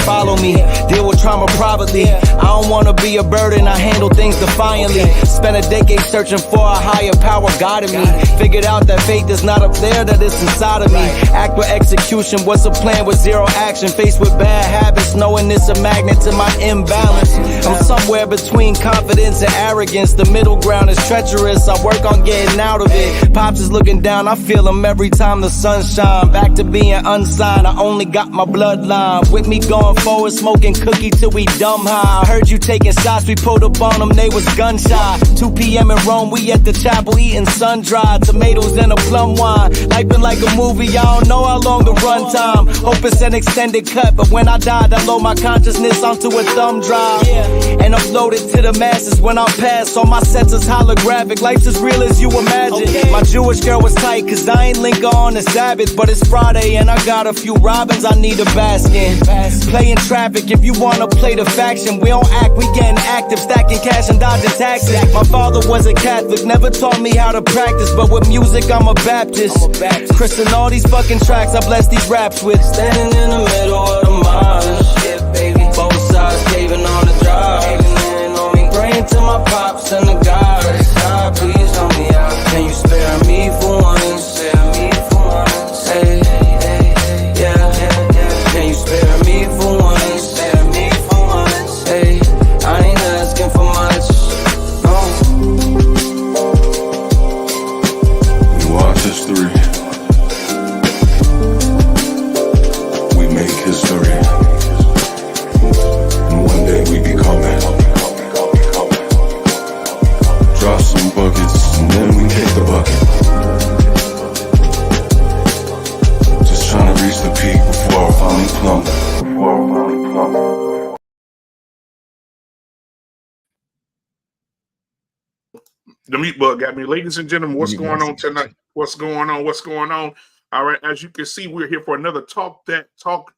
follow me. Deal with trauma privately. I don't wanna be a burden, I handle things defiantly. Spent a decade searching for a higher power guiding me. Figured out that faith is not up there, that it's inside of me. Act with execution, what's a plan with zero action? Faced with bad habits, knowing it's a magnet to my imbalance. I'm somewhere between confidence and arrogance. The middle ground is treacherous, I work on getting out of it. Pops is looking down, I feel him every time the sun shine. Back to being unsigned, I only got my bloodline. With me going forward, smoking cookie till we dumb high. I heard you taking shots, we pulled up on them, they was gun shy. 2 p.m. in Rome, we at the chapel eating sun-dried tomatoes and a plum wine. Life been like a movie, I don't know how long the run time. Hope it's an extended cut, but when I died, I load my consciousness onto a thumb drive. And upload it to the masses when I pass. All my sets is holographic, life's as real as you imagine. My Jewish girl was tight, cause I ain't linker on the Sabbath. But it's Friday and I got a few robins I need to bask in. Playing traffic, if you wanna wanna play the faction. We don't act, we getting active, stacking cash and dodging taxes. My father was a Catholic, never taught me how to practice, but with music I'm a Baptist. Christen all these fucking tracks I bless these raps with. Standing in the middle of the marsh, both sides caving on the drive. Praying to my pops and the gods. God, please help me out. Can you spare me for once? Hey, yeah. Can you spare me for once? Hey, I ain't asking for much. We watch history. We make history. And one day we become it. Drop some buckets, and then we kick the bucket. Just trying to reach the peak before I finally plummet. The meat bug got me. Ladies and gentlemen, what's going on tonight? What's going on? All right, as you can see, we're here for another Talk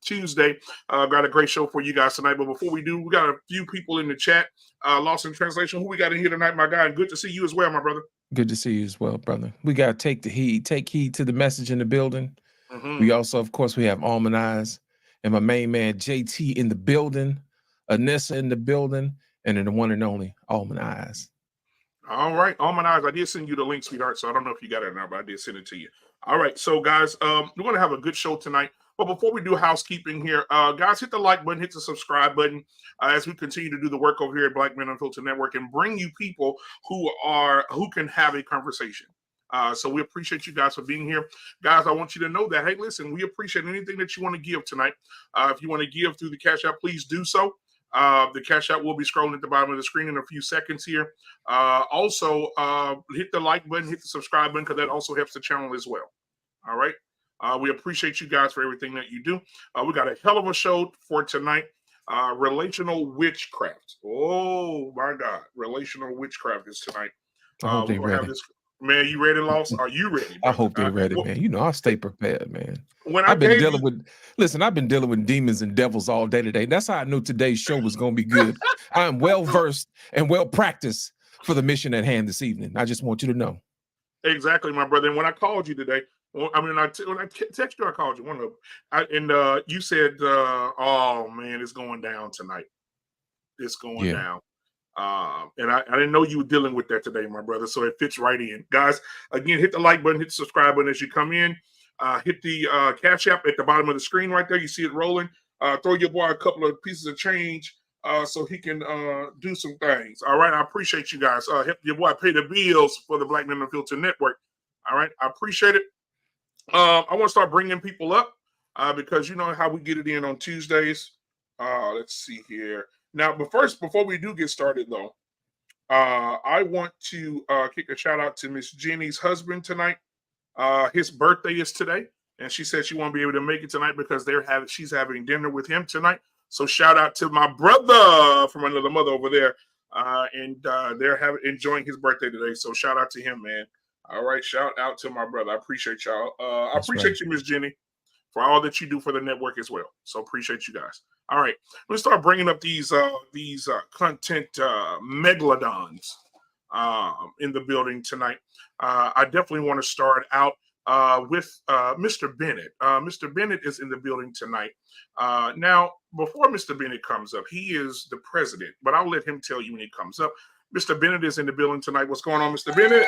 Tuesday. Got a great show for you guys tonight. But before we do, we got a few people in the chat. Lost in translation. Who we got in here tonight, my guy? And good to see you as well, my brother. Good to see you as well, brother. We got to take heed to the message in the building. We also, of course, we have Almond Eyes and my main man, JT in the building, Anissa in the building, and then the one and only Almond Eyes. All right, Almond Eyes, I did send you the link, sweetheart, so I don't know if you got it or not, but I did send it to you. All right, so guys, we're going to have a good show tonight. But before we do housekeeping here, guys, hit the like button, hit the subscribe button as we continue to do the work over here at Black Men Unfiltered Network and bring you people who can have a conversation. So we appreciate you guys for being here. Guys, I want you to know that, hey, listen, we appreciate anything that you want to give tonight. If you want to give through the Cash App, please do so. The Cash App will be scrolling at the bottom of the screen in a few seconds here. Also, hit the like button, hit the subscribe button, because that also helps the channel as well. All right. We appreciate you guys for everything that you do. We got a hell of a show for tonight. Relational Witchcraft. Oh, my God. Relational Witchcraft is tonight. I hope they ready. Man, you ready, Lost? Are you ready? I hope they're ready, man. You know, I stay prepared, man. I've been dealing with demons and devils all day today. That's how I knew today's show was going to be good. I am well versed and well practiced for the mission at hand this evening. I just want you to know. Exactly, my brother. And when I called you today, when I texted you, I called you one of them, you said, "Oh man, it's going down tonight. It's going down." And I didn't know you were dealing with that today, my brother. So it fits right in, guys. Again, hit the like button, hit the subscribe button as you come in. Hit the Cash App at the bottom of the screen right there. You see it rolling. Throw your boy a couple of pieces of change so he can do some things. All right, I appreciate you guys. Help your boy pay the bills for the Black Men Unfiltered Network. All right, I appreciate it. I want to start bringing people up because you know how we get it in on Tuesdays. Let's see here. Now, but first, before we do get started, though, I want to kick a shout out to Miss Jenny's husband tonight. His birthday is today, and she said she won't be able to make it tonight because she's having dinner with him tonight. So shout out to my brother from another mother over there, and they're enjoying his birthday today. So shout out to him, man. All right, shout out to my brother. I appreciate y'all. I appreciate you, Miss Jenny, for all that you do for the network as well. So appreciate you guys. All right, let's start bringing up these content megalodons in the building tonight. I definitely want to start out with Mr. Bennett. Mr. Bennett is in the building tonight. Now, before Mr. Bennett comes up, he is the president, but I'll let him tell you when he comes up. Mr. Bennett is in the building tonight. What's going on, Mr. Bennett?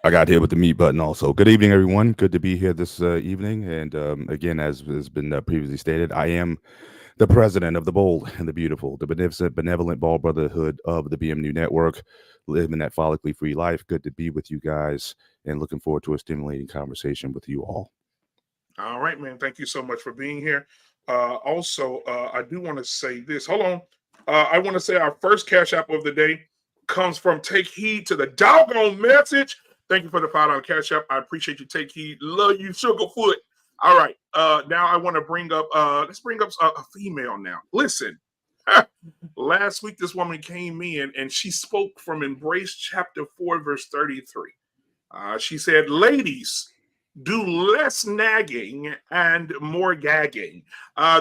I got hit with the mute button also. Good evening, everyone. Good to be here this evening. And again, as has been previously stated, I am the president of the bold and the beautiful, the benevolent ball brotherhood of the BMU network, living that follically free life. Good to be with you guys and looking forward to a stimulating conversation with you all. All right, man. Thank you so much for being here. Also, I do want to say this. Hold on. I want to say our first Cash App of the day comes from Take Heed to the Doggone Message. Thank you for the $5 Cash App. I appreciate you. Take heed. Love you, Sugarfoot. All right. Now I want to bring up, let's bring up a female now. Listen, last week this woman came in and she spoke from Embrace chapter 4, verse 33. She said, ladies, do less nagging and more gagging.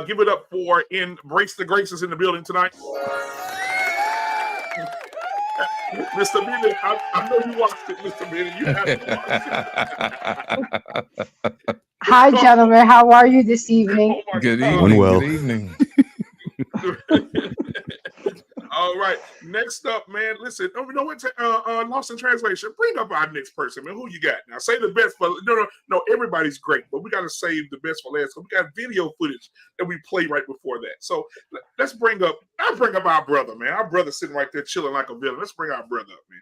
Give it up for Embrace the Graces in the building tonight. Mr. Bennett, I know you watched it, Mr. Bennett. You have to watch it. Hi, gentlemen. How are you this evening? Oh Good God. evening. Well. Good evening. All right. Next up, man. Listen, you know what? Lost in translation. Bring up our next person, man. Who you got? Now, say the best for no. Everybody's great, but we got to save the best for last. So we got video footage that we play right before that. So let's bring up. I'll bring up our brother, man. Our brother sitting right there chilling like a villain. Let's bring our brother up, man.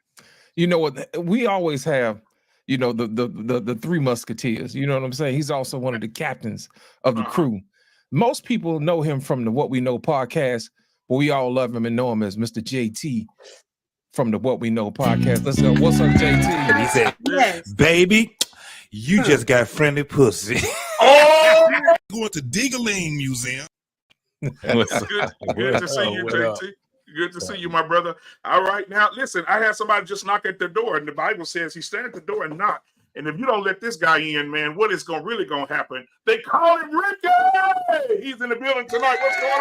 You know what? We always have, the three musketeers. You know what I'm saying? He's also one of the captains of the crew. Most people know him from the What We Know podcast, but we all love him and know him as Mr. JT from the What We Know podcast. Let's go. What's up, JT? He said, yes. Baby, you just got friendly pussy. Oh! Going to Dingaling Museum. Good to see you, JT. Good to see you, my brother. All right, now listen, I had somebody just knock at the door, and the Bible says he stand at the door and knock. And if you don't let this guy in, man, what is really going to happen? They call him Ricky. He's in the building tonight. What's going on,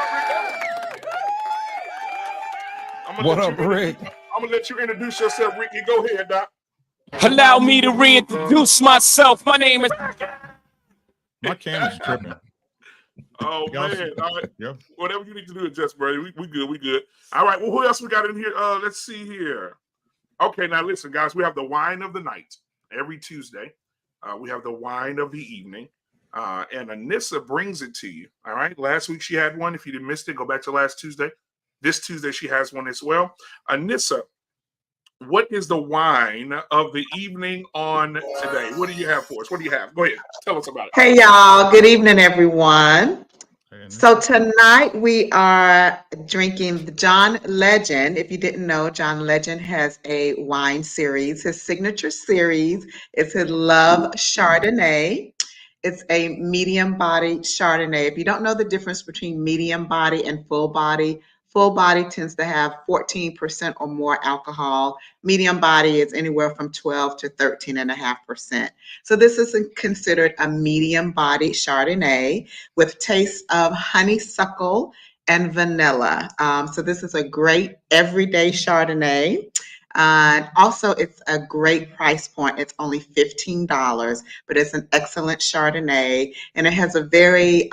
Ricky? What up, Rick? I'm going to let you introduce yourself, Ricky. Go ahead, Doc. Allow me to reintroduce myself. My name is... My camera's tripping. Oh, man. All right. Yep. Whatever you need to do, adjust, brother. We good. We good. All right. Well, who else we got in here? Let's see here. Okay, now listen, guys. We have the wine of the night every Tuesday. We have the wine of the evening. And Anissa brings it to you. All right. Last week she had one. If you didn't miss it, go back to last Tuesday. This Tuesday she has one as well. Anissa, what is the wine of the evening on today? What do you have for us? What do you have? Go ahead. Tell us about it. Hey, y'all. Good evening, everyone. So tonight we are drinking the John Legend. If you didn't know, John Legend has a wine series. His signature series is his Love Chardonnay. It's a medium body Chardonnay. If you don't know the difference between medium body and full body tends to have 14% or more alcohol. Medium body is anywhere from 12 to 13.5%. So this is considered a medium body Chardonnay with taste of honeysuckle and vanilla. So this is a great everyday Chardonnay. Also, it's a great price point. It's only $15, but it's an excellent Chardonnay, and it has a very,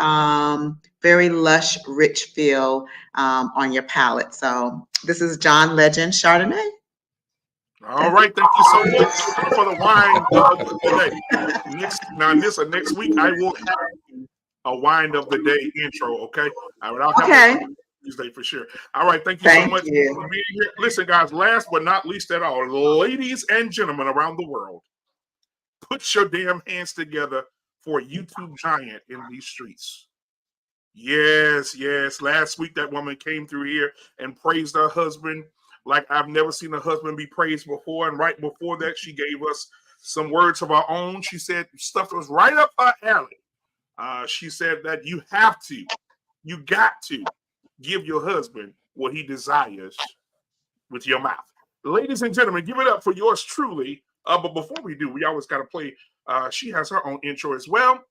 very lush, rich feel on your palate. So this is John Legend Chardonnay. All right, thank you so much for the wine today. Next week I will have a wine of the day intro. Okay, all right, I'll have it Tuesday for sure. All right, thank you so much for being here. Listen, guys, last but not least at all, ladies and gentlemen around the world, put your damn hands together for a YouTube giant in these streets. Yes. Last week that woman came through here and praised her husband like I've never seen a husband be praised before. And right before that, she gave us some words of her own. She said stuff that was right up her alley. She said that you got to give your husband what he desires with your mouth. Ladies and gentlemen, give it up for yours truly. But before we do, we always got to play. She has her own intro as well.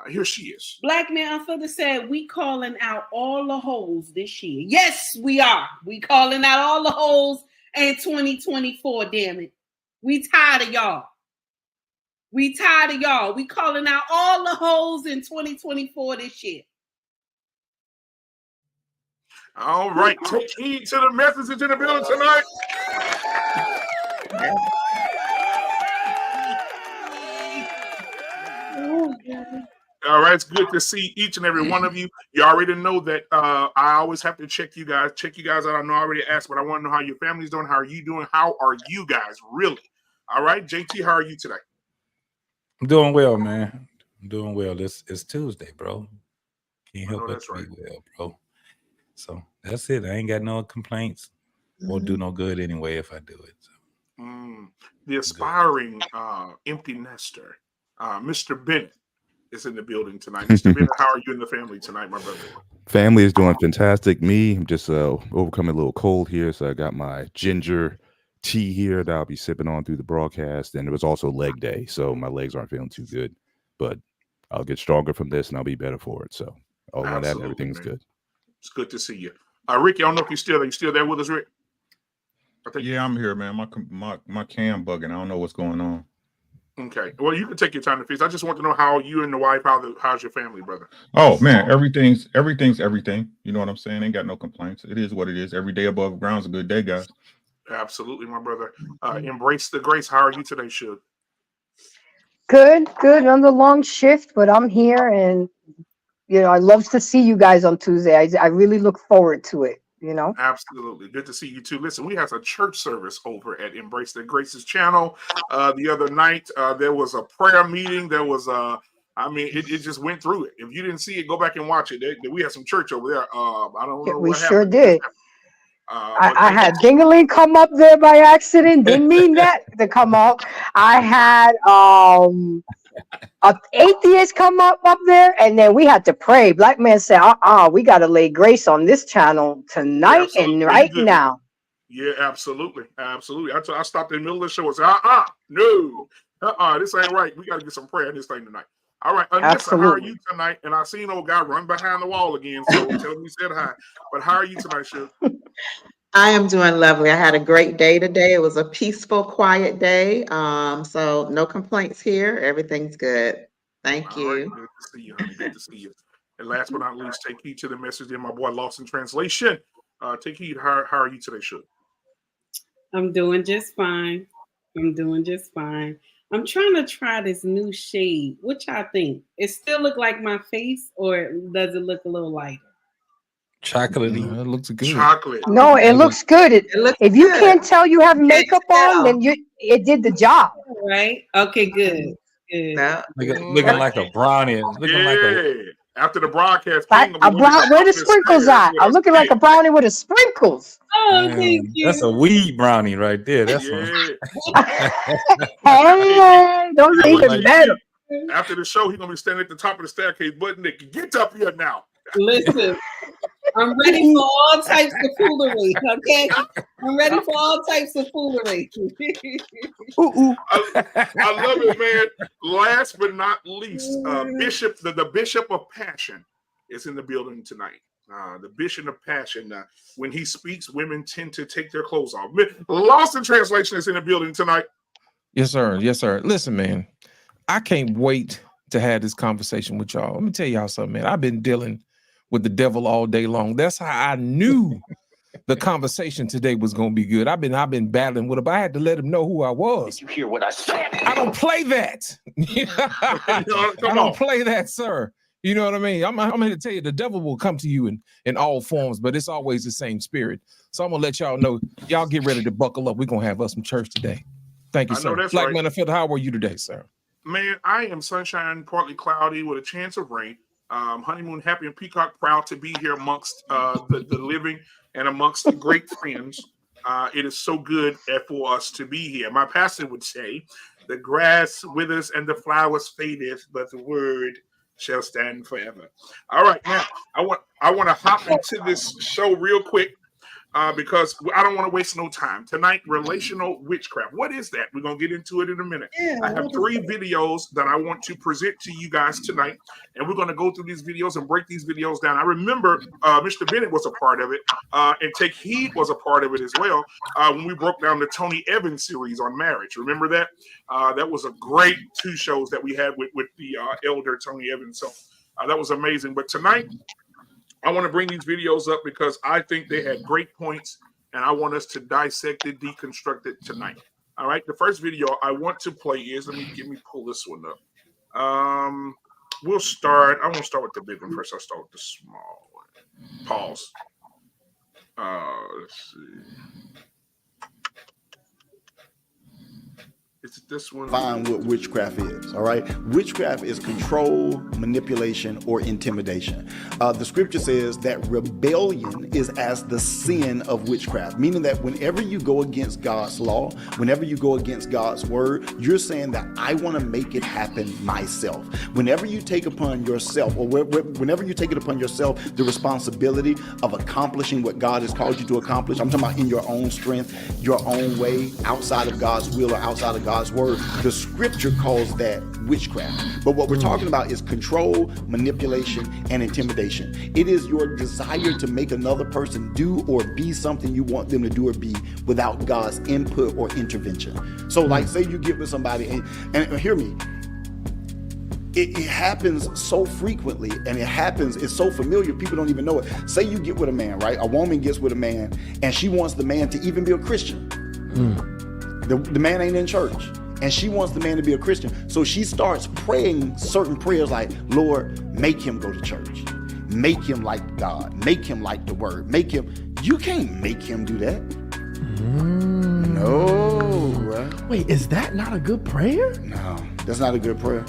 Here she is. Black Man Unfiltered said, we calling out all the hoes this year. Yes, we are. We calling out all the hoes in 2024, damn it. We tired of y'all. We calling out all the hoes in 2024 this year. All right, take heed to the messages in the building tonight. All right, it's good to see each and every one of you. You already know that I always have to check you guys out. I know I already asked, but I want to know how your family's doing. How are you doing? How are you guys really? All right, JT, how are you today? I'm doing well, man. I'm doing well. It's Tuesday, bro. Can't help but be well, bro. So that's it. I ain't got no complaints. Won't do no good anyway if I do it. So. The aspiring empty nester, Mr. Bennett, is in the building tonight. Mr. Bennett, how are you and the family tonight, my brother? Family is doing fantastic. Me, I'm just overcoming a little cold here, so I got my ginger tea here that I'll be sipping on through the broadcast. And it was also leg day, so my legs aren't feeling too good. But I'll get stronger from this, and I'll be better for it. So all of that, everything's good. It's good to see you. Ricky, I don't know if you're still there with us, Rick? Yeah, I'm here, man. My cam bugging. I don't know what's going on. Okay. Well, you can take your time to fix. I just want to know how you and the wife, how's your family, brother? Oh man, everything's everything. You know what I'm saying? Ain't got no complaints. It is what it is. Every day above ground's a good day, guys. Absolutely, my brother. Embrace the grace. How are you today, Shug? Good, good. Another long shift, but I'm here, and I love to see you guys on Tuesday. I really look forward to it. Absolutely. Good to see you too. Listen, we had a church service over at Embrace the Grace's channel the other night. There was a prayer meeting. There was it just went through it. If you didn't see it, go back and watch it. We had some church over there. I don't know We what sure happened. did. I had Dingaling come up there by accident. Didn't mean that to come up. I had an atheist come up there, and then we had to pray. Black man said, we got to lay grace on this channel tonight and right now. Yeah, absolutely. Absolutely. I stopped in the middle of the show and said, no, this ain't right. We got to get some prayer in this thing tonight. All right, Anissa, how are you tonight? And I seen old guy run behind the wall again, so tell him he said hi. But how are you tonight, Shug? I am doing lovely. I had a great day today. It was a peaceful, quiet day. So no complaints here. Everything's good. Thank you. All right, good to see you, honey. Good to see you. And last but not least, take heed to the message in my boy Lost in Translation. Take heed. How are you today, Shug? I'm doing just fine. I'm trying to try this new shade. What y'all think? It still look like my face, or does it look a little lighter? Chocolatey. It looks good. Chocolate. No, it looks good. If you can't tell you have makeup on, then it did the job. Right? Okay, good. Good. Looking like a brownie. After the broadcast, where the sprinkles at? I'm looking like a brownie with the sprinkles. Oh, thank you. That's a weed brownie right there. That's Hey, those are even better. After the show, he's gonna be standing at the top of the staircase, butt naked. Get up here now. Listen, I'm ready for all types of foolery. Okay, I'm ready for all types of foolery. I love it, man. Last but not least, Bishop, the Bishop of Passion, is in the building tonight. The Bishop of Passion. When he speaks, women tend to take their clothes off. Lost in Translation is in the building tonight. Yes, sir. Yes, sir. Listen, man, I can't wait to have this conversation with y'all. Let me tell y'all something, man. I've been dealing with the devil all day long. That's how I knew the conversation today was going to be good. I've been battling with him. I had to let him know who I was. Did you hear what I said? I don't play that. I don't play that, sir. You know what I mean? I'm here to tell you, the devil will come to you in all forms, but it's always the same spirit. So I'm gonna let y'all know. Y'all get ready to buckle up. We're gonna have us some church today. Thank you, sir. Black Manifest, how are you today, sir? Man, I am sunshine, partly cloudy with a chance of rain. Honeymoon happy and peacock proud to be here amongst the living and amongst the great friends. It is so good for us to be here. My pastor would say, the grass withers and the flowers fadeth, but the word shall stand forever. All right, now I want to hop into this show real quick. Because I don't want to waste no time. Tonight, relational witchcraft. What is that? We're going to get into it in a minute. I have 3 videos that I want to present to you guys tonight, and we're going to go through these videos and break these videos down. I remember Mr. Bennett was a part of it, and Take Heed was a part of it as well when we broke down the Tony Evans series on marriage. Remember that? That was a great 2 shows that we had with the elder Tony Evans. So that was amazing. But tonight, I want to bring these videos up because I think they had great points, and I want us to dissect it, deconstruct it tonight. All right. The first video I want to play is, let me pull this one up. I won't start with the big one first. I'll start with the small one. Pause. Let's see. Is it this one? Find what witchcraft is. All right. Witchcraft is control, manipulation, or intimidation. The scripture says that rebellion is as the sin of witchcraft, meaning that whenever you go against God's law, whenever you go against God's word, you're saying that I want to make it happen myself. Whenever you take upon yourself, or whenever you take it upon yourself, the responsibility of accomplishing what God has called you to accomplish, I'm talking about in your own strength, your own way, outside of God's will or outside of God's word, the scripture calls that witchcraft. But what we're talking about is control, manipulation, and intimidation. It is your desire to make another person do or be something you want them to do or be without God's input or intervention. So like say you get with somebody and hear me, it happens so frequently and it's so familiar, people don't even know it. Say you get with a man, right? A woman gets with a man and she wants the man to even be a Christian. The man ain't in church and she wants the man to be a Christian. So she starts praying certain prayers like, Lord, make him go to church. Make him like God. Make him like the word. You can't make him do that. No. Right? Wait, is that not a good prayer? No, that's not a good prayer.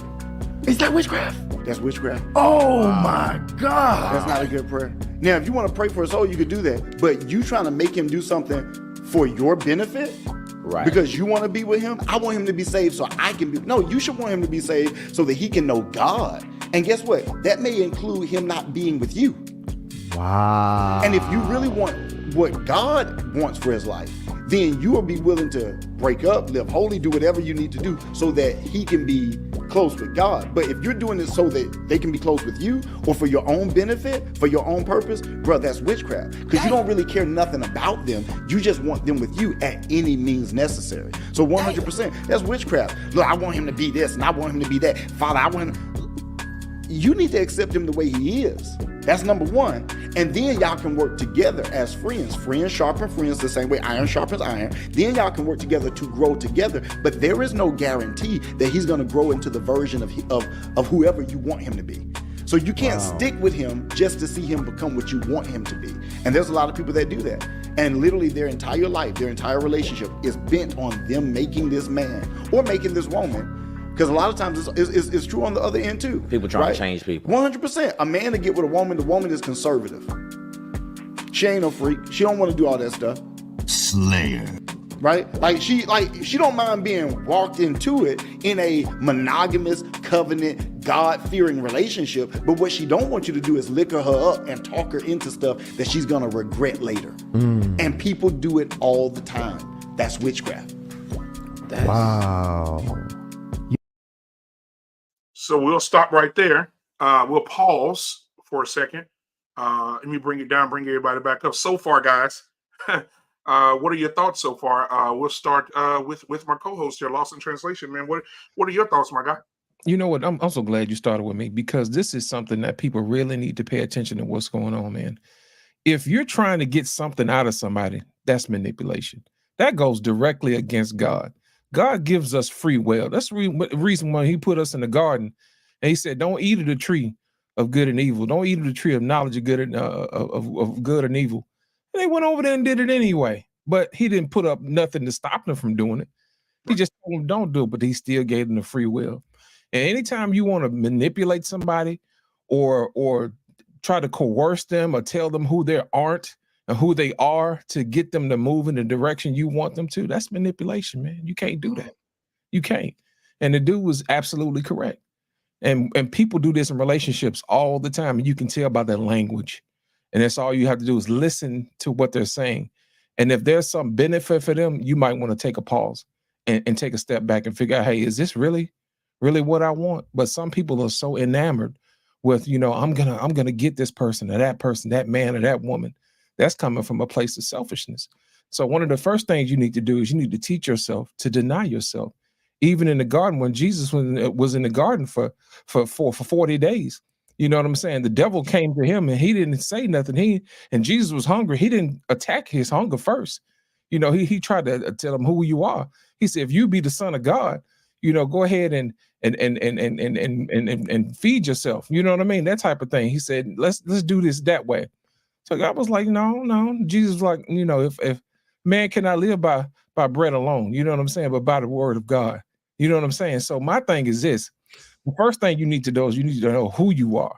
Is that witchcraft? That's witchcraft. Oh my God. That's not a good prayer. Now, if you want to pray for a soul, you could do that. But you trying to make him do something for your benefit? Right. Because you want to be with him? I want him to be saved so I can be. No, you should want him to be saved so that he can know God. And guess what? That may include him not being with you. Wow. And if you really want what God wants for his life, then you will be willing to break up, live holy, do whatever you need to do so that he can be close with God. But if you're doing this so that they can be close with you or for your own benefit, for your own purpose, bro, that's witchcraft. Because you don't really care nothing about them. You just want them with you at any means necessary. So 100%, that's witchcraft. Look, I want him to be this and I want him to be that. Father, I want him. You need to accept him the way he is. That's number one. And then y'all can work together as friends. Friends sharpen friends the same way iron sharpens iron. Then y'all can work together to grow together. But there is no guarantee that he's going to grow into the version of whoever you want him to be. So you can't stick with him just to see him become what you want him to be. And there's a lot of people that do that. And literally their entire life, their entire relationship is bent on them making this man or making this woman. Because a lot of times it's true on the other end too. People trying to change people. 100%. A man to get with a woman, the woman is conservative. She ain't no freak. She don't want to do all that stuff. Slayer. Right? She don't mind being walked into it in a monogamous, covenant, God-fearing relationship. But what she don't want you to do is liquor her up and talk her into stuff that she's gonna regret later. And people do it all the time. That's witchcraft. Wow. So we'll stop right there. We'll pause for a second. Let me bring it down, bring everybody back up. So far, guys, what are your thoughts so far? We'll start with my co-host here, Lost in Translation, man. What are your thoughts, my guy? You know what? I'm so glad you started with me because this is something that people really need to pay attention to what's going on, man. If you're trying to get something out of somebody, that's manipulation. That goes directly against God. God gives us free will. That's the reason why he put us in the garden. And he said, don't eat of the tree of good and evil. Don't eat of the tree of knowledge of good and of good and evil. And they went over there and did it anyway. But he didn't put up nothing to stop them from doing it. He just told them don't do it, but he still gave them the free will. And anytime you want to manipulate somebody or try to coerce them or tell them who they aren't, and who they are to get them to move in the direction you want them to, that's manipulation, man. You can't do that. You can't. And the dude was absolutely correct. And people do this in relationships all the time. And you can tell by their language. And that's all you have to do is listen to what they're saying. And if there's some benefit for them, you might want to take a pause and take a step back and figure out, hey, is this really what I want? But some people are so enamored with, I'm gonna get this person, that man or that woman. That's coming from a place of selfishness. So one of the first things you need to do is you need to teach yourself to deny yourself. Even in the garden, when Jesus was in the garden for 40 days, you know what I'm saying? The devil came to him and he didn't say nothing. And Jesus was hungry. He didn't attack his hunger first. He tried to tell him who you are. He said, if you be the son of God, go ahead and feed yourself. You know what I mean? That type of thing. He said, let's do this that way. So God was like, no. Jesus was like, if man cannot live by bread alone, you know what I'm saying, but by the word of God. You know what I'm saying? So my thing is this. The first thing you need to know is you need to know who you are.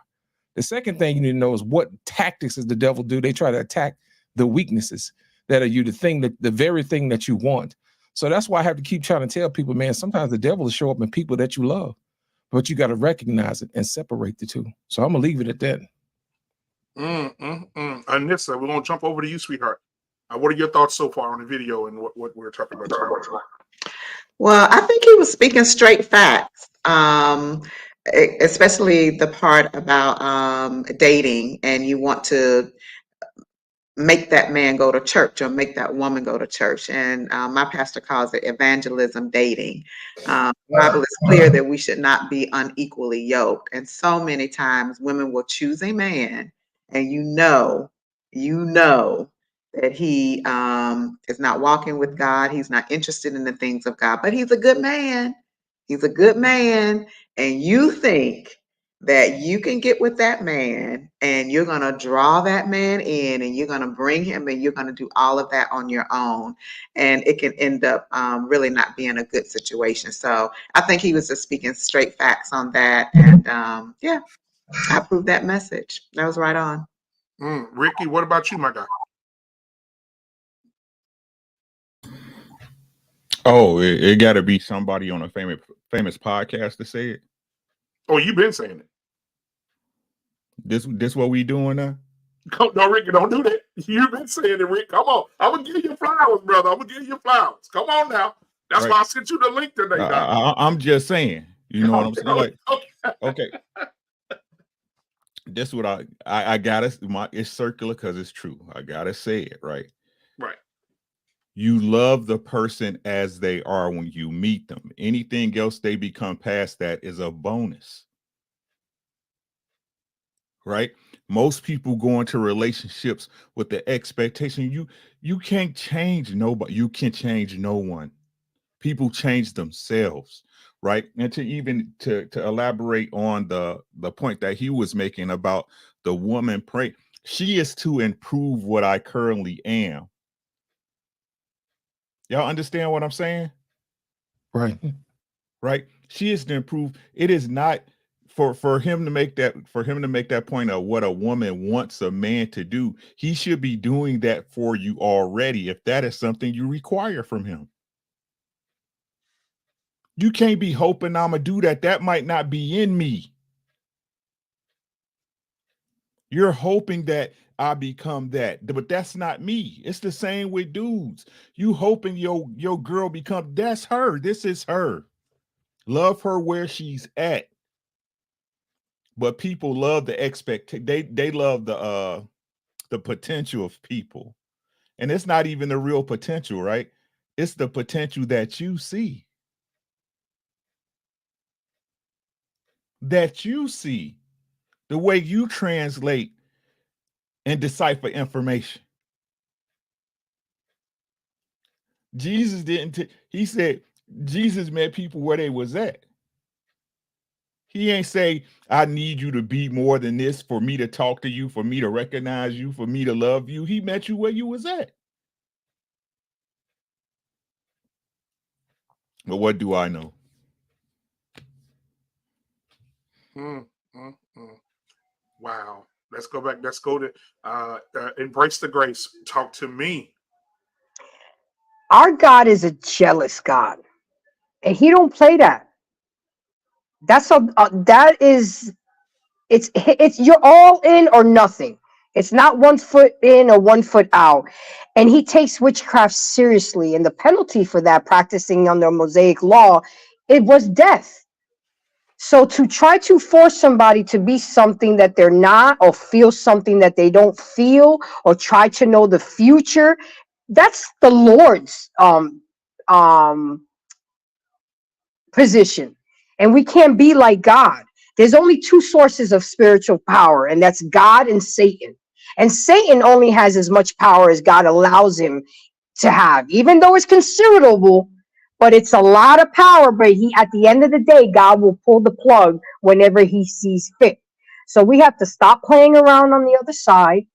The second thing you need to know is what tactics does the devil do? They try to attack the weaknesses that are you, the very thing that you want. So that's why I have to keep trying to tell people, man, sometimes the devil will show up in people that you love, but you got to recognize it and separate the two. So I'm going to leave it at that. Anissa, we're going to jump over to you, sweetheart. What are your thoughts so far on the video and what we're talking about tonight? Well, I think he was speaking straight facts, especially the part about dating, and you want to make that man go to church or make that woman go to church. And my pastor calls it evangelism dating. The Bible is clear that we should not be unequally yoked. And so many times women will choose a man and you know that he is not walking with God. He's not interested in the things of God, but he's a good man. He's a good man. And you think that you can get with that man and you're going to draw that man in and you're going to bring him and you're going to do all of that on your own. And it can end up really not being a good situation. So I think he was just speaking straight facts on that. And yeah, I approve that message. That was right on. Ricky, what about you, my guy? Oh, it got to be somebody on a famous podcast to say it. Oh, you've been saying it. This what we doing now? No, Ricky, don't do that. You've been saying it, Rick. Come on. I'm going to give you flowers, brother. I'm going to give you flowers. Come on now. That's why I sent you the link today. I'm just saying. You know what I'm saying? Like, okay. This is what I gotta, it's circular because it's true. I gotta say it, right? Right. You love the person as they are when you meet them. Anything else they become past that is a bonus. Right? Most people go into relationships with the expectation you can't change nobody. You can change no one. People change themselves, right? And to elaborate on the point that he was making about the woman praying, she is to improve what I currently am. Y'all understand what I'm saying? Right. Right. She is to improve. It is not for him to make that point of what a woman wants a man to do. He should be doing that for you already if that is something you require from him. You can't be hoping I'm gonna do that. That might not be in me. You're hoping that I become that, but that's not me. It's the same with dudes. You hoping your girl become, that's her. This is her. Love her where she's at. But people love the they love the potential of people. And it's not even the real potential, right? It's the potential that you see. That you see. The way you translate and decipher information. Jesus he said Jesus met people where they was at. He ain't say, I need you to be more than this for me to talk to you, for me to recognize you, for me to love you. He met you where you was at. But what do I know? Wow. Let's go back. Let's go to embrace the grace. Talk to me. Our God is a jealous God, and He don't play that. It's you're all in or nothing. It's not 1 foot in or 1 foot out. And He takes witchcraft seriously. And the penalty for that, practicing under Mosaic law, it was death. So to try to force somebody to be something that they're not, or feel something that they don't feel, or try to know the future, that's the Lord's position. And we can't be like God. There's only two sources of spiritual power, and that's God and Satan. And Satan only has as much power as God allows him to have, even though it's considerable, but it's a lot of power. But at the end of the day, God will pull the plug whenever He sees fit. So we have to stop playing around on the other side,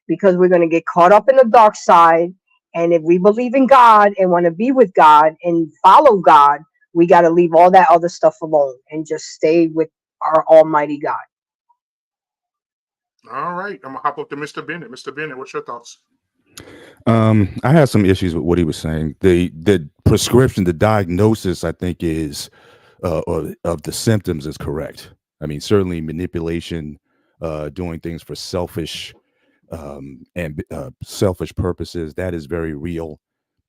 because we're going to get caught up in the dark side. And if we believe in God and want to be with God and follow God, We got to leave all that other stuff alone and just stay with our Almighty God. All right, I'm gonna hop up to Mr. Bennett. Mr. Bennett, what's your thoughts? I had some issues with what he was saying. The prescription, the diagnosis, I think is of the symptoms is correct. I mean, certainly manipulation, doing things for selfish and selfish purposes, that is very real.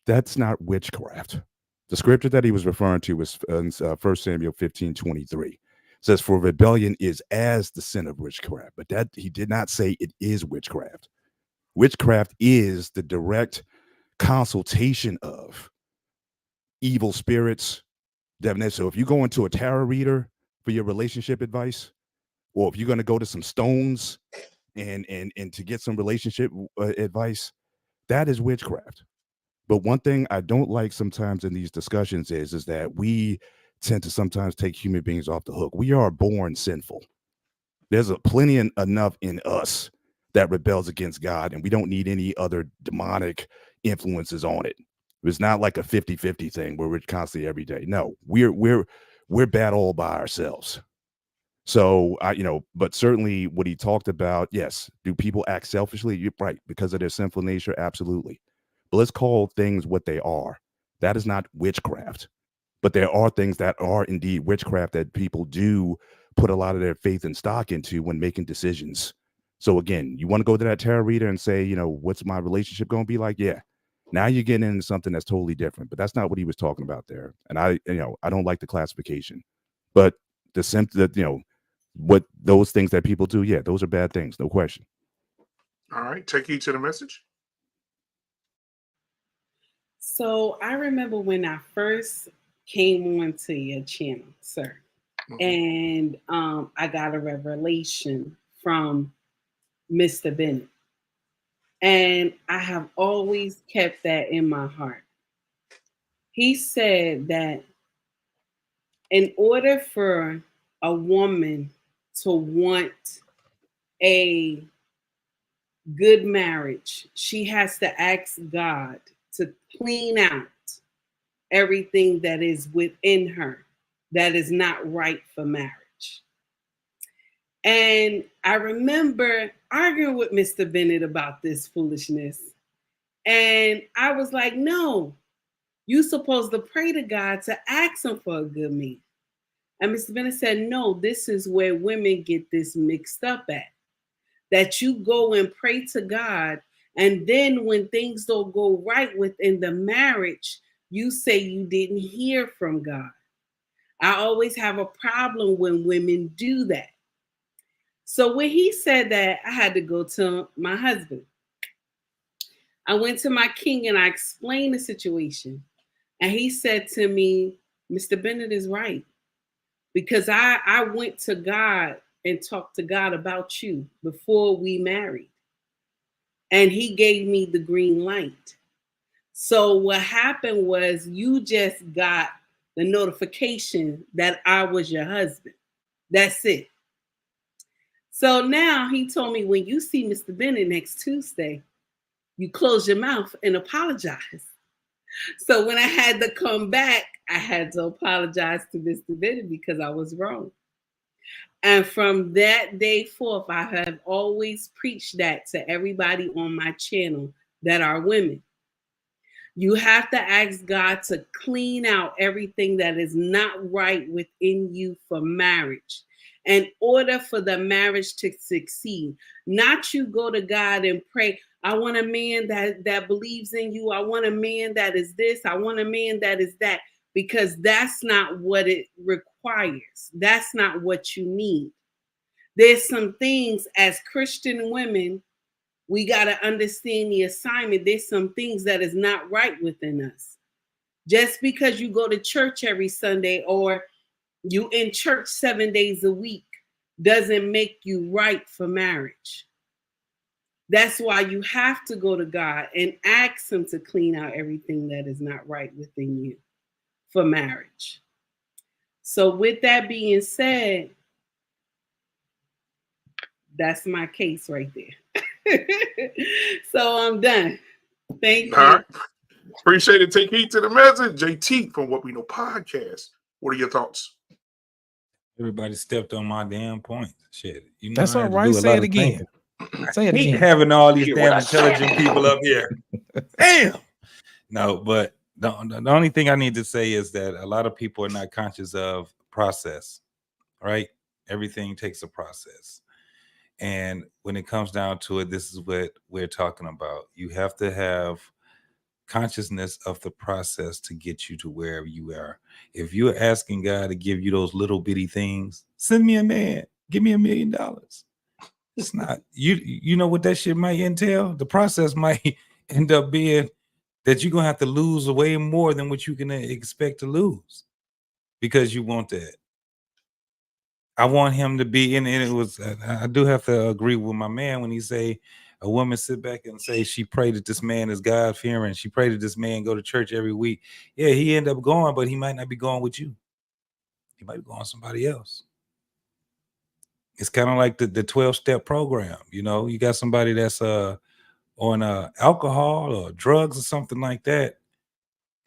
That's not witchcraft. The scripture that he was referring to was in 1 Samuel 15:23. Says, for rebellion is as the sin of witchcraft. But that he did not say it is witchcraft. Witchcraft is the direct consultation of evil spirits, divination. So if you go into a tarot reader for your relationship advice, or if you're going to go to some stones and to get some relationship advice, that is witchcraft. But one thing I don't like sometimes in these discussions is that we tend to sometimes take human beings off the hook. We are born sinful. There's plenty enough in us that rebels against God, and we don't need any other demonic influences on it. It's not like a 50-50 thing where we're constantly every day. No, we're bad all by ourselves. So but certainly what he talked about, yes, do people act selfishly? You're right, because of their sinful nature, absolutely. But let's call things what they are. That is not witchcraft. But there are things that are indeed witchcraft that people do put a lot of their faith and stock into when making decisions. So again, you want to go to that tarot reader and say, what's my relationship going to be like? Yeah. Now you're getting into something that's totally different, but that's not what he was talking about there. And I don't like the classification, but what those things that people do, yeah, those are bad things, no question. All right, take heed to the message. So I remember when I first came onto your channel, sir, and I got a revelation from Mr. Bennett. And I have always kept that in my heart. He said that in order for a woman to want a good marriage, she has to ask God to clean out everything that is within her that is not right for marriage. And I remember arguing with Mr. Bennett about this foolishness. And I was like, no, you're supposed to pray to God to ask him for a good man. And Mr. Bennett said, no, this is where women get this mixed up at. That you go and pray to God, and then when things don't go right within the marriage, you say you didn't hear from God. I always have a problem when women do that. So when he said that, I had to go to my husband. I went to my king and I explained the situation. And he said to me, Mr. Bennett is right. Because I went to God and talked to God about you before we married. And he gave me the green light. So what happened was you just got the notification that I was your husband. That's it. So now he told me, when you see Mr. Bennett next Tuesday, you close your mouth and apologize. So when I had to come back, I had to apologize to Mr. Bennett because I was wrong. And from that day forth, I have always preached that to everybody on my channel that are women. You have to ask God to clean out everything that is not right within you for marriage, in order for the marriage to succeed. Not you go to God and pray, I want a man that believes in you. I want a man that is this. I want a man that is that. Because that's not what it requires. That's not what you need. There's some things as Christian women, we got to understand the assignment. There's some things that is not right within us. Just because you go to church every Sunday or you in church 7 days a week doesn't make you right for marriage. That's why you have to go to God and ask him to clean out everything that is not right within you for marriage. So with that being said, that's my case right there. So I'm done. Thank you. All right. Appreciate it. Take heed to the message. JT from What We Know Podcast. What are your thoughts? Everybody stepped on my damn point. Shit. You know, That's all right. Say it again. Say it again. Having all these damn intelligent people up here. Damn. No, but the only thing I need to say is that a lot of people are not conscious of process, right? Everything takes a process. And when it comes down to it, this is what we're talking about. You have to have consciousness of the process to get you to wherever you are. If you're asking God to give you those little bitty things, send me a man, give me $1 million. It's not, you know what that shit might entail? The process might end up being that you're going to have to lose way more than what you can expect to lose because you want that. I want him to be in, and it was, I do have to agree with my man when he say a woman sit back and say she prayed that this man is God-fearing. She prayed that this man go to church every week. Yeah, he end up going, but he might not be going with you. He might be going with somebody else. It's kind of like the 12-step program. You know, you got somebody that's on alcohol or drugs or something like that,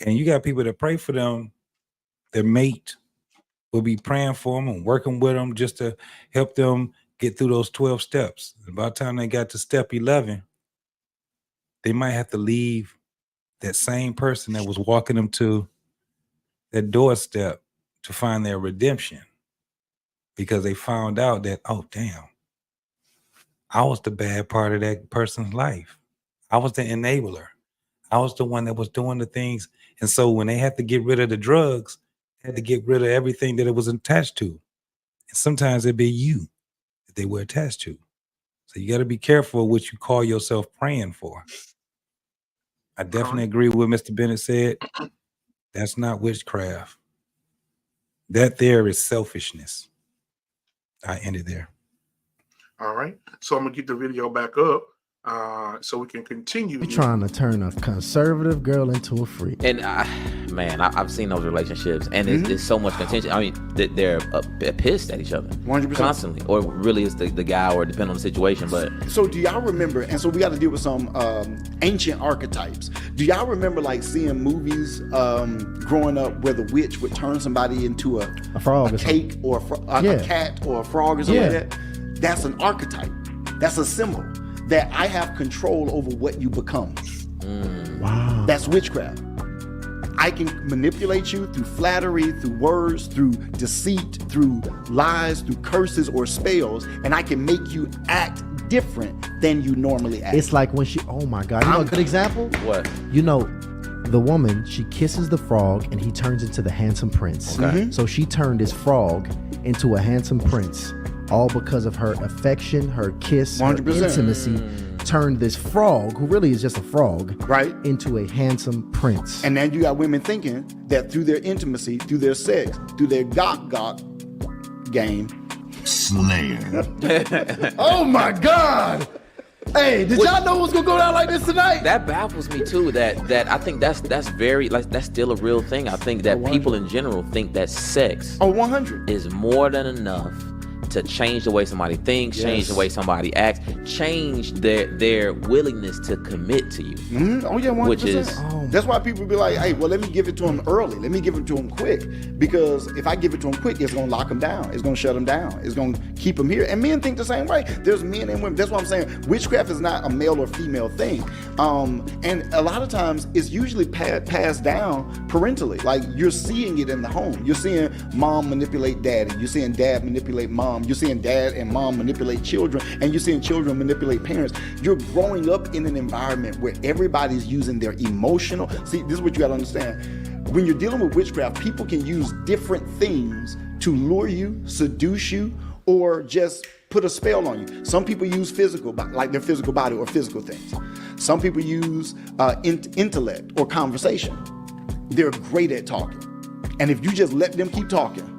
and you got people that pray for them. Their mate will be praying for them and working with them just to help them get through those 12 steps. And by the time they got to step 11, they might have to leave that same person that was walking them to that doorstep to find their redemption, because they found out that, oh, damn, I was the bad part of that person's life. I was the enabler. I was the one that was doing the things. And so when they had to get rid of the drugs, they had to get rid of everything that it was attached to. And sometimes it'd be you that they were attached to. So you got to be careful what you call yourself praying for. I definitely agree with what Mr. Bennett said. That's not witchcraft. That there is selfishness. I ended there. All right. So I'm going to get the video back up so we can continue. You're trying to turn a conservative girl into a freak. And I've seen those relationships, and it's so much contention. I mean, they're pissed at each other 100% constantly, or really it's the guy, or depending on the situation. But so do y'all remember? And so we got to deal with some ancient archetypes. Do y'all remember like seeing movies growing up where the witch would turn somebody into a frog, a cake, or a cat, or a frog, or something like that? That's an archetype. That's a symbol that I have control over what you become. Wow. That's witchcraft. I can manipulate you through flattery, through words, through deceit, through lies, through curses or spells, and I can make you act different than you normally act. It's like when she, oh my God, you know a good example? What? You know, the woman, she kisses the frog and he turns into the handsome prince. Okay. So she turned this frog into a handsome prince, all because of her affection, her kiss, 100%. Her intimacy, turned this frog, who really is just a frog, right, into a handsome prince. And now you got women thinking that through their intimacy, through their sex, through their gok game, Slayer. Oh my God! Hey, did y'all know it was gonna go down like this tonight? That baffles me too. That I think that's very, like, that's still a real thing. I think that people in general think that sex 100 is more than enough to change the way somebody thinks, change the way somebody acts, change their willingness to commit to you. Oh yeah, 100%. Which is, that's why people be like, hey, well, let me give it to him early. Let me give it to him quick. Because if I give it to him quick, it's going to lock him down. It's going to shut him down. It's going to keep him here. And men think the same way. There's men and women. That's what I'm saying. Witchcraft is not a male or female thing. And a lot of times it's usually passed down parentally. Like, you're seeing it in the home. You're seeing mom manipulate daddy. You're seeing dad manipulate mom. You're seeing dad and mom manipulate children. And you're seeing children manipulate parents. You're growing up in an environment where everybody's using their emotional. See, this is what you got to understand. When you're dealing with witchcraft, people can use different things to lure you, seduce you, or just put a spell on you. Some people use physical, like their physical body or physical things. Some people use intellect or conversation. They're great at talking. And if you just let them keep talking,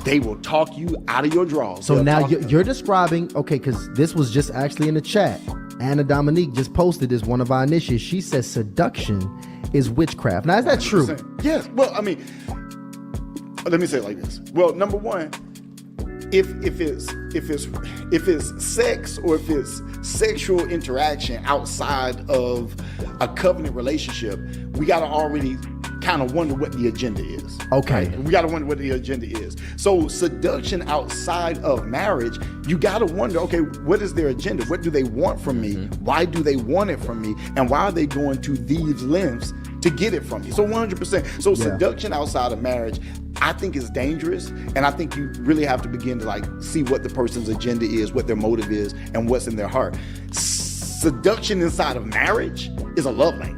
they will talk you out of your drawers. So now you're describing, okay, because this was just actually in the chat. Anna Dominique just posted this, one of our initiates. She says seduction is witchcraft. Now, is that true? Yes. Well, I mean, let me say it like this. Well, number one, if it's it's sex or if it's sexual interaction outside of a covenant relationship, we got to already kind of wonder what the agenda is. Okay. Right? We got to wonder what the agenda is. So seduction outside of marriage, you got to wonder, okay, what is their agenda? What do they want from me? Why do they want it from me? And why are they going to these lengths to get it from me? So 100%. So seduction outside of marriage, I think is dangerous. And I think you really have to begin to like see what the person's agenda is, what their motive is, and what's in their heart. Seduction inside of marriage is a love language.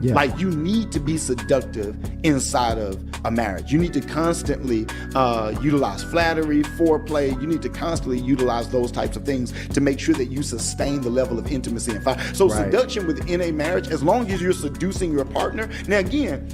Yeah. Like you need to be seductive inside of a marriage. You need to constantly utilize flattery, foreplay. You need to constantly utilize those types of things to make sure that you sustain the level of intimacy and fire. So seduction within a marriage, as long as you're seducing your partner. Now again,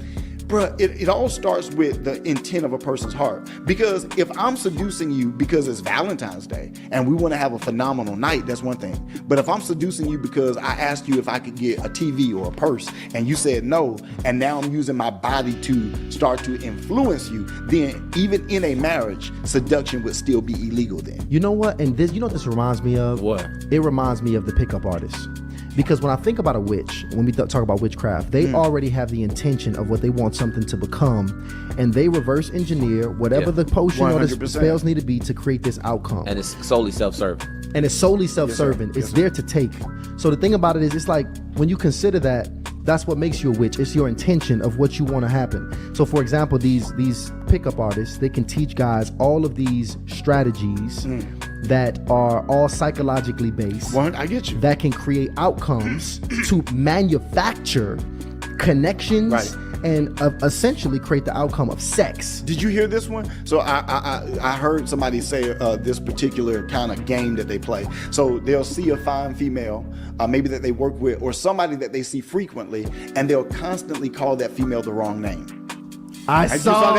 bruh, it all starts with the intent of a person's heart. Because if I'm seducing you because it's Valentine's Day and we want to have a phenomenal night, that's one thing. But if I'm seducing you because I asked you if I could get a TV or a purse and you said no, and now I'm using my body to start to influence you, then even in a marriage, seduction would still be illegal then. You know what? And this, you know what this reminds me of? What? It reminds me of the pickup artist. Because when I think about a witch, when we talk about witchcraft, they already have the intention of what they want something to become, and they reverse engineer whatever the potion 100%. Or the spells need to be to create this outcome. And it's solely self-serving. And it's solely self-serving. Yes, it's there to take. So the thing about it is, it's like when you consider that, that's what makes you a witch. It's your intention of what you want to happen. So for example, these pickup artists, they can teach guys all of these strategies that are all psychologically based. I get you. That can create outcomes to manufacture connections and essentially create the outcome of sex. Did you hear this one? So I heard somebody say this particular kind of game that they play. So they'll see a fine female, maybe that they work with, or somebody that they see frequently, and they'll constantly call that female the wrong name. You saw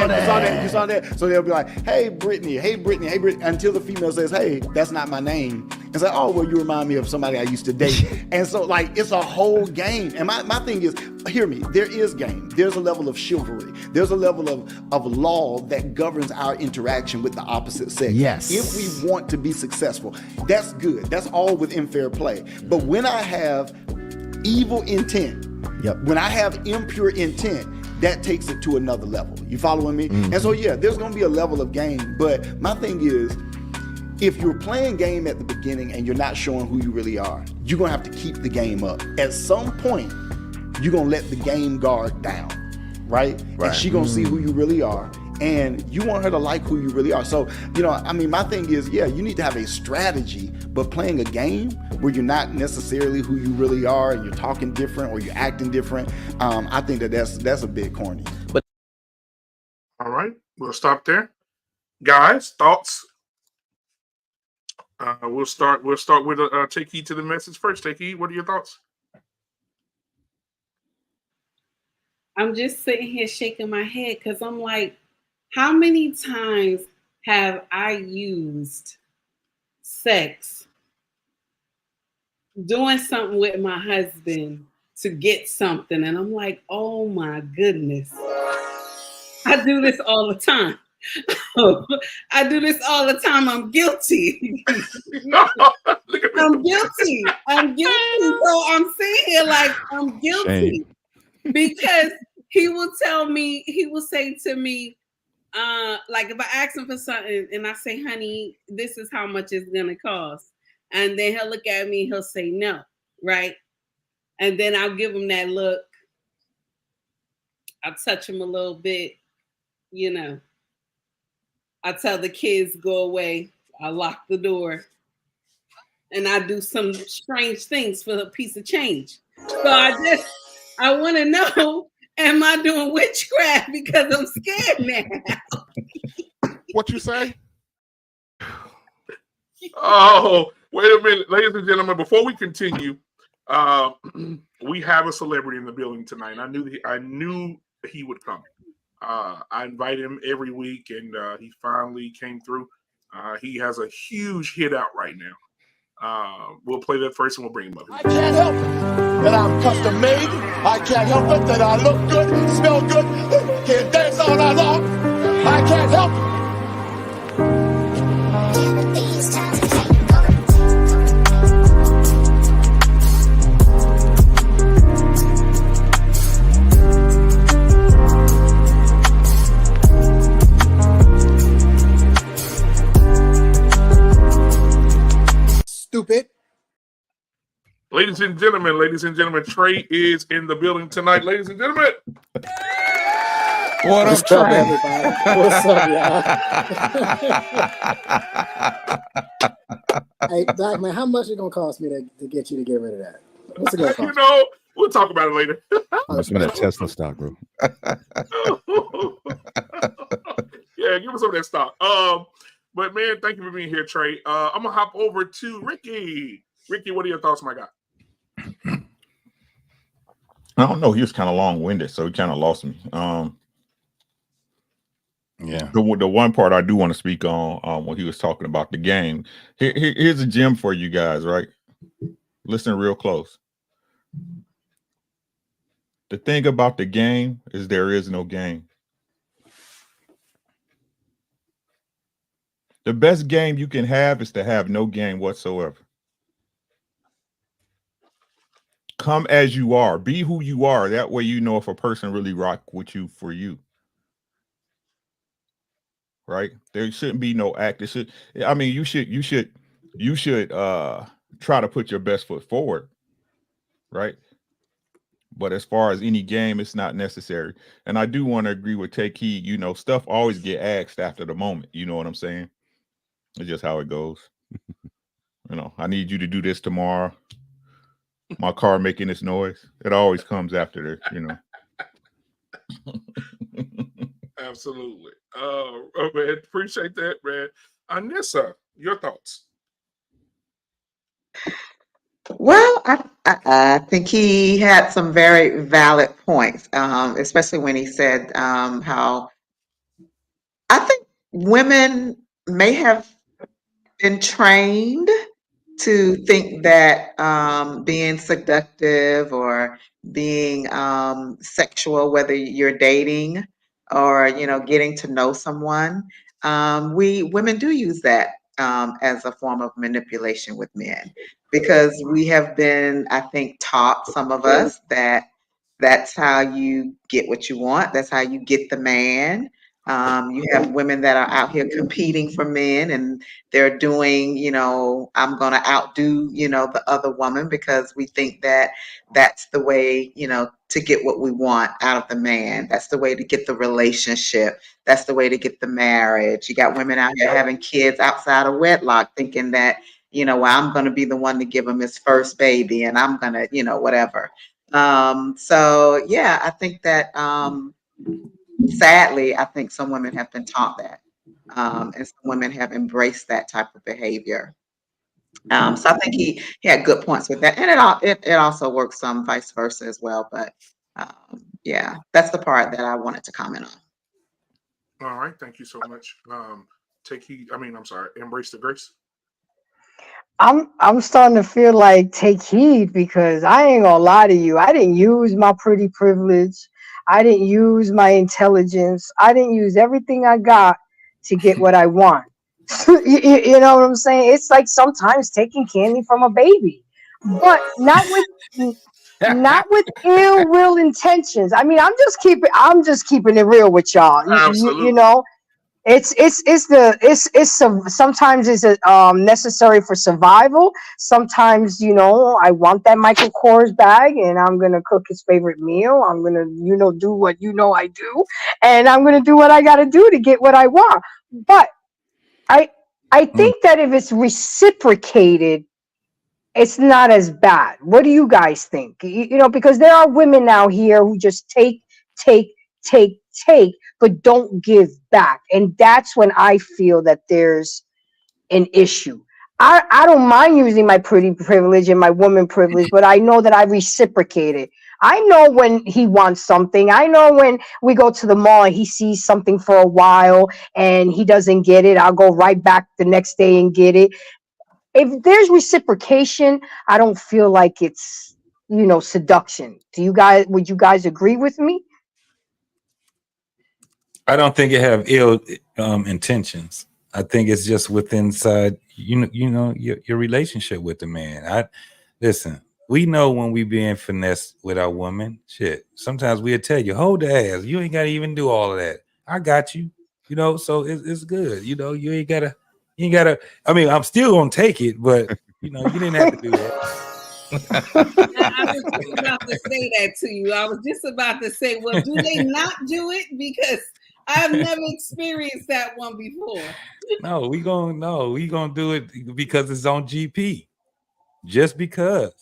that. So they'll be like, hey, Brittany, until the female says, hey, that's not my name. It's like, oh, well, you remind me of somebody I used to date. And so, like, it's a whole game. And my thing is, hear me, there is game. There's a level of chivalry. There's a level of law that governs our interaction with the opposite sex. Yes. If we want to be successful, that's good. That's all within fair play. But when I have evil intent, when I have impure intent, that takes it to another level. You following me? And so, yeah, there's going to be a level of game. But my thing is, if you're playing game at the beginning and you're not showing who you really are, you're going to have to keep the game up. At some point, you're going to let the game guard down, right? And she's going to see who you really are. And you want her to like who you really are. So, you know, I mean, my thing is, yeah, you need to have a strategy, but playing a game where you're not necessarily who you really are and you're talking different or you're acting different, I think that's a bit corny. But all right, we'll stop there. Guys, thoughts? We'll start with take heed to the message first. Take heed. What are your thoughts? I'm just sitting here shaking my head because I'm like, how many times have I used sex, doing something with my husband to get something? And I'm like, oh my goodness. I do this all the time. I do this all the time. I'm guilty. I'm guilty. So I'm sitting here like I'm guilty. Because he will say to me, like if I ask him for something and I say, honey, this is how much it's gonna cost. And then he'll look at me and he'll say no, right? And then I'll give him that look. I'll touch him a little bit, you know. I tell the kids go away. I lock the door. And I do some strange things for a piece of change. So I want to know, am I doing witchcraft because I'm scared now? What you say? Oh, wait a minute, ladies and gentlemen. Before we continue, we have a celebrity in the building tonight. I knew he would come. I invite him every week, and he finally came through. He has a huge hit out right now. We'll play that first, and we'll bring him up. I can't help it that I'm custom made. I can't help it that I look good, smell good, can't dance all night long. I can't help it. Ladies and gentlemen, Trey is in the building tonight. Ladies and gentlemen. What What's up, everybody? What's up, y'all? Hey, Black man, how much it gonna cost me to get you to get rid of that? What's it gonna cost? You know, we'll talk about it later. Some of that Tesla stock, bro. Yeah, give us some of that stock. But man, thank you for being here, Trey. I'm gonna hop over to Ricky. Ricky, what are your thoughts, my guy? I don't know. He was kind of long-winded, so he kind of lost me. Yeah. The one part I do want to speak on when he was talking about the game. Here's a gem for you guys, right? Listen real close. The thing about the game is there is no game. The best game you can have is to have no game whatsoever. Come as you are. Be who you are. That way you know if a person really rock with you for you. Right? There shouldn't be no act. You should try to put your best foot forward. Right? But as far as any game, it's not necessary. And I do want to agree with Take Heed. You know, stuff always get asked after the moment. You know what I'm saying? It's just how it goes. You know, I need you to do this tomorrow. My car making this noise. It always comes after the, you know. Absolutely. Man, appreciate that, man. Anissa, your thoughts? Well, I think he had some very valid points, especially when he said how I think women may have been trained to think that being seductive or being sexual, whether you're dating or getting to know someone, we women do use that as a form of manipulation with men because we have been, I think, taught, some of us, that that's how you get what you want. That's how you get the man. You have women that are out here competing for men and they're doing, I'm going to outdo, the other woman because we think that that's the way, to get what we want out of the man. That's the way to get the relationship. That's the way to get the marriage. You got women out here having kids outside of wedlock thinking that, well, I'm going to be the one to give him his first baby and I'm going to, whatever. So yeah, I think that sadly, I think some women have been taught that, and some women have embraced that type of behavior. So I think he had good points with that, and it also works some vice versa as well. But yeah, that's the part that I wanted to comment on. All right, thank you so much. Embrace the grace. I'm starting to feel like Take Heed because I ain't gonna lie to you. I didn't use my pretty privilege. I didn't use my intelligence. I didn't use everything I got to get what I want. You know what I'm saying? It's like sometimes taking candy from a baby, but not with ill will intentions. I mean, I'm just keeping it real with y'all. You know. Sometimes it's necessary for survival. Sometimes, I want that Michael Kors bag and I'm going to cook his favorite meal. I'm going to, do what I do. And I'm going to do what I got to do to get what I want. But I think that if it's reciprocated, it's not as bad. What do you guys think? Because there are women out here who just take, but don't give back. And that's when I feel that there's an issue. I don't mind using my pretty privilege and my woman privilege, but I know that I reciprocate it. I know when he wants something. I know when we go to the mall and he sees something for a while and he doesn't get it, I'll go right back the next day and get it. If there's reciprocation, I don't feel like it's, seduction. Would you guys agree with me? I don't think it have ill intentions. I think it's just inside your relationship with the man. Listen, we know when we being finessed with our woman. Shit, sometimes we'll tell you, hold the ass. You ain't gotta even do all of that. I got you. So it's good. You ain't gotta. I mean, I'm still gonna take it, but you didn't have to do that. I was just about to say that to you. I was just about to say, well, do they not do it? Because I've never experienced that one before. No, we gonna do it because it's on GP. Just because,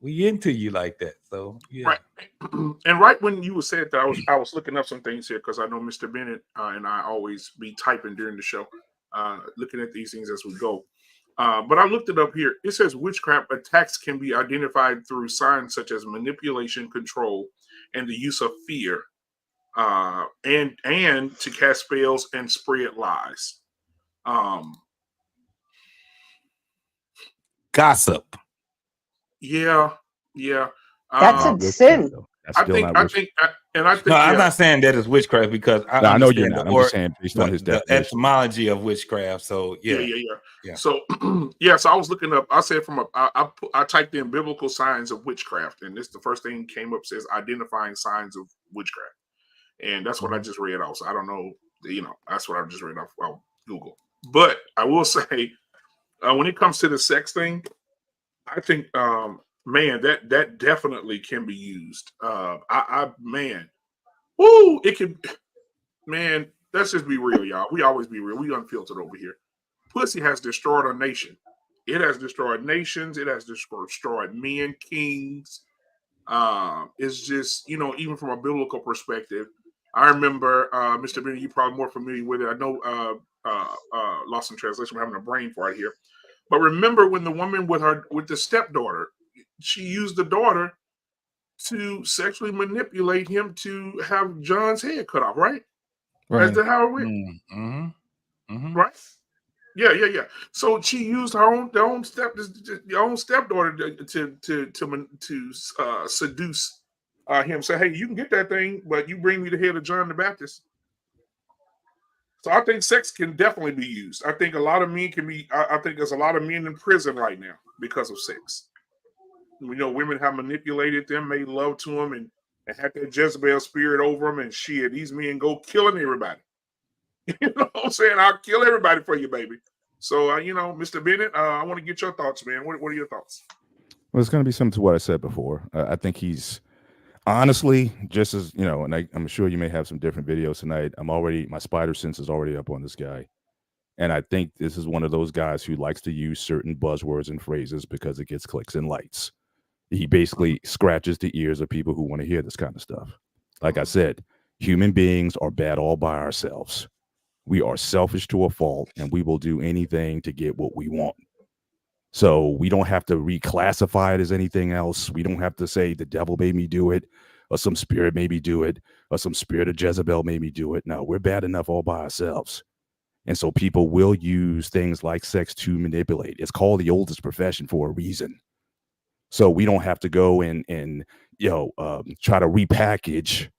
we into you like that. So yeah. Right. And right when you said that, I was looking up some things here because I know Mr. Bennett and I always be typing during the show, looking at these things as we go. But I looked it up here. It says witchcraft attacks can be identified through signs such as manipulation, control, and the use of fear, and to cast spells and spread lies. Gossip. Yeah. That's a sin. I think, No, I'm not saying that is witchcraft because I know you're understand not. I'm just saying based on his the definition. etymology of witchcraft. So yeah. So so I was looking up. I said I typed in biblical signs of witchcraft, and this the first thing came up says identifying signs of witchcraft, and that's what I just read off. So I don't know, that's what I just read off Google. But I will say, when it comes to the sex thing, I think man, that definitely can be used. It can. Man, let's just be real, y'all. We always be real. We unfiltered over here. Pussy has destroyed a nation. It has destroyed nations. It has destroyed men, kings. It's just, even from a biblical perspective. I remember, Mr. Benny, you're probably more familiar with it. I know, lost in translation. We're having a brain fart here. But remember when the woman with the stepdaughter, she used the daughter to sexually manipulate him to have John's head cut off, right? Right. Is that how it went? Right? Yeah. So she used her own stepdaughter to seduce him. Say, hey, you can get that thing, but you bring me the head of John the Baptist. So I think sex can definitely be used. I think a lot of men can be. I think there's a lot of men in prison right now because of sex. Women have manipulated them, made love to them, and had that Jezebel spirit over them, and shit, these men go killing everybody. You know what I'm saying? I'll kill everybody for you, baby. So, Mr. Bennett, I want to get your thoughts, man. What are your thoughts? Well, it's going to be similar to what I said before. I think he's honestly just as, and I'm sure you may have some different videos tonight. My spider sense is already up on this guy. And I think this is one of those guys who likes to use certain buzzwords and phrases because it gets clicks and lights. He basically scratches the ears of people who want to hear this kind of stuff. Like I said, human beings are bad all by ourselves. We are selfish to a fault, and we will do anything to get what we want. So we don't have to reclassify it as anything else. We don't have to say the devil made me do it, or some spirit made me do it, or some spirit of Jezebel made me do it. No, we're bad enough all by ourselves. And so people will use things like sex to manipulate. It's called the oldest profession for a reason. So we don't have to go and try to repackage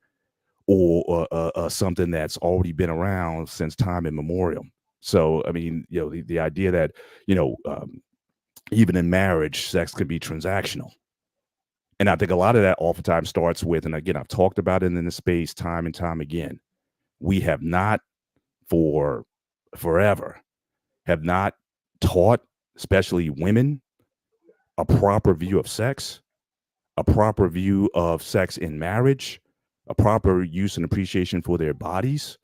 or something that's already been around since time immemorial. So, I mean, the idea that, even in marriage, sex could be transactional. And I think a lot of that oftentimes starts with, and again, I've talked about it in the space time and time again. We have not for forever have not taught, especially women, a proper view of sex, a proper view of sex in marriage, a proper use and appreciation for their bodies.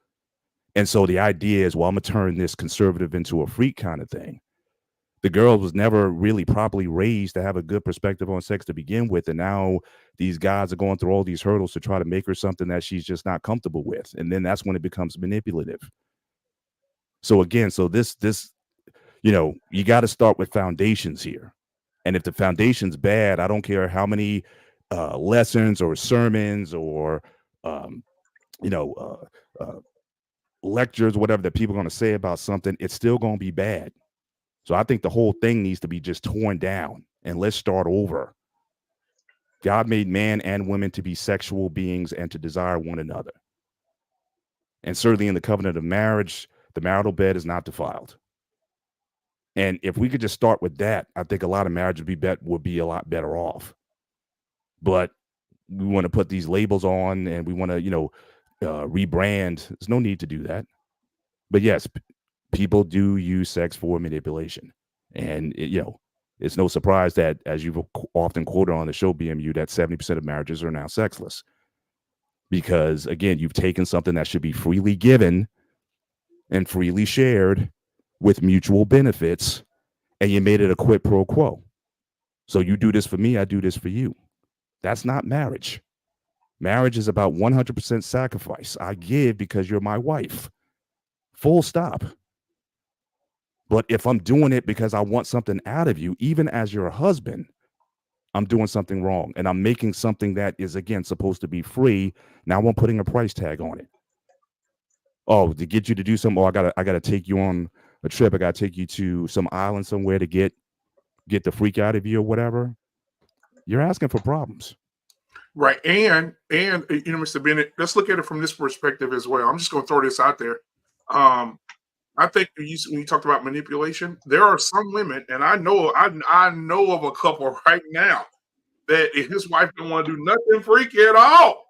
And so the idea is, well, I'm going to turn this conservative into a freak kind of thing. The girl was never really properly raised to have a good perspective on sex to begin with. And now these guys are going through all these hurdles to try to make her something that she's just not comfortable with. And then that's when it becomes manipulative. So again, this, you got to start with foundations here. And if the foundation's bad, I don't care how many lessons or sermons or, lectures, whatever that people are going to say about something, it's still going to be bad. So I think the whole thing needs to be just torn down and let's start over. God made man and women to be sexual beings and to desire one another. And certainly in the covenant of marriage, the marital bed is not defiled. And if we could just start with that, I think a lot of marriage would be a lot better off. But we want to put these labels on and we want to, rebrand. There's no need to do that. But yes, people do use sex for manipulation. And, It's no surprise that, as you've often quoted on the show, BMU, that 70% of marriages are now sexless. Because, again, you've taken something that should be freely given and freely shared with mutual benefits, and you made it a quid pro quo. So you do this for me, I do this for you. That's not marriage. Marriage is about 100% sacrifice. I give because you're my wife. Full stop. But if I'm doing it because I want something out of you, even as your husband, I'm doing something wrong. And I'm making something that is, again, supposed to be free. Now I'm putting a price tag on it. Oh, to get you to do something. Oh, I gotta take you on a trip. I gotta take you to some island somewhere to get the freak out of you or whatever. You're asking for problems. Right. And Mr. Bennett, let's look at it from this perspective as well. I'm just gonna throw this out there. I think when you talked about manipulation, there are some women, and I know of a couple right now that if his wife don't want to do nothing freaky at all,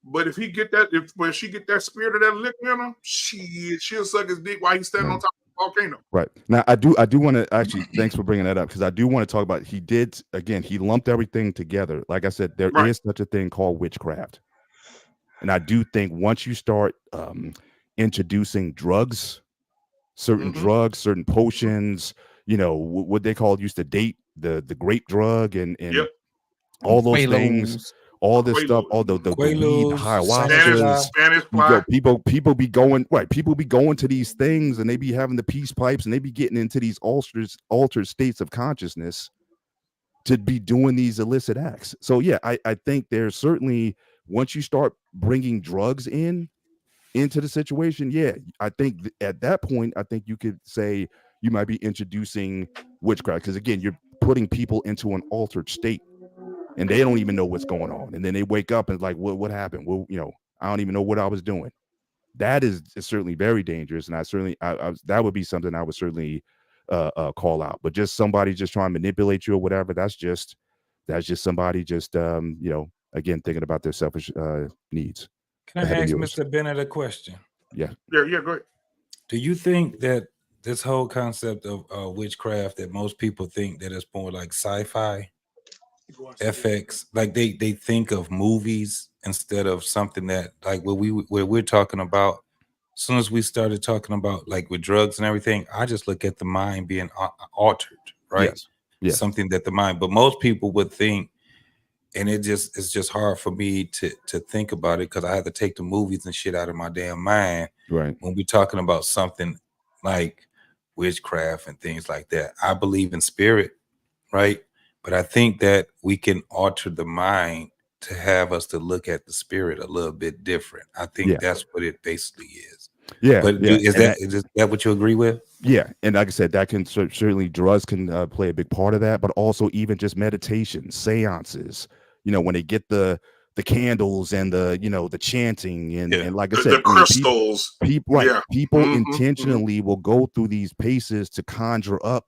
but if she get that spirit of that liquor in her, she'll suck his dick while he's standing on top of the volcano. Right. Now I do want to actually, thanks for bringing that up, because I do want to talk about, he lumped everything together. Like I said, there is such a thing called witchcraft. And I do think once you start introducing drugs, certain drugs, certain potions, what they used to date the grape drug and all those things, all this stuff, all the weed, ayahuasca, Spanish people be going people be going to these things, and they be having the peace pipes, and they be getting into these altered states of consciousness to be doing these illicit acts. So yeah, I think there's certainly, once you start bringing drugs into the situation, I think at that point, I think you could say you might be introducing witchcraft, because again, you're putting people into an altered state, and they don't even know what's going on, and then they wake up and it's like, what happened? Well, I don't even know what I was doing. That is certainly very dangerous, and I that would be something I would certainly call out. But just somebody just trying to manipulate you or whatever, that's just somebody just again, thinking about their selfish needs. Can I ask Mr. Bennett a question? Yeah. Go ahead. Do you think that this whole concept of witchcraft, that most people think that it's more like sci-fi, FX, like they think of movies instead of something that, like what we're talking about? As soon as we started talking about like with drugs and everything, I just look at the mind being altered, right? Yes. Something that the mind, but most people would think, and it's just hard for me to think about it, because I have to take the movies and shit out of my damn mind. Right. When we're talking about something like witchcraft and things like that, I believe in spirit, right? But I think that we can alter the mind to have us to look at the spirit a little bit different. I think that's what it basically is. Yeah. But is that what you agree with? Yeah. And like I said, that can certainly, drugs can play a big part of that, but also even just meditation, seances, when they get the candles and the chanting and like I said, the crystals, people intentionally will go through these paces to conjure up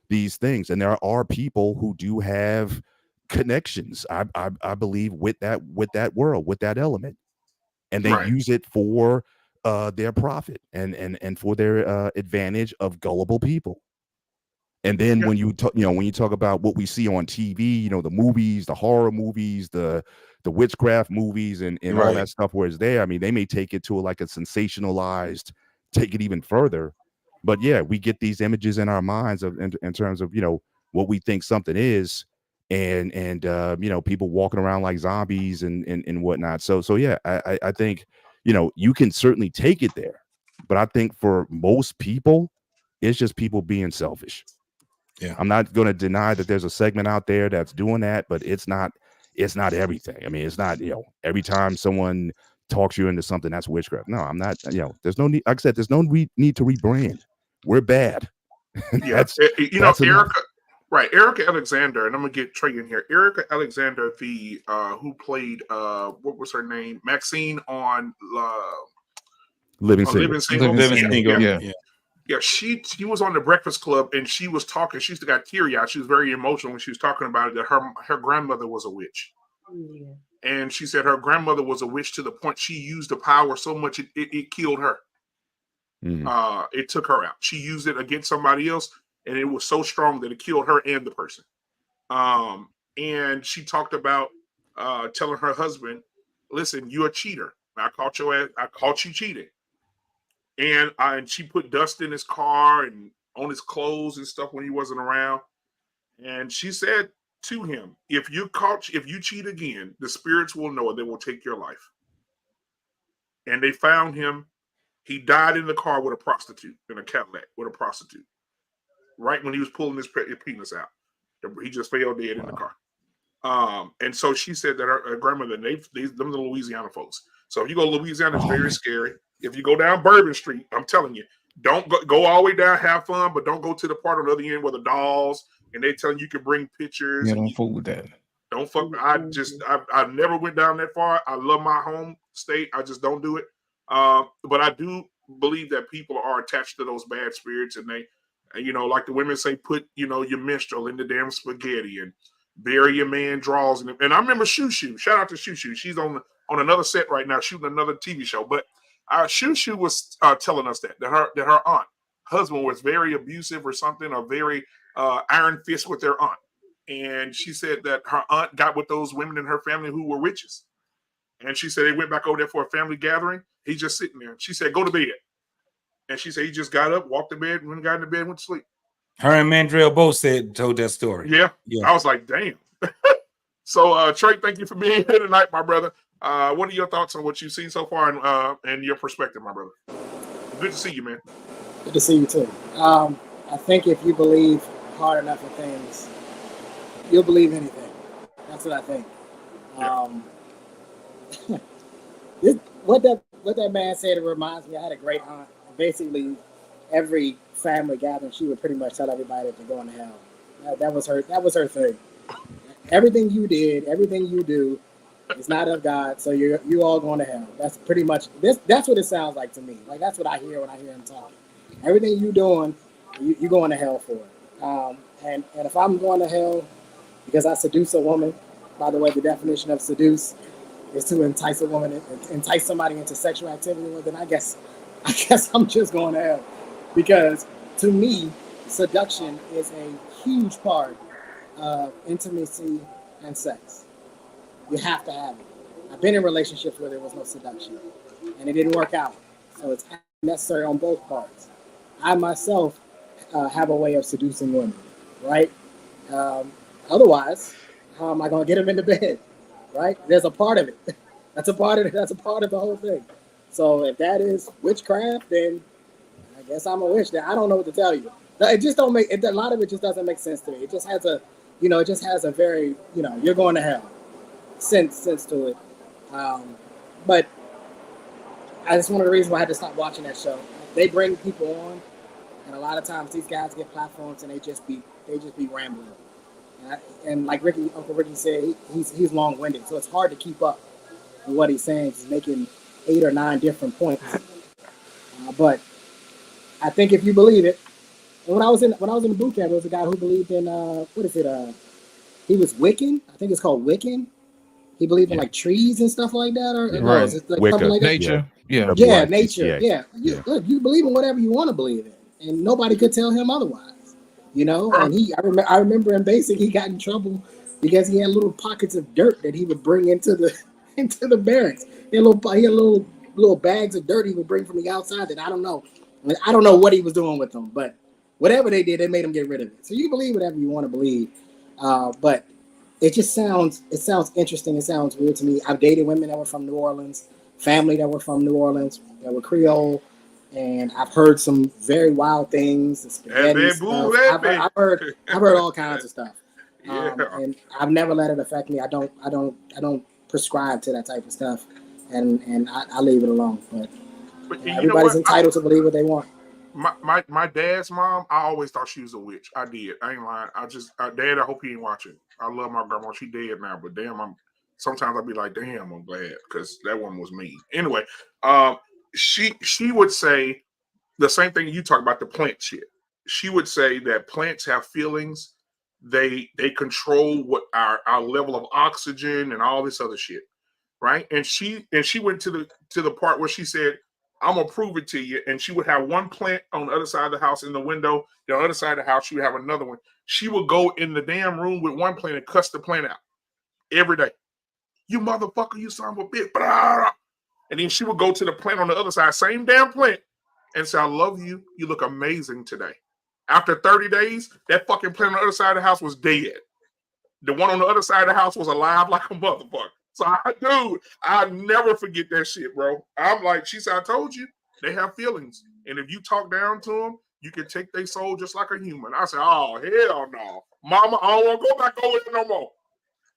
these things. And there are people who do have connections, I believe, with that world, with that element, and they use it for their profit and for their advantage of gullible people. And then when you talk about what we see on TV, the movies, the horror movies, the witchcraft movies, and all that stuff, where it's there, I mean, they may take it to like a sensationalized, take it even further. But yeah, we get these images in our minds in terms of what we think something is, and people walking around like zombies and whatnot. So yeah, I think you can certainly take it there, but I think for most people, it's just people being selfish. Yeah, I'm not going to deny that there's a segment out there that's doing that, but it's not everything. I mean, it's not every time someone talks you into something, that's witchcraft. No, I'm not. There's no need. Like I said, there's no need to rebrand. We're bad. That's Erica. Right, Erica Alexander, and I'm gonna get Trey in here. Erica Alexander, the who played what was her name, Maxine on Living Single. Yeah, she was on the Breakfast Club, and she was talking. She got teary-eyed. She was very emotional when she was talking about it, that her grandmother was a witch. Yeah. And she said her grandmother was a witch to the point she used the power so much it killed her. It took her out. She used it against somebody else, and it was so strong that it killed her and the person. And she talked about telling her husband, "Listen, you're a cheater. I caught your ass. I caught you cheating." And she put dust in his car and on his clothes and stuff when he wasn't around. And she said to him, if you cheat again, the spirits will know it. They will take your life. And they found him. He died in the car with a prostitute, in a Cadillac with a prostitute, right when he was pulling his penis out. He just fell dead in the car. And so she said that her grandmother, them the Louisiana folks. So if you go to Louisiana, it's very scary. If you go down Bourbon Street, I'm telling you, don't go all the way down, have fun, but don't go to the part on the other end where the dolls and they tell you can bring pictures. Yeah, don't fool with that. Don't fuck. I never went down that far. I love my home state. I just don't do it. But I do believe that people are attached to those bad spirits, and they, like the women say, put your minstrel in the damn spaghetti and bury your man drawers. And I remember Shoo Shoo. Shout out to Shoo Shoo. She's on another set right now shooting another TV show. But Shoo Shoo was telling us that her husband was very abusive or something, or very iron fist with their aunt. And she said that her aunt got with those women in her family who were witches. And she said they went back over there for a family gathering. He's just sitting there. She said, go to bed. And she said he just got up, walked to bed, went and got into bed, went to sleep. Her and Mandrell both told that story. Yeah. I was like, damn. So, Trey, thank you for being here tonight, my brother. What are your thoughts on what you've seen so far and your perspective, my brother? Good to see you, man. Good to see you, too. I think if you believe hard enough in things, you'll believe anything. That's what I think. What that man said, it reminds me, I had a great aunt. Basically, every family gathering, she would pretty much tell everybody that they're going to hell. That was her thing. Everything you did, everything you do is not of God, so you all going to hell. That's pretty much that's what it sounds like to me. Like, that's what I hear when I hear him talking. Everything you doing, you going to hell for it. And if I'm going to hell because I seduce a woman, by the way, the definition of seduce is to entice a woman, entice somebody into sexual activity, well, then I guess I'm just going to hell. Because to me, seduction is a huge part of intimacy and sex. You have to have it. I've been in relationships where there was no seduction and it didn't work out. So it's necessary on both parts. I myself have a way of seducing women, right? Otherwise, how am I going to get them into bed, right? There's a part of it. That's a part of the whole thing. So if that is witchcraft, then I guess I'm a witch. I don't know what to tell you. It just don't make it. A lot of it just doesn't make sense to me. It just has a very, you're going to hell sense to it. But that's one of the reasons why I had to stop watching that show. They bring people on, and a lot of times these guys get platforms and they just be rambling. And like Uncle Ricky said, he's long-winded, so it's hard to keep up with what he's saying. He's making 8 or 9 different points. But I think if you believe it, and when I was in the boot camp, there was a guy who believed in he was Wiccan. I think it's called Wiccan. He believed in like trees and stuff like that, or no, is it like something like nature. That? Yeah, nature. Yeah. Look, you believe in whatever you want to believe in, and nobody could tell him otherwise. And I remember in basic, he got in trouble because he had little pockets of dirt that he would bring into the barracks. He had little bags of dirt he would bring from the outside that I don't know what he was doing with them, but whatever they did, they made him get rid of it. So you can believe whatever you want to believe, but it just sounds interesting. It sounds weird to me. I've dated women that were from New Orleans, family that were from New Orleans, that were Creole, and I've heard some very wild things. I've heard all kinds of stuff, and I've never let it affect me. I don't prescribe to that type of stuff, and I leave it alone. But everybody's entitled to believe what they want. My dad's mom, I always thought she was a witch. I did. I ain't lying. Dad, I hope he ain't watching. I love my grandma. She dead now, but damn, sometimes I'll be like, damn, I'm glad, because that one was me. Anyway, she would say the same thing you talk about, the plant shit. She would say that plants have feelings. They control what our level of oxygen and all this other shit, right? And she went to the part where she said I'm gonna prove it to you. And she would have one plant on the other side of the house in the window. The other side of the house, she would have another one. She would go in the damn room with one plant and cuss the plant out every day. You motherfucker, you son of a bitch. Blah. And then she would go to the plant on the other side, same damn plant, and say, I love you. You look amazing today. After 30 days, that fucking plant on the other side of the house was dead. The one on the other side of the house was alive like a motherfucker. So I never forget that shit, bro. I'm like, she said, I told you, they have feelings. And if you talk down to them, you can take their soul just like a human. I said, oh, hell no. Mama, I don't want to go back over there no more.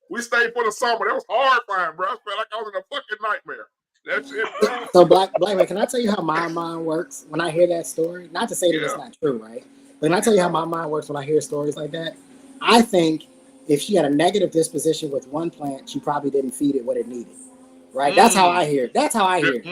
We stayed for the summer. That was horrifying, bro. I felt like I was in a fucking nightmare. That's it, bro. So, Black man, can I tell you how my mind works when I hear that story? Not to say that it's not true, right? But can I tell you how my mind works when I hear stories like that? I think if she had a negative disposition with one plant, she probably didn't feed it what it needed, right? That's how I hear it. That's how I hear it.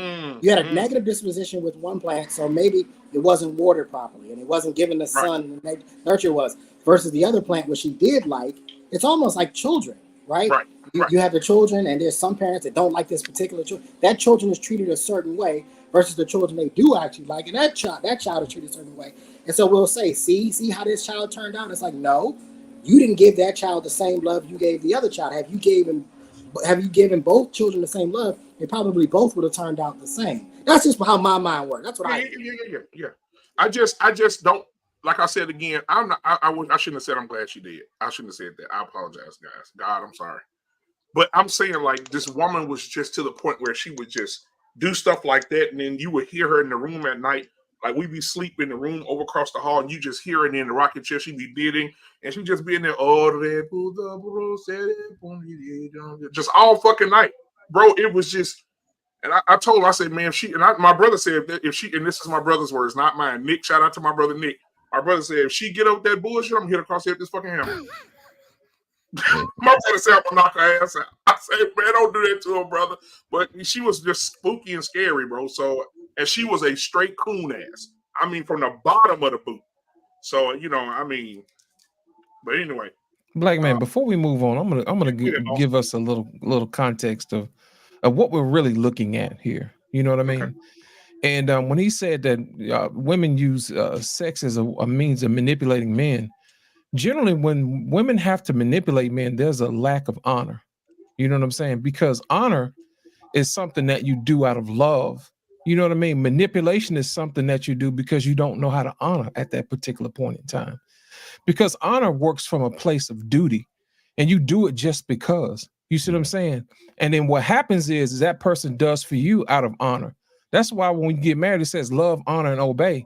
You had a negative disposition with one plant, so maybe it wasn't watered properly and it wasn't given the sun and nurture was. Versus the other plant, which she did like, it's almost like children, right? You have the children, and there's some parents that don't like this particular child. That children is treated a certain way versus the children they do actually like, and that child is treated a certain way. And so we'll say, see how this child turned out? It's like, no, you didn't give that child the same love you gave the other child. Have you given both children the same love? They probably both would have turned out the same. That's just how my mind works. That's what I do. Yeah. I just don't, like I said again, I shouldn't have said I'm glad she did. I shouldn't have said that. I apologize, guys. God, I'm sorry. But I'm saying, like, this woman was just to the point where she would just do stuff like that, and then you would hear her in the room at night. Like, we'd be sleeping in the room over across the hall, and you just hear her in the rocking chair. She'd be bidding, and she'd just be in there, just all fucking night. Bro, it was just, and I told her, I said, man, my brother said, if she, and this is my brother's words, not mine. Nick, shout out to my brother Nick. My brother said, if she get up that bullshit, I'm gonna hit across the head with this fucking hammer. My brother said, I'm gonna knock her ass out. I said, man, don't do that to her, brother. But she was just spooky and scary, bro. So, and she was a straight coon ass. I mean, from the bottom of the boot. So, but anyway. Black man, before we move on, I'm gonna give us a little context of what we're really looking at here. You know what I mean? Okay. And when he said that women use sex as a means of manipulating men, generally when women have to manipulate men, there's a lack of honor. You know what I'm saying? Because honor is something that you do out of love. You know what I mean? Manipulation is something that you do because you don't know how to honor at that particular point in time. Because honor works from a place of duty, and you do it just because. You see what I'm saying? And then what happens is that person does for you out of honor. That's why when you get married, it says love, honor, and obey.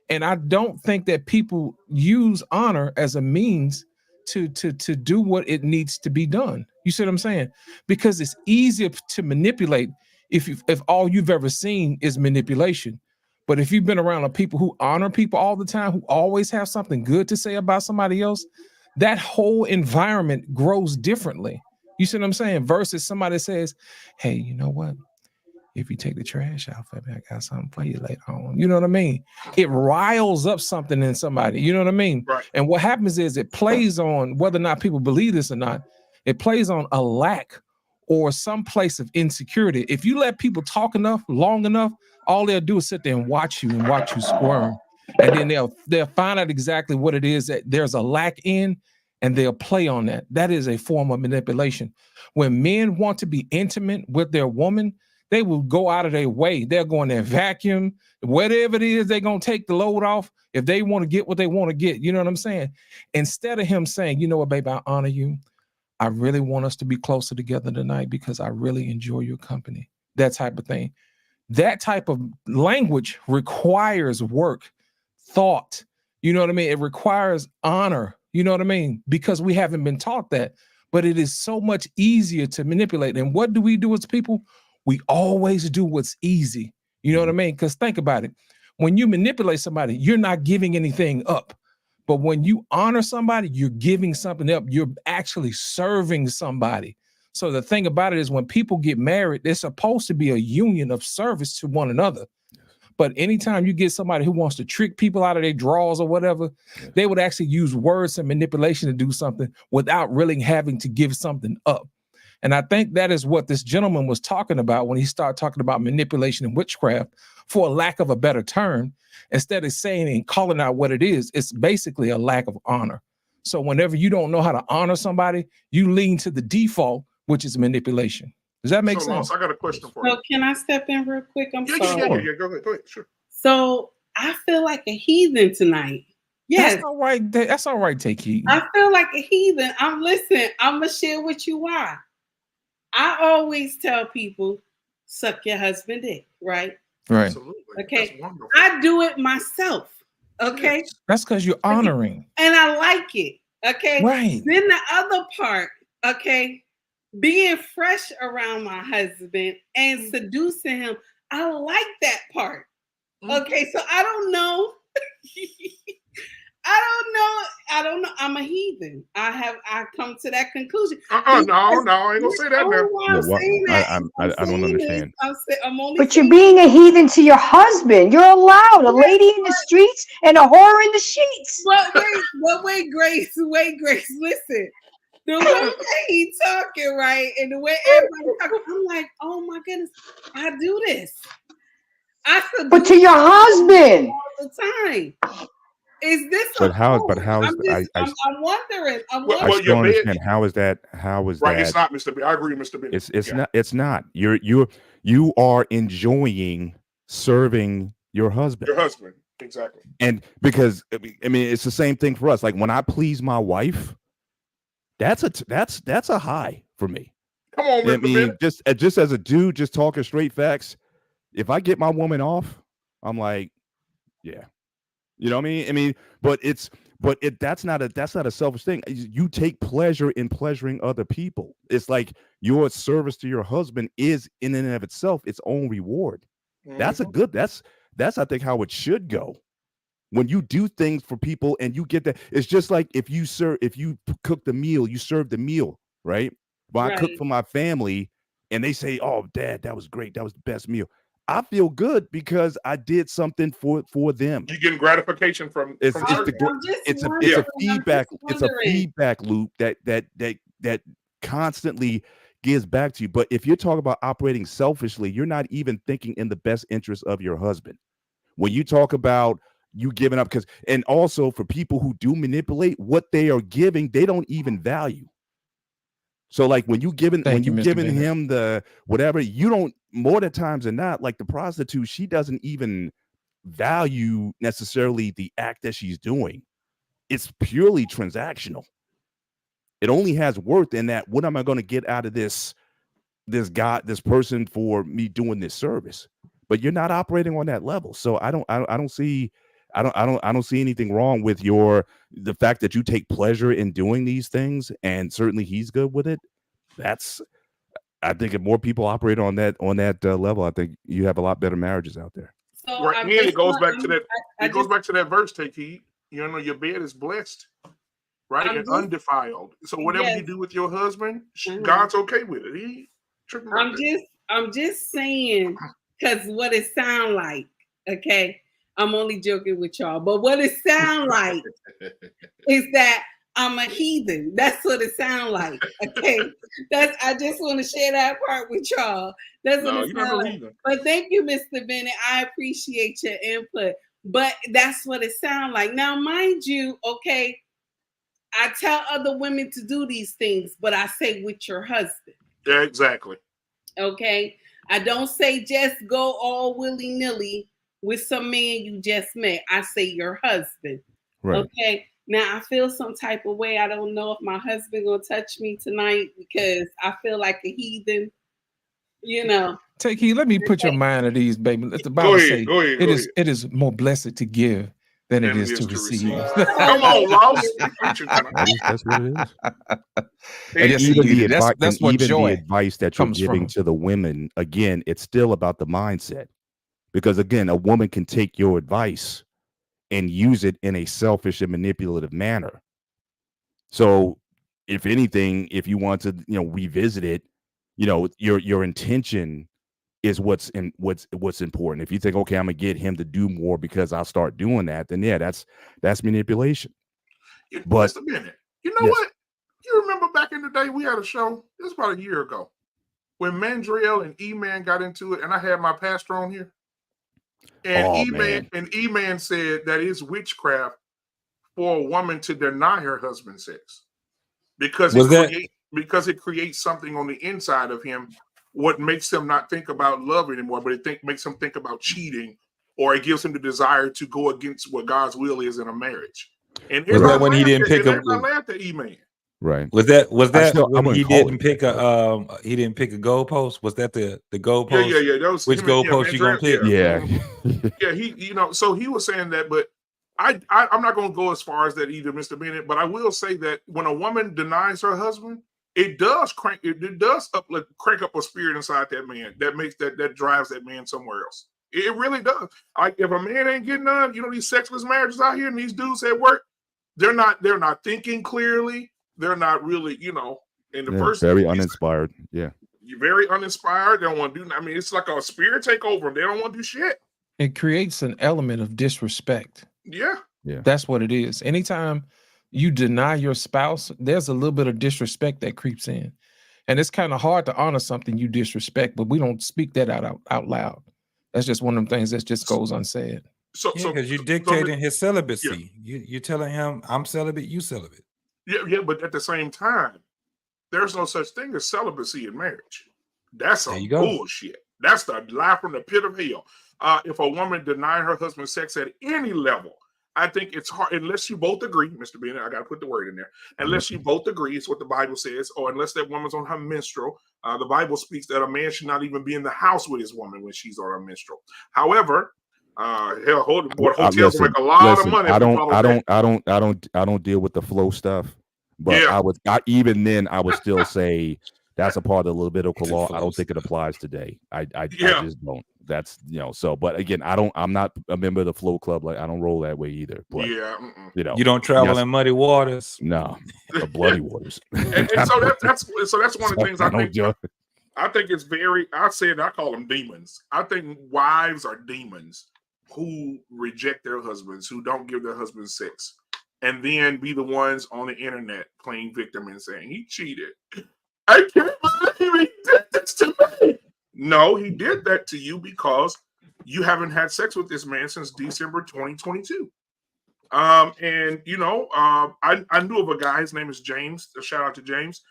And I don't think that people use honor as a means to do what it needs to be done. You see what I'm saying? Because it's easier to manipulate if all you've ever seen is manipulation. But if you've been around people who honor people all the time, who always have something good to say about somebody else, that whole environment grows differently. You see what I'm saying? Versus somebody says, hey, you know what? If you take the trash out for me, I got something for you later on. You know what I mean? It riles up something in somebody. You know what I mean? Right. And what happens is it plays on, whether or not people believe this or not, it plays on a lack or some place of insecurity. If you let people talk long enough, all they'll do is sit there and watch you squirm. And then they'll find out exactly what it is that there's a lack in, and they'll play on that. That is a form of manipulation. When men want to be intimate with their woman, they will go out of their way. They're going to vacuum, whatever it is, they're going to take the load off if they want to get what they want to get. You know what I'm saying? Instead of him saying, you know what, babe, I honor you. I really want us to be closer together tonight because I really enjoy your company. That type of thing. That type of language requires work, thought. You know what I mean? It requires honor. You know what I mean? Because we haven't been taught that. But it is so much easier to manipulate. And what do we do as people? We always do what's easy. You know what I mean? Because think about it. When you manipulate somebody, you're not giving anything up. But when you honor somebody, you're giving something up. You're actually serving somebody. So the thing about it is when people get married, they're supposed to be a union of service to one another. But anytime you get somebody who wants to trick people out of their drawers or whatever, they would actually use words and manipulation to do something without really having to give something up. And I think that is what this gentleman was talking about when he started talking about manipulation and witchcraft, for a lack of a better term. Instead of saying and calling out what it is, it's basically a lack of honor. So whenever you don't know how to honor somebody, you lean to the default, which is manipulation. Does that make sense? Lost, I got a question for you. So can I step in real quick? I'm sorry. Yeah. Go ahead. Sure. So I feel like a heathen tonight. Yes. That's all right. That's all right, Take Heat. I feel like a heathen. I'm gonna share with you why. I always tell people, suck your husband dick, right? Right. Absolutely. Okay. I do it myself. Okay. Yes. That's because you're honoring. And I like it. Okay. Right. Then the other part, okay, being fresh around my husband and seducing him, I like that part. Okay. So I don't know. I don't know. I'm a heathen. I come to that conclusion. No, I ain't gonna say that now. I don't understand. But you're being a heathen to your husband. You're allowed a lady in the streets and a whore in the sheets. But wait, Grace. Listen, the way that he talking, right, and the way everybody talking, I'm like, oh my goodness, I do this. But to your husband all the time. Is this? I'm wondering. I still understand. How is that? Right, it's not, Mr. B. I agree with Mr. Bennett. It's not. You are enjoying serving your husband. Your husband, exactly. And because I mean, it's the same thing for us. Like when I please my wife, that's a high for me. Come on, Mr. Bennett. just as a dude, just talking straight facts. If I get my woman off, I'm like, yeah. You know what I mean? That's not a selfish thing. You take pleasure in pleasuring other people. It's like your service to your husband is in and of itself its own reward. Mm-hmm. That's I think how it should go. When you do things for people and you get that, it's just like if you cook the meal, you serve the meal, right? When I cook for my family and they say, "Oh, Dad, that was great. That was the best meal." I feel good because I did something for them. You're getting gratification from it's a feedback loop that constantly gives back to you. But if you're talking about operating selfishly, you're not even thinking in the best interest of your husband. When you talk about you giving up, and also for people who do manipulate, what they are giving, they don't even value. So like when you giving him the whatever, you don't, more than times than not, like the prostitute, she doesn't even value necessarily the act that she's doing. It's purely transactional. It only has worth in that, what am I going to get out of this person for me doing this service? But you're not operating on that level. So I don't see anything wrong with the fact that you take pleasure in doing these things, and certainly he's good with it. I think if more people operate on that level, I think you have a lot better marriages out there. So right, and it goes back to that. It goes back to that verse, Take Heed. You know, your bed is blessed, right, and undefiled. So whatever you do with your husband, God's okay with it. I'm just saying, because what it sound like, okay. I'm only joking with y'all, but what it sound like is that I'm a heathen. That's what it sound like. Okay, I just want to share that part with y'all. That's what it sound like. But thank you, Mr. Bennett. I appreciate your input. But that's what it sound like. Now, mind you, okay, I tell other women to do these things, but I say with your husband. Yeah, exactly. Okay, I don't say just go all willy-nilly with some man you just met. I say your husband. Right. Okay. Now I feel some type of way. I don't know if my husband gonna touch me tonight because I feel like a heathen. You know. Take heed. Let me put your mind at ease, baby. Let the Bible say it is more blessed to give than it is to receive. Come on, Ross. That's what it is. That's what joy. The advice that you're giving to the women, again, it's still about the mindset. Because again, a woman can take your advice and use it in a selfish and manipulative manner. So if anything, if you want to, revisit it, your intention is what's important. If you think, okay, I'm gonna get him to do more because I'll start doing that, then yeah, that's manipulation. But just a minute. You know what? You remember back in the day, we had a show, it was about a year ago, when Mandriel and E-Man got into it, and I had my pastor on here. And E-Man said that it's witchcraft for a woman to deny her husband sex. Because it creates something on the inside of him, what makes him not think about love anymore, but it makes him think about cheating, or it gives him the desire to go against what God's will is in a marriage. And was that when he didn't pick up? I laughed at E-Man. Right. Was that when he didn't pick a goalpost? Was that the goalpost? Yeah. Which goalpost you gonna pick? Yeah. He so he was saying that, but I'm not gonna go as far as that either, Mr. Bennett. But I will say that when a woman denies her husband, it does crank up a spirit inside that man that drives that man somewhere else. It really does. Like if a man ain't getting none, these sexless marriages out here and these dudes at work, they're not thinking clearly. They're not really, in the first very uninspired. Yeah. You're very uninspired. They don't want to do. I mean, it's like a spirit take over them. They don't want to do shit. It creates an element of disrespect. Yeah. That's what it is. Anytime you deny your spouse, there's a little bit of disrespect that creeps in. And it's kind of hard to honor something you disrespect, but we don't speak that out loud. That's just one of them things that just goes unsaid. Because you're dictating his celibacy. You're telling him, I'm celibate, you celibate. Yeah, but at the same time, there's no such thing as celibacy in marriage. That's some bullshit. That's the lie from the pit of hell. If a woman denies her husband sex at any level, I think it's hard, unless you both agree, Mr. Bennett, I got to put the word in there, unless you both agree, it's what the Bible says, or unless that woman's on her menstrual. The Bible speaks that a man should not even be in the house with his woman when she's on her menstrual. However, hotels make a lot of money. I don't deal with the flow stuff, but even then I would still say that's a part of the Levitical law. I don't think it applies today. I just don't. That's but again, I'm not a member of the flow club. Like I don't roll that way either. But you don't travel in muddy waters. No, bloody waters. and so that's one of the things I think. I think it's I call them demons. I think wives are demons who reject their husbands, who don't give their husbands sex, and then be the ones on the internet playing victim and saying he cheated. I can't believe he did this to me. No, he did that to you because you haven't had sex with this man since December 2022. I knew of a guy. His name is James. A shout out to James.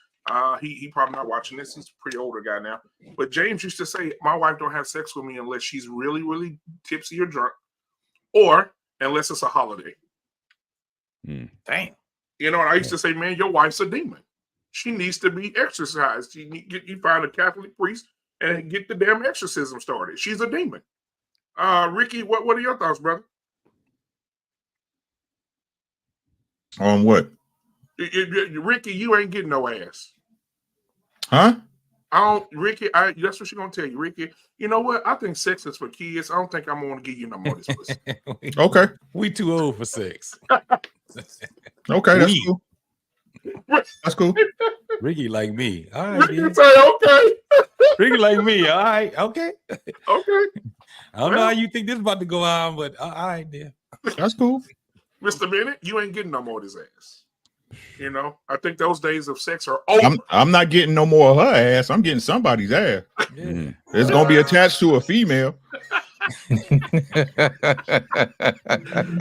He probably not watching this. He's a pretty older guy now. But James used to say, my wife don't have sex with me unless she's really, really tipsy or drunk, or unless it's a holiday. Damn. And I used to say, man, your wife's a demon. She needs to be exorcised. You find a Catholic priest and get the damn exorcism started. She's a demon. Ricky, what are your thoughts, brother? On what? Ricky, you ain't getting no ass. Huh? Ricky, that's what she's gonna tell you. Ricky, you know what? I think sex is for kids. I don't think I'm gonna give you no more of this pussy. Okay. We too old for sex. Okay, that's cool. That's cool. Ricky like me. All right. Ricky say okay. Ricky like me. All right. Okay. Okay. I don't know how you think this is about to go on, but all right, then. That's cool. Mr. Bennett, you ain't getting no more of his ass. I think those days of sex are over. I'm not getting no more of her ass. I'm getting somebody's ass. Yeah. It's gonna be attached to a female.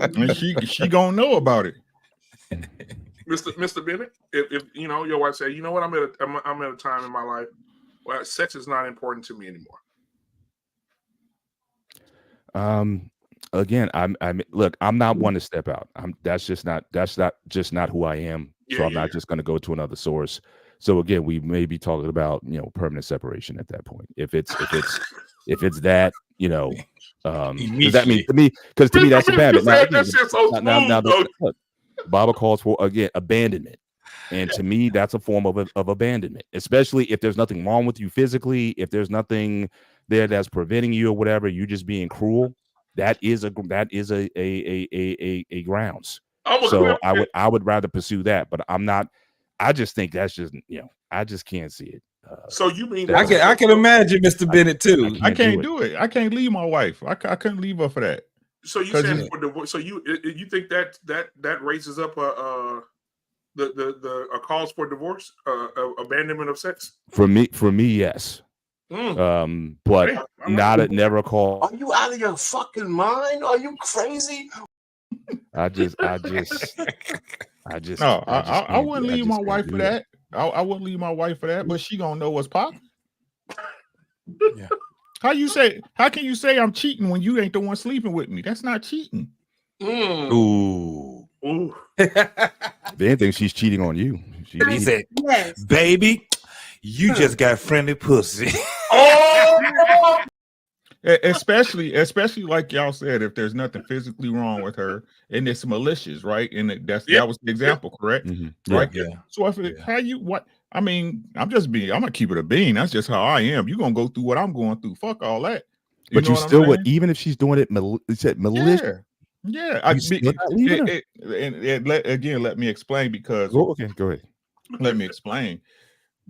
And she gonna know about it. Mr. Bennett, if your wife say, you know what, I'm at a time in my life where sex is not important to me anymore. Again, I'm not one to step out. That's just not who I am. So I'm not just going to go to another source. So again, we may be talking about permanent separation at that point. If it's that, does that mean to me? Because to me that's abandonment. Now, look, the Bible calls for again abandonment, and to me that's a form of abandonment. Especially if there's nothing wrong with you physically, if there's nothing there that's preventing you or whatever, you just being cruel. That is a grounds. So I would rather pursue that, but I'm not. I just think that's just I just can't see it. So you mean I can imagine Mr. Bennett too. I can't do it. I can't leave my wife. I couldn't leave her for that. So you said for divorce. So you think that raises up a the cause for divorce, abandonment of sex? For me, yes. But never a call. Are you out of your fucking mind? Are you crazy? I wouldn't leave my wife for that. I wouldn't leave my wife for that, but she gonna know what's popping. Yeah. How can you say I'm cheating when you ain't the one sleeping with me? That's not cheating. Ooh. If anything, she's cheating on you. He said, baby, you just got friendly pussy. Especially like y'all said, if there's nothing physically wrong with her and it's malicious, right? And that was the example, correct? Right? Yeah. So I'm gonna keep it a bean. That's just how I am. You're gonna go through what I'm going through. Fuck all that. But you still would, even if she's doing it malicious. Yeah. Let me explain because go ahead. Let me explain.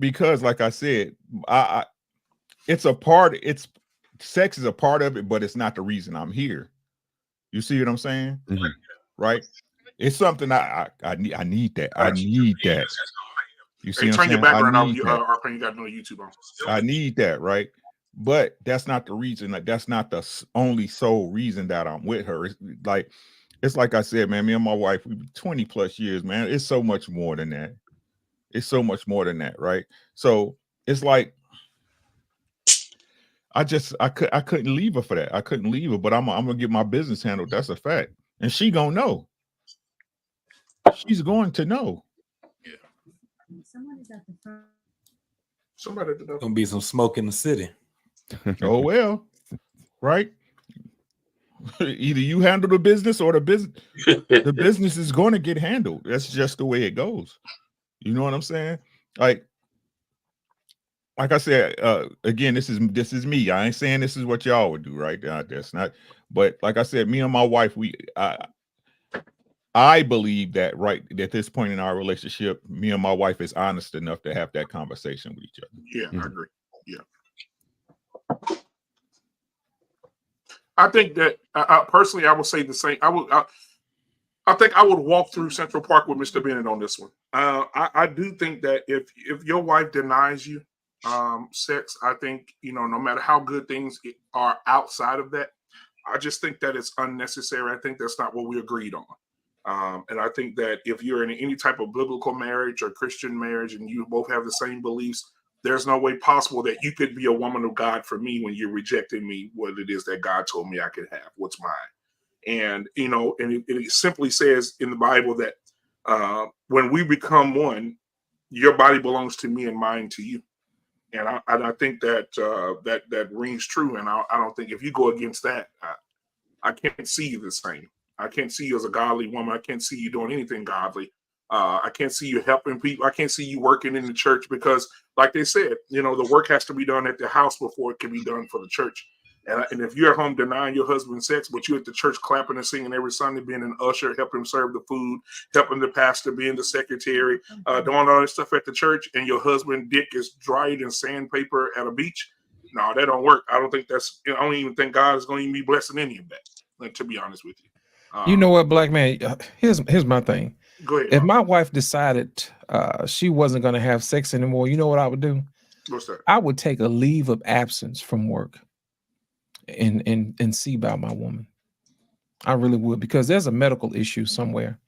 Because like I said, sex is a part of it, but it's not the reason I'm here. You see what I'm saying? Right? It's something I need that. I need that. You see what I'm saying? Turn your background off. You got no YouTube on. I need that, right? But that's not the reason. That's not the only sole reason that I'm with her. It's like I said, man. Me and my wife, we've been 20 plus years, man. It's so much more than that. It's so much more than that, right? So it's like I couldn't leave her for that. I couldn't leave her, but I'm gonna get my business handled. That's a fact, and she gonna know. She's going to know. Somebody at the door. Gonna be some smoke in the city. Oh well, right? Either you handle the business or the business is going to get handled. That's just the way it goes. You know what I'm saying? Like I said, again, this is me. I ain't saying this is what y'all would do, right? That's not. But like I said, me and my wife, I believe that right at this point in our relationship, me and my wife is honest enough to have that conversation with each other. Yeah, I agree. Yeah. I think that personally, I would say the same. I think I would walk through Central Park with Mr. Bennett on this one. I do think that if your wife denies you sex, I think, no matter how good things are outside of that, I just think that it's unnecessary. I think that's not what we agreed on. And I think that if you're in any type of biblical marriage or Christian marriage and you both have the same beliefs, there's no way possible that you could be a woman of God for me when you're rejecting me, what it is that God told me I could have, what's mine. And, and it simply says in the Bible that when we become one, your body belongs to me and mine to you. And I think that that rings true. And I don't think if you go against that, I can't see you the same. I can't see you as a godly woman. I can't see you doing anything godly. I can't see you helping people. I can't see you working in the church because, like they said, the work has to be done at the house before it can be done for the church. And if you're at home denying your husband sex, but you're at the church clapping and singing every Sunday, being an usher, helping him serve the food, helping the pastor, being the secretary, doing all this stuff at the church, and your husband dick is dried in sandpaper at a beach, no, that don't work. I don't think I don't even think God is going to even be blessing any of that, to be honest with you. You know what, black man? Here's my thing. Go ahead. If my wife decided she wasn't going to have sex anymore, you know what I would do? What's that? I would take a leave of absence from work and see about my woman. I really would, because there's a medical issue somewhere.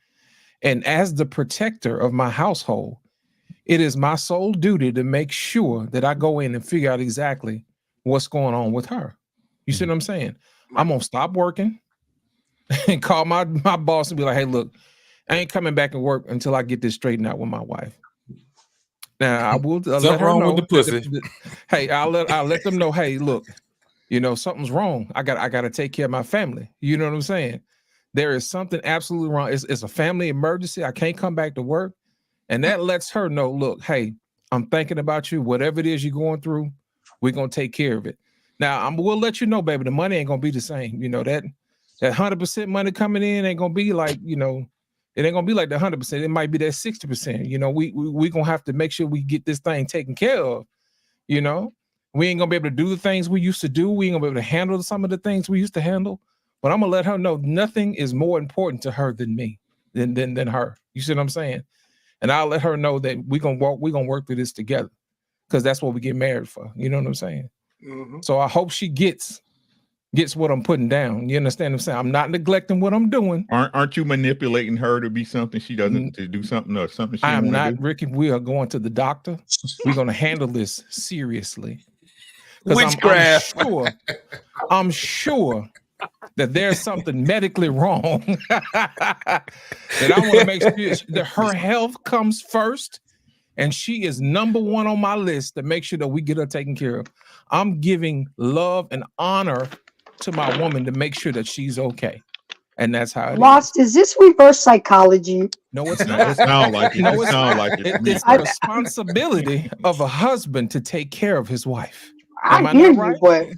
And as the protector of my household, it is my sole duty to make sure that I go in and figure out exactly what's going on with her. You see what I'm saying? I'm going to stop working and call my boss and be like, hey, look, I ain't coming back and work until I get this straightened out with my wife. Now I will let her know. With the pussy. Hey, I'll let them know. Hey, look, something's wrong. I got to take care of my family. You know what I'm saying? There is something absolutely wrong. It's a family emergency. I can't come back to work, and that lets her know. Look, hey, I'm thinking about you. Whatever it is you're going through, we're gonna take care of it. Now we'll let you know, baby. The money ain't gonna be the same. That 100% money coming in ain't gonna be like it ain't gonna be like the 100%. It might be that 60%. We gonna have to make sure we get this thing taken care of. We ain't gonna be able to do the things we used to do. We ain't gonna be able to handle some of the things we used to handle. But I'm gonna let her know nothing is more important to her than me, than her. You see what I'm saying? and I'll let her know that we're gonna work through this together, because that's what we get married for. You know what I'm saying? Mm-hmm. So I hope she gets what I'm putting down. You understand what I'm saying? I'm not neglecting what I'm doing. Aren't you manipulating her to be something she doesn't, to do something or something she I am want to not, do? Ricky. We are going to the doctor. We're going to handle this seriously. Witchcraft. I'm sure that there's something medically wrong that I want to make sure that her health comes first, and she is number one on my list to make sure that we get her taken care of. I'm giving love and honor to my woman to make sure that she's okay. And that's how it Lost, is this reverse psychology? No, it's No, not. it sounds like it. No, It it's sounds not. like it to me. It's the responsibility of a husband to take care of his wife. I hear you, but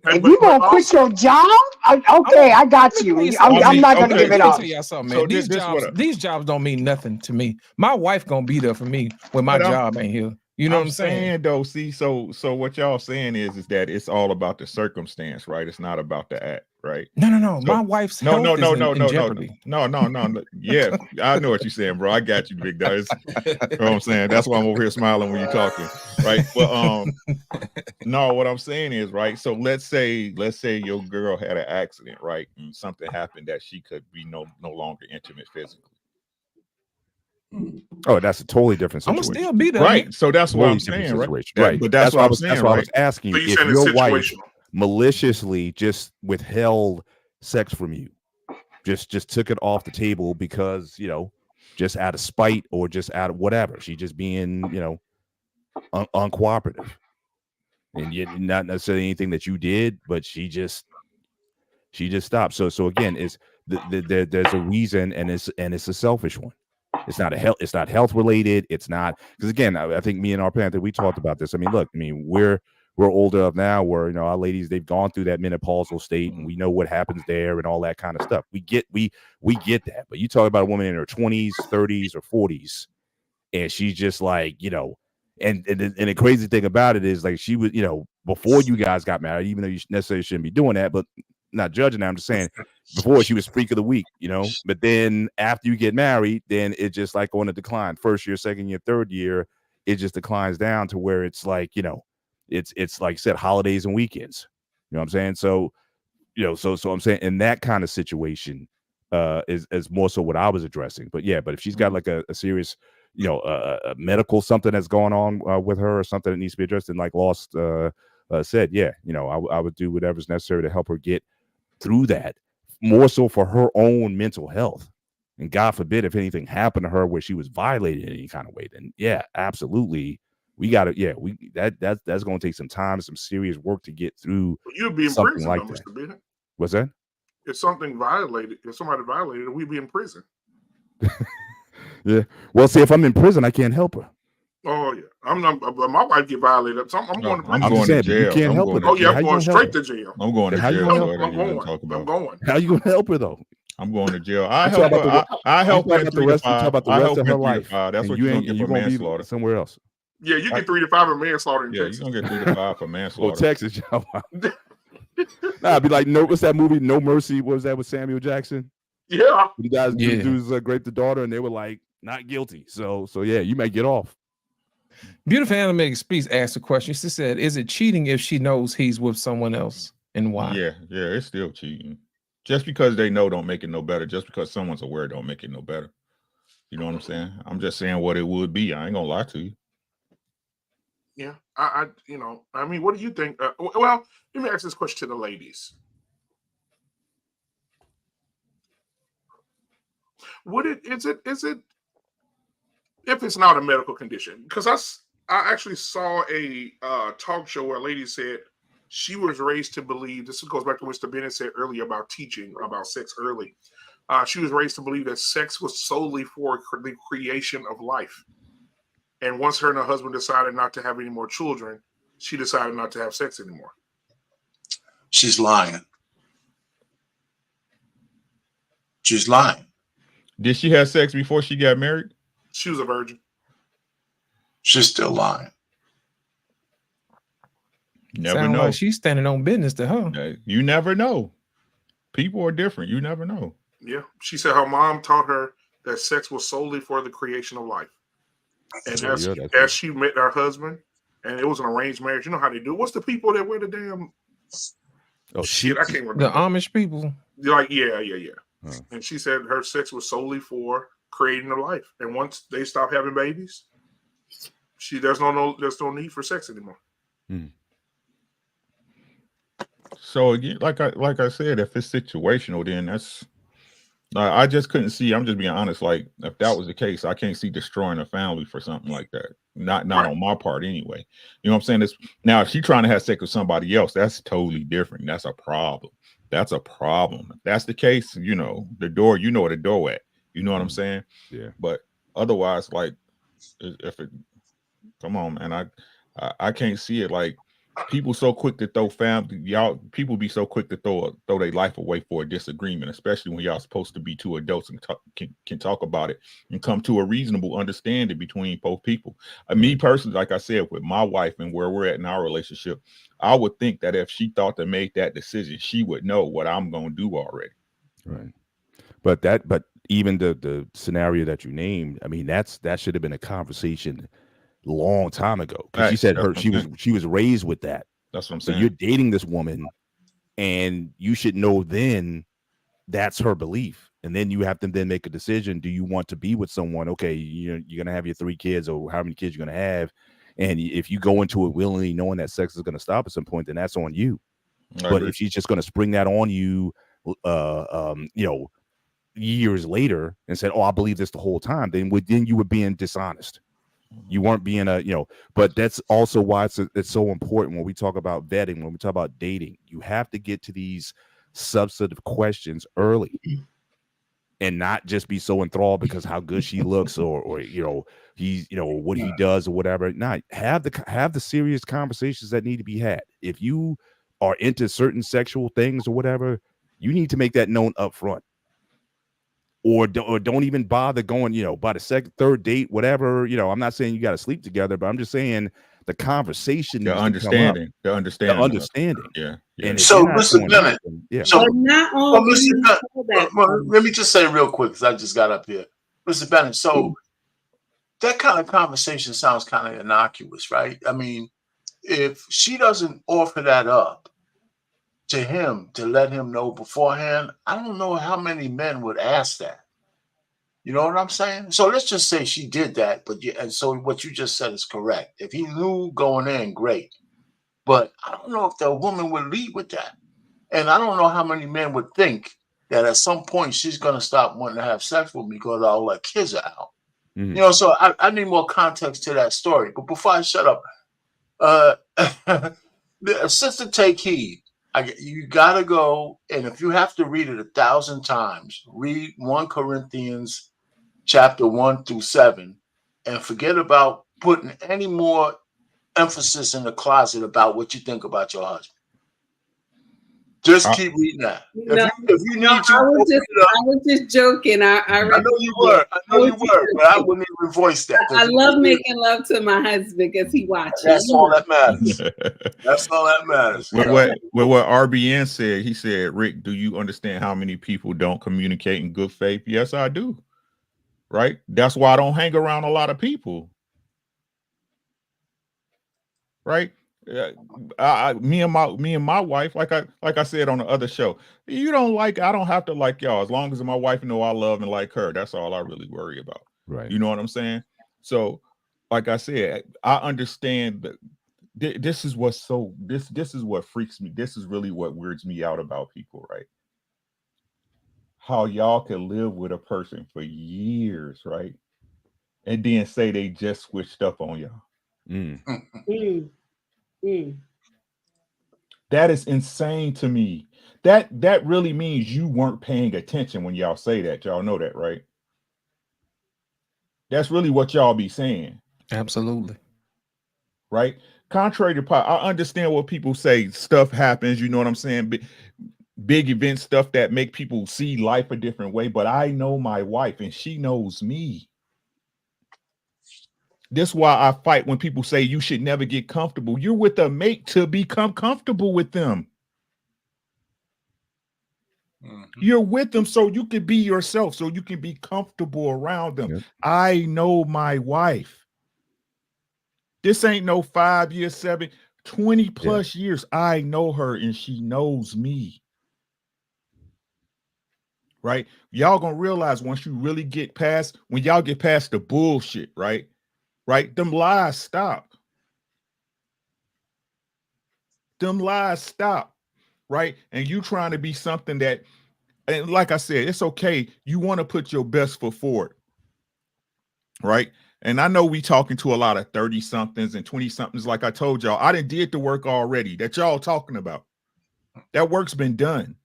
if you gonna quit your job, okay, I got you. I'm not gonna give it up. Let me tell y'all something, man. These jobs don't mean nothing to me. My wife gonna be there for me when my job ain't here. You know what I'm saying? Though, see, so what y'all saying is that it's all about the circumstance, right? It's not about the act, right? No. So, My wife's health is in jeopardy. No. Yeah, I know what you're saying, bro. I got you, big guys. You know what I'm saying? That's why I'm over here smiling when you're talking, right? But no, what I'm saying is, right. So let's say your girl had an accident, right, and something happened that she could be no longer intimate physically. Oh, that's a totally different situation. I'm gonna still be there, right? So that's what I'm Totally saying, different right? situation. Right. But that's what I'm saying. That's why I was asking So you you're if saying it's your wife situational. maliciously just withheld sex from you, just took it off the table because, you know, just out of spite or just out of whatever. She just being, you know, uncooperative, and yet not necessarily anything that you did, but she just stopped. So again, is there's a reason, and it's a selfish one. It's not health related. It's not, because again, I think me and our parent, we talked about this. I mean, look, we're old enough now where, you know, our ladies, they've gone through that menopausal state, and we know what happens there and all that kind of stuff. We get that. But you talk about a woman in her 20s, 30s, or 40s, and she's just like, you know, and the crazy thing about it is, like, she was, you know, before you guys got married, even though you necessarily shouldn't be doing that, but not judging that, I'm just saying, before she was freak of the week, you know, but then after you get married, then it just like on a decline. First year, second year, third year, it just declines down to where it's like, you know, it's like I said, holidays and weekends. You know what I'm saying? So, you know, so I'm saying in that kind of situation is more so what I was addressing. But yeah, but if she's got like a serious, you know, a medical something that's going on with her, or something that needs to be addressed, and like Lost said, yeah, you know, I would do whatever's necessary to help her get through that, more so for her own mental health. And God forbid if anything happened to her where she was violated in any kind of way, then yeah, absolutely, we got to, that's going to take some time, some serious work to get through. You'd be in something prison, like though, that. Mr. Bennett. What's that? If somebody violated, we'd be in prison. Yeah. Well, see, if I'm in prison, I can't help her. Oh yeah, I'm not. But my wife get violated, so I'm going to prison. I'm going to jail. You can't help her. Oh yeah, I'm going straight to jail. I'm going to jail. I'm going. How you going to help her though? I'm going to jail. I help her. I help her in 3 to 5. I help her 3 to 5. That's what you're gonna get for manslaughter. Somewhere else. Yeah, you get 3 to 5 for manslaughter in Texas. You're gonna get 3 to 5 for manslaughter. Oh, Texas, y'all. Nah, I'd be like, no, what's that movie? No Mercy. What was that with Samuel Jackson? Yeah. You guys, dudes raped the daughter, and they were like, not guilty. So yeah, you may get off. Beautiful Anime Speaks asked a question. She said, "Is it cheating if she knows he's with someone else, and why?" Yeah, it's still cheating. Just because they know don't make it no better. Just because someone's aware don't make it no better. You know what I'm saying? I'm just saying what it would be. I ain't gonna lie to you. Yeah, I mean, what do you think? Well, let me ask this question to the ladies. Is it if it's not a medical condition? Because I actually saw a talk show where a lady said she was raised to believe, this goes back to what Mr. Bennett said earlier about teaching about sex early. She was raised to believe that sex was solely for the creation of life. And once her and her husband decided not to have any more children, she decided not to have sex anymore. She's lying. She's lying. Did she have sex before she got married? She was a virgin. She's still lying. Never Sound know. like she's standing on business to her. You never know. People are different. You never know. Yeah. She said her mom taught her that sex was solely for the creation of life. And Yeah, as she met her husband, and it was an arranged marriage. You know how they do. What's the people that wear the damn shit? I can't remember. The Amish people. They're like, yeah. And she said her sex was solely for creating a life. And once they stop having babies, there's no need for sex anymore. So again, like I said, if it's situational, then that's I just couldn't see. I'm just being honest. Like if that was the case, I can't see destroying a family for something like that. Not on my part anyway. You know what I'm saying? Now if she's trying to have sex with somebody else, that's totally different. That's a problem. That's a problem. If that's the case, you know, the door, you know where the door at. You know what I'm saying? Yeah. But otherwise, like if it come on, man, I can't see it. Like people so quick to throw people be so quick to throw their life away for a disagreement, especially when y'all supposed to be two adults and can talk about it and come to a reasonable understanding between both people. Me personally, like I said, with my wife and where we're at in our relationship, I would think that if she thought to make that decision, she would know what I'm going to do already. Right. But even the scenario that you named, I mean, that should have been a conversation long time ago, because she said she was raised with that. That's what I'm saying. So you're dating this woman, and you should know then that's her belief, and then you have to then make a decision. Do you want to be with someone? Okay, you're gonna have your 3 kids or how many kids you're gonna have, and if you go into it willingly knowing that sex is gonna stop at some point, then that's on you. But if she's just gonna spring that on you, years later and said, "Oh, I believe this the whole time," then you were being dishonest. You weren't being but that's also why it's so important when we talk about vetting, when we talk about dating. You have to get to these substantive questions early and not just be so enthralled because how good she looks or he's what he does or whatever. Not have the serious conversations that need to be had. If you are into certain sexual things or whatever, you need to make that known up front. Or don't even bother going, by the second, third date, whatever. I'm not saying you got to sleep together, but I'm just saying the conversation needs to come up. The understanding. Yeah. And so, Mr. Bennett, let me just say real quick, because I just got up here. Mr. Bennett, so that kind of conversation sounds kind of innocuous, right? I mean, if she doesn't offer that up to him to let him know beforehand, I don't know how many men would ask that. You know what I'm saying? So let's just say she did that, and so what you just said is correct. If he knew going in, great. But I don't know if the woman would lead with that. And I don't know how many men would think that at some point she's going to stop wanting to have sex with me because all her kids are out. Mm-hmm. So I need more context to that story. But before I shut up, sister, take heed. You got to go, and if you have to read it 1,000 times, read 1 Corinthians chapter 1 through 7, and forget about putting any more emphasis in the closet about what you think about your husband. Just keep reading that. If you need to, I was just joking. I know you were. But I wouldn't even voice that. I love making love to my husband because he watches. That's all that matters. That's all that matters. With what RBN said, he said, "Rick, do you understand how many people don't communicate in good faith?" Yes, I do. Right? That's why I don't hang around a lot of people. Right? Me and my wife, like I said on the other show, I don't have to like y'all. As long as my wife know I love and like her, that's all I really worry about. Right. You know what I'm saying? So, like I said, I understand that this is what freaks me. This is really what weirds me out about people, right? How y'all can live with a person for years, right? And then say they just switched up on y'all. That is insane to me. That really means you weren't paying attention when y'all say that. Y'all know that, right? That's really what y'all be saying. Absolutely. Right? Contrary to I understand what people say. Stuff happens, you know what I'm saying? Big event stuff that make people see life a different way. But I know my wife and she knows me. This is why I fight when people say you should never get comfortable. You're with a mate to become comfortable with them. You're with them so you can be yourself, so you can be comfortable around them. Yep. I know my wife. This ain't no 5 years, 7, 20 plus years. I know her and she knows me. Right? Y'all gonna realize once you really get past, when y'all get past the bullshit, right? Right? Them lies stop. Them lies stop. Right? And you trying to be something that, and like I said, it's okay. You want to put your best foot forward. Right? And I know we talking to a lot of 30 somethings and 20 somethings. Like I told y'all, I did the work already that y'all talking about. That work's been done.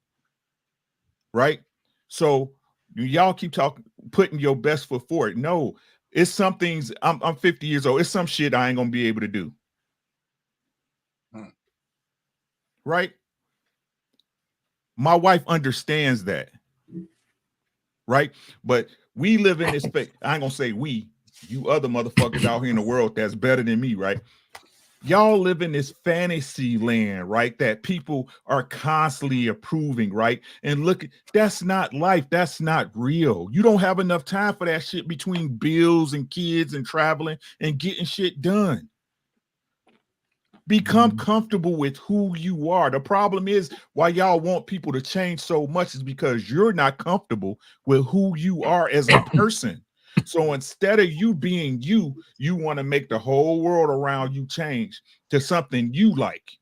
Right? So y'all keep talking, putting your best foot forward. No, it's some things. I'm 50 years old. It's some shit I ain't gonna be able to do. Right? My wife understands that. Right? But we live in this space. I ain't gonna say we, you other motherfuckers out here in the world that's better than me, right? Y'all live in this fantasy land, right? That people are constantly approving, right? And look, that's not life. That's not real. You don't have enough time for that shit between bills and kids and traveling and getting shit done. Become comfortable with who you are. The problem is why y'all want people to change so much is because you're not comfortable with who you are as a person. So instead of you being you, you want to make the whole world around you change to something you like.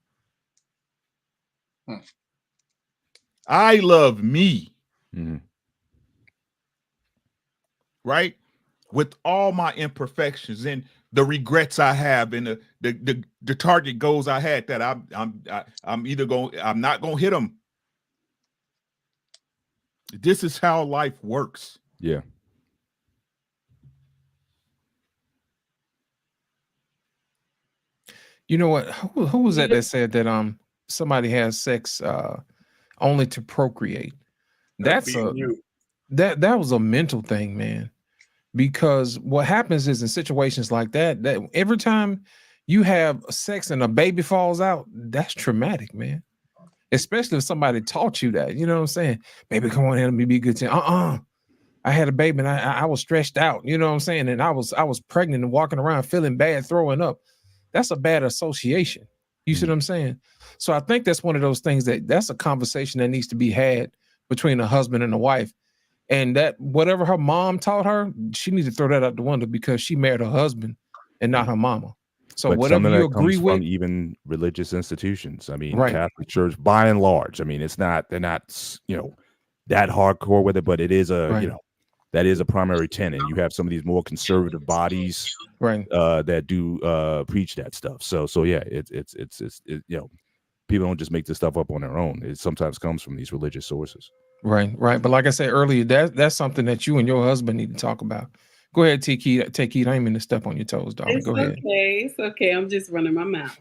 I love me. Right? With all my imperfections and the regrets I have and the target goals I had that I'm not gonna hit them. This is how life works. Yeah. You know what? Who was that said that somebody has sex only to procreate? That was a mental thing, man. Because what happens is in situations like that every time you have sex and a baby falls out, that's traumatic, man. Especially if somebody taught you that. You know what I'm saying? Baby, come on in, let me be good to you. I had a baby and I was stressed out. You know what I'm saying? And I was pregnant and walking around feeling bad, throwing up. That's a bad association. You see what I'm saying? So I think that's one of those things that's a conversation that needs to be had between a husband and a wife. And that whatever her mom taught her, she needs to throw that out the window because she married her husband and not her mama. So but whatever some of you that agree comes with, from even religious institutions. I mean, right. Catholic Church, by and large. I mean, they're not, that hardcore with it, but it is that is a primary tenet. You have some of these more conservative bodies, right, that do preach that stuff. So yeah, it's people don't just make this stuff up on their own. It sometimes comes from these religious sources. Right. But like I said earlier, that's something that you and your husband need to talk about. Go ahead, take heed. I ain't mean to step on your toes, darling. Go ahead. It's okay. I'm just running my mouth.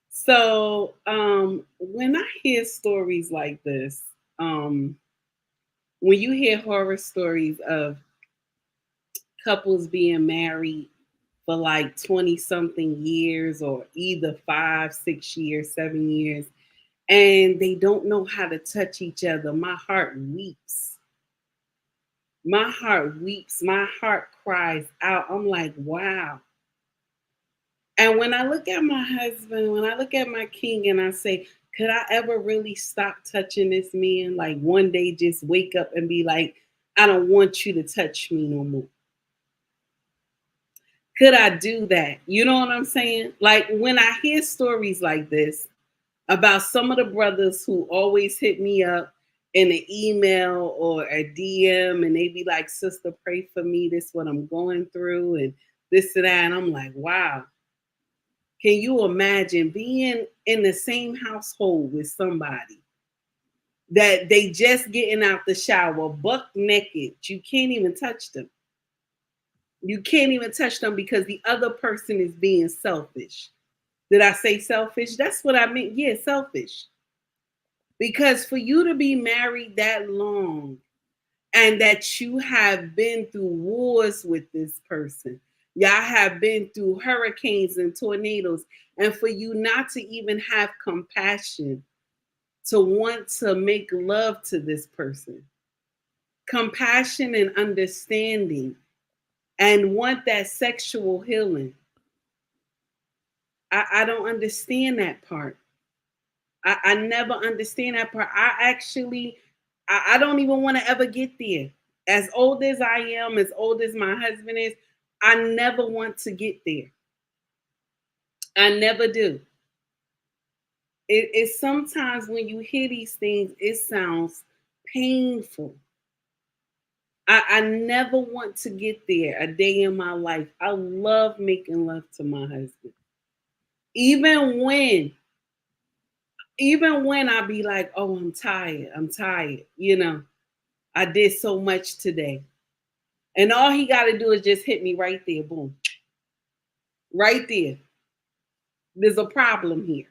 So when I hear stories like this, when you hear horror stories of couples being married for like 20 something years or either 5, 6 years, 7 years, and they don't know how to touch each other, my heart weeps. My heart weeps. My heart cries out. I'm like, wow. And when I look at my husband, when I look at my king and I say, could I ever really stop touching this man? Like one day just wake up and be like, I don't want you to touch me no more. Could I do that? You know what I'm saying? Like when I hear stories like this about some of the brothers who always hit me up in an email or a DM and they be like, sister, pray for me. This is what I'm going through and this and that. And I'm like, wow. Can you imagine being in the same household with somebody that they just getting out the shower, buck naked? You can't even touch them. You can't even touch them because the other person is being selfish. Did I say selfish? That's what I meant. Yeah, selfish. Because for you to be married that long and that you have been through wars with this person, y'all have been through hurricanes and tornadoes, and for you not to even have compassion to want to make love to this person, compassion and understanding, and want that sexual healing. I don't understand that part. I never understand that part. I don't even want to ever get there. As old as I am, as old as my husband is, I never want to get there. I never do. It's sometimes when you hear these things, it sounds painful. I never want to get there a day in my life. I love making love to my husband. Even when I be like, oh, I'm tired, you know, I did so much today. And all he got to do is just hit me right there, boom. Right there. There's a problem here.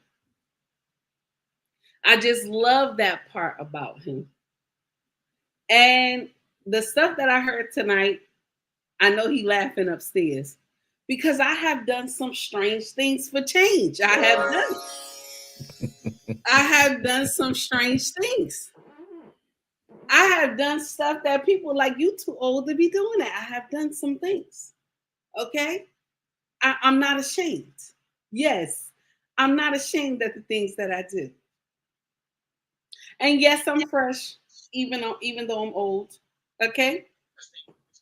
I just love that part about him. And the stuff that I heard tonight, I know he laughing upstairs because I have done some strange things for change. I have done some strange things. I have done stuff that people like, you too old to be doing that. I have done some things. Okay? I'm not ashamed. Yes, I'm not ashamed of the things that I do. And yes, I'm fresh, even though I'm old. Okay?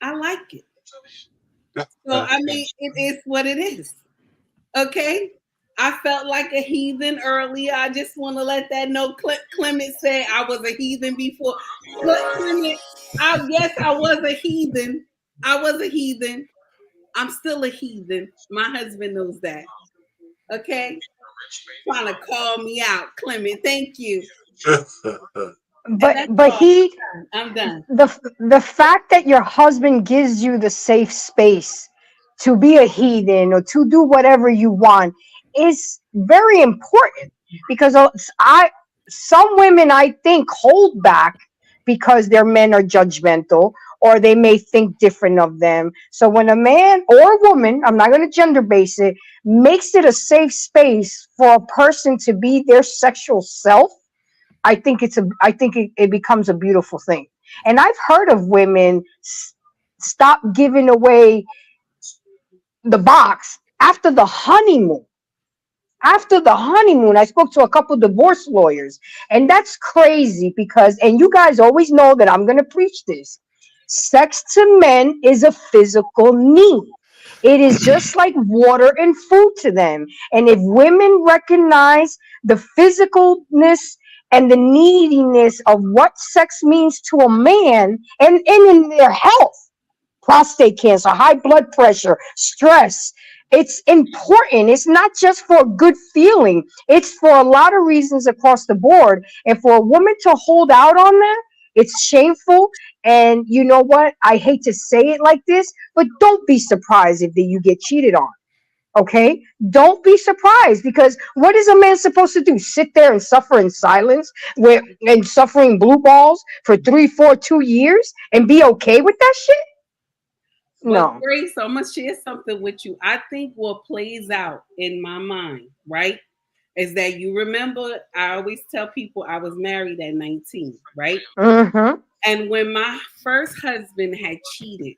I like it. So I mean, it is what it is. Okay? I felt like a heathen earlier. I just want to let that know. Clement said I was a heathen before. Clement, yes, I was a heathen. I was a heathen. I'm still a heathen. My husband knows that. Okay? Trying to call me out, Clement. Thank you. But I'm done. The fact that your husband gives you the safe space to be a heathen or to do whatever you want is very important, because some women, I think, hold back because their men are judgmental or they may think different of them. So when a man or a woman, I'm not going to gender base it, makes it a safe space for a person to be their sexual self, I think it becomes a beautiful thing. And I've heard of women stop giving away the box after the honeymoon. After the honeymoon, I spoke to a couple divorce lawyers, and that's crazy because, and you guys always know that I'm going to preach this. Sex to men is a physical need. It is just like water and food to them. And if women recognize the physicalness and the neediness of what sex means to a man and in their health, prostate cancer, high blood pressure, stress, it's important. It's not just for a good feeling. It's for a lot of reasons across the board. And for a woman to hold out on that, it's shameful. And you know what? I hate to say it like this, but don't be surprised if you get cheated on. Okay? Don't be surprised, because what is a man supposed to do? Sit there and suffer in silence and suffering blue balls for 3, 4, 2 years and be okay with that shit? No. But Grace, I'm gonna share something with you. I think what plays out in my mind, right, is that you remember, I always tell people I was married at 19, right? Mm-hmm. And when my first husband had cheated,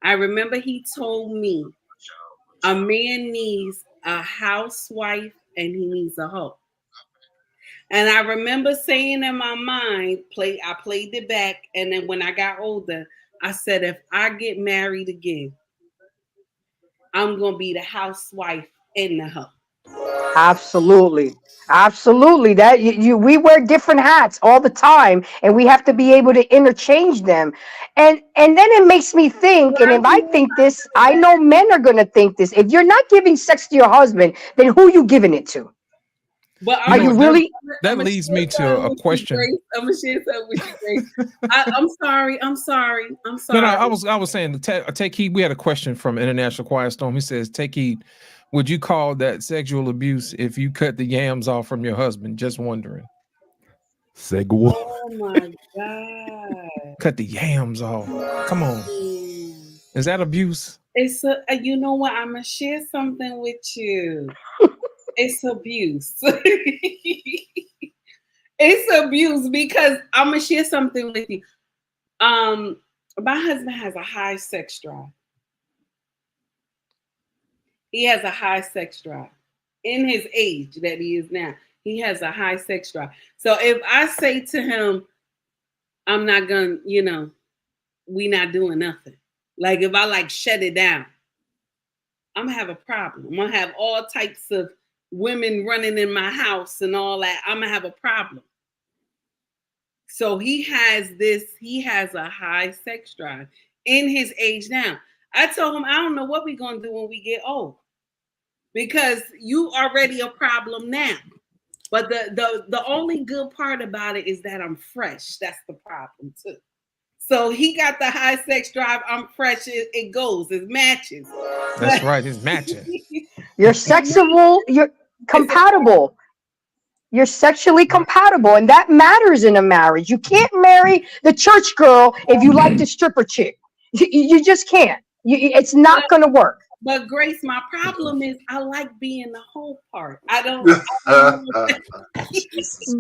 I remember he told me a man needs a housewife and he needs a hoe. And I remember saying in my mind, I played it back, and then when I got older, I said, if I get married again, I'm gonna be the housewife and the hoe. Absolutely. That we wear different hats all the time, and we have to be able to interchange them. And then it makes me think, and if I think this, I know men are gonna think this. If you're not giving sex to your husband, then who are you giving it to? But are you really? That leads me to a question. I'm gonna share something with you, Grace. I'm sorry. No, I was saying, take heed. We had a question from International Quiet Storm. He says, take heed. Would you call that sexual abuse if you cut the yams off from your husband? Just wondering. Segue. Oh my God. Cut the yams off. Come on. Is that abuse? It's you know what? I'm gonna share something with you. It's abuse. It's abuse because I'm gonna share something with you. My husband has a high sex drive. He has a high sex drive. in his age that he is now, he has a high sex drive. So if I say to him, I'm not gonna, we not doing nothing. Like if I like shut it down, I'm gonna have a problem. I'm gonna have all types of women running in my house and all that. I'm gonna have a problem. So he has a high sex drive in his age now. I told him, I don't know what we're gonna do when we get old. Because you already a problem now. But the only good part about it is that I'm fresh. That's the problem too. So he got the high sex drive. I'm fresh. It goes. It matches. That's right. It's matching. You're sexual. You're compatible. You're sexually compatible, and that matters in a marriage. You can't marry the church girl if you like the stripper chick. You just can't. It's not going to work. But Grace, my problem is I like being the whole part. I don't.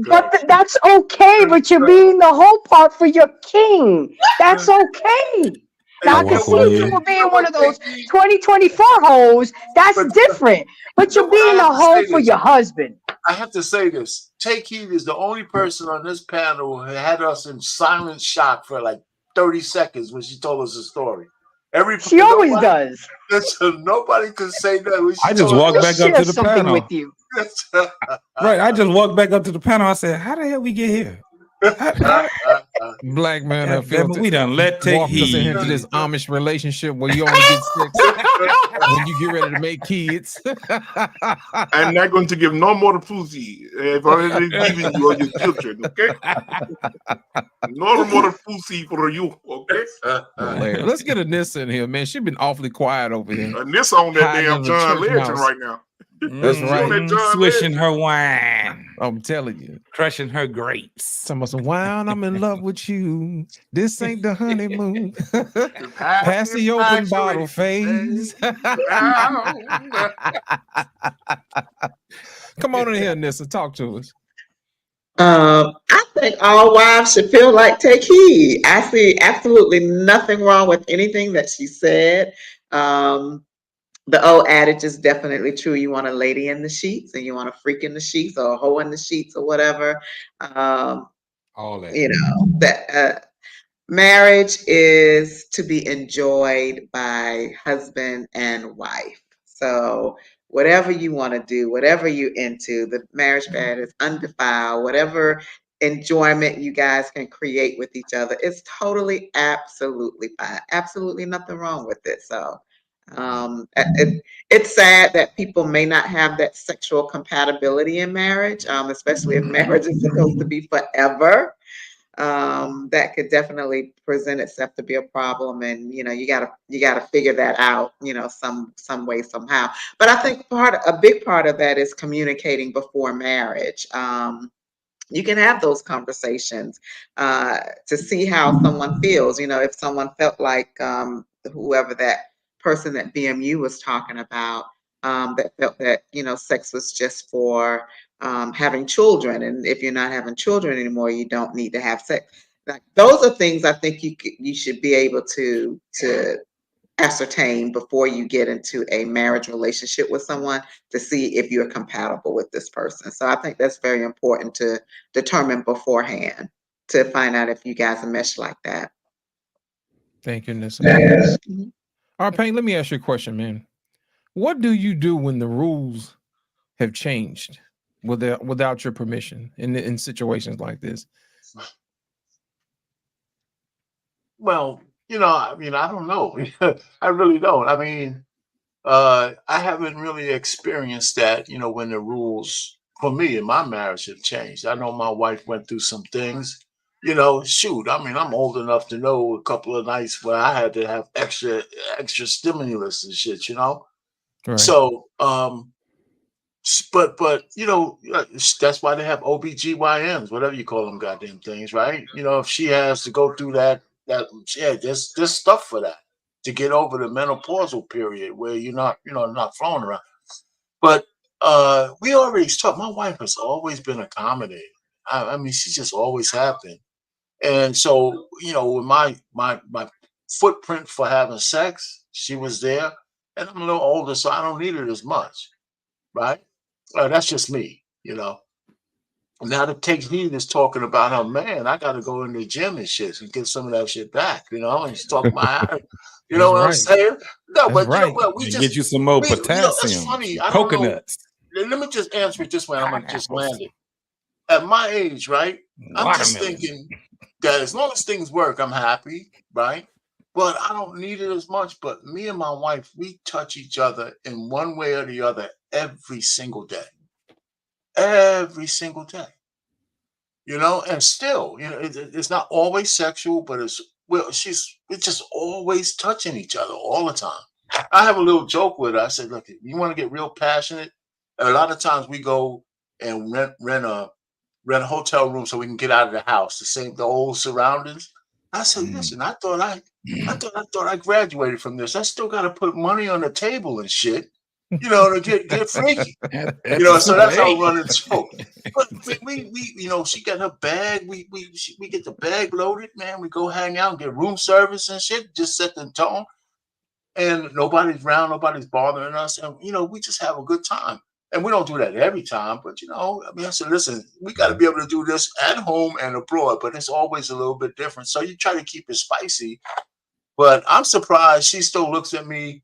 But that's okay. But you're being the whole part for your king. That's okay. Now I can see you being one of those 2024 hoes. That's different. But you're being a hoe for your husband. I have to say this. Take Heed is the only person on this panel who had us in silent shock for like 30 seconds when she told us the story. She always does. Listen, nobody could say that. I just walked back up to the panel. With you. Right. I just walked back up to the panel. I said, how the hell we get here? Black man, we done let Take Heed into this Amish relationship where you only get sex when you get ready to make kids. I'm not going to give no more pussy if I'm giving you all your children, okay? No more pussy for you, okay? Let's get Anissa in here, man. She's been awfully quiet over here. Anissa on that damn John Legend right now. That's right. Swishing her wine. I'm telling you. Crushing her grapes. Some of some wine, I'm in love with you. This ain't the honeymoon. Pass the open bottle phase. Come on in here, Anissa. Talk to us. I think all wives should feel like Take Heed. I see absolutely nothing wrong with anything that she said. The old adage is definitely true. You want a lady in the sheets and you want a freak in the sheets or a hoe in the sheets or whatever. All that. That marriage is to be enjoyed by husband and wife. So whatever you want to do, whatever you're into, the marriage bed is undefiled. Whatever enjoyment you guys can create with each other, it's totally, absolutely fine. Absolutely nothing wrong with it. So it's sad that people may not have that sexual compatibility in marriage, especially if marriage is supposed to be forever. That could definitely present itself to be a problem, and you gotta figure that out, some way, somehow. But I think a big part of that is communicating before marriage. You can have those conversations to see how someone feels. If someone felt like whoever that person that BMU was talking about, that felt that sex was just for having children, and if you're not having children anymore, you don't need to have sex. Like, those are things I think you should be able to ascertain before you get into a marriage relationship with someone, to see if you're compatible with this person. So I think that's very important to determine beforehand, to find out if you guys are meshed like that. Thank you, Nissa. All right, Payne, let me ask you a question, man. What do you do when the rules have changed without your permission in situations like this? Well, I don't know. I really don't. I haven't really experienced that, when the rules for me in my marriage have changed. I know my wife went through some things, shoot. I'm old enough to know a couple of nights where I had to have extra stimulus and shit, Right. So, but that's why they have OBGYNs, whatever you call them, goddamn things, right? If she has to go through that, there's stuff for that, to get over the menopausal period where you're not flowing around. But we already talked. My wife has always been accommodating. She just always have been. And so, with my footprint for having sex, she was there. And I'm a little older, so I don't need it as much, right? That's just me, you know. Now the Take Heed is talking about her man. I got to go in the gym and shit and get some of that shit back, you know. And she's talking about, you know what I'm saying? No, but you know what? We just get you some more you know, it's potassium, funny. I don't know. coconuts. Let me just answer it this way. I'm gonna just land it. At my age, right? I'm just thinking that as long as things work, I'm happy, right? But I don't need it as much. But me and my wife, we touch each other in one way or the other every single day. Every single day. You know, and still, you know, it's not always sexual, but it's just always touching each other all the time. I have a little joke with her. I said, look, you want to get real passionate? A lot of times we go and rent a hotel room so we can get out of the house, the old surroundings. I said, listen, I thought I graduated from this. I still got to put money on the table and shit, you know, to get freaky. You know, so that's how we run the show. But we you know, she got her bag. We get the bag loaded, man. We go hang out and get room service and shit. Just set the tone, and nobody's around, nobody's bothering us, and you know, we just have a good time. And we don't do that every time, but you know, I mean, I said, listen, we got to be able to do this at home and abroad, but it's always a little bit different. So you try to keep it spicy. But I'm surprised she still looks at me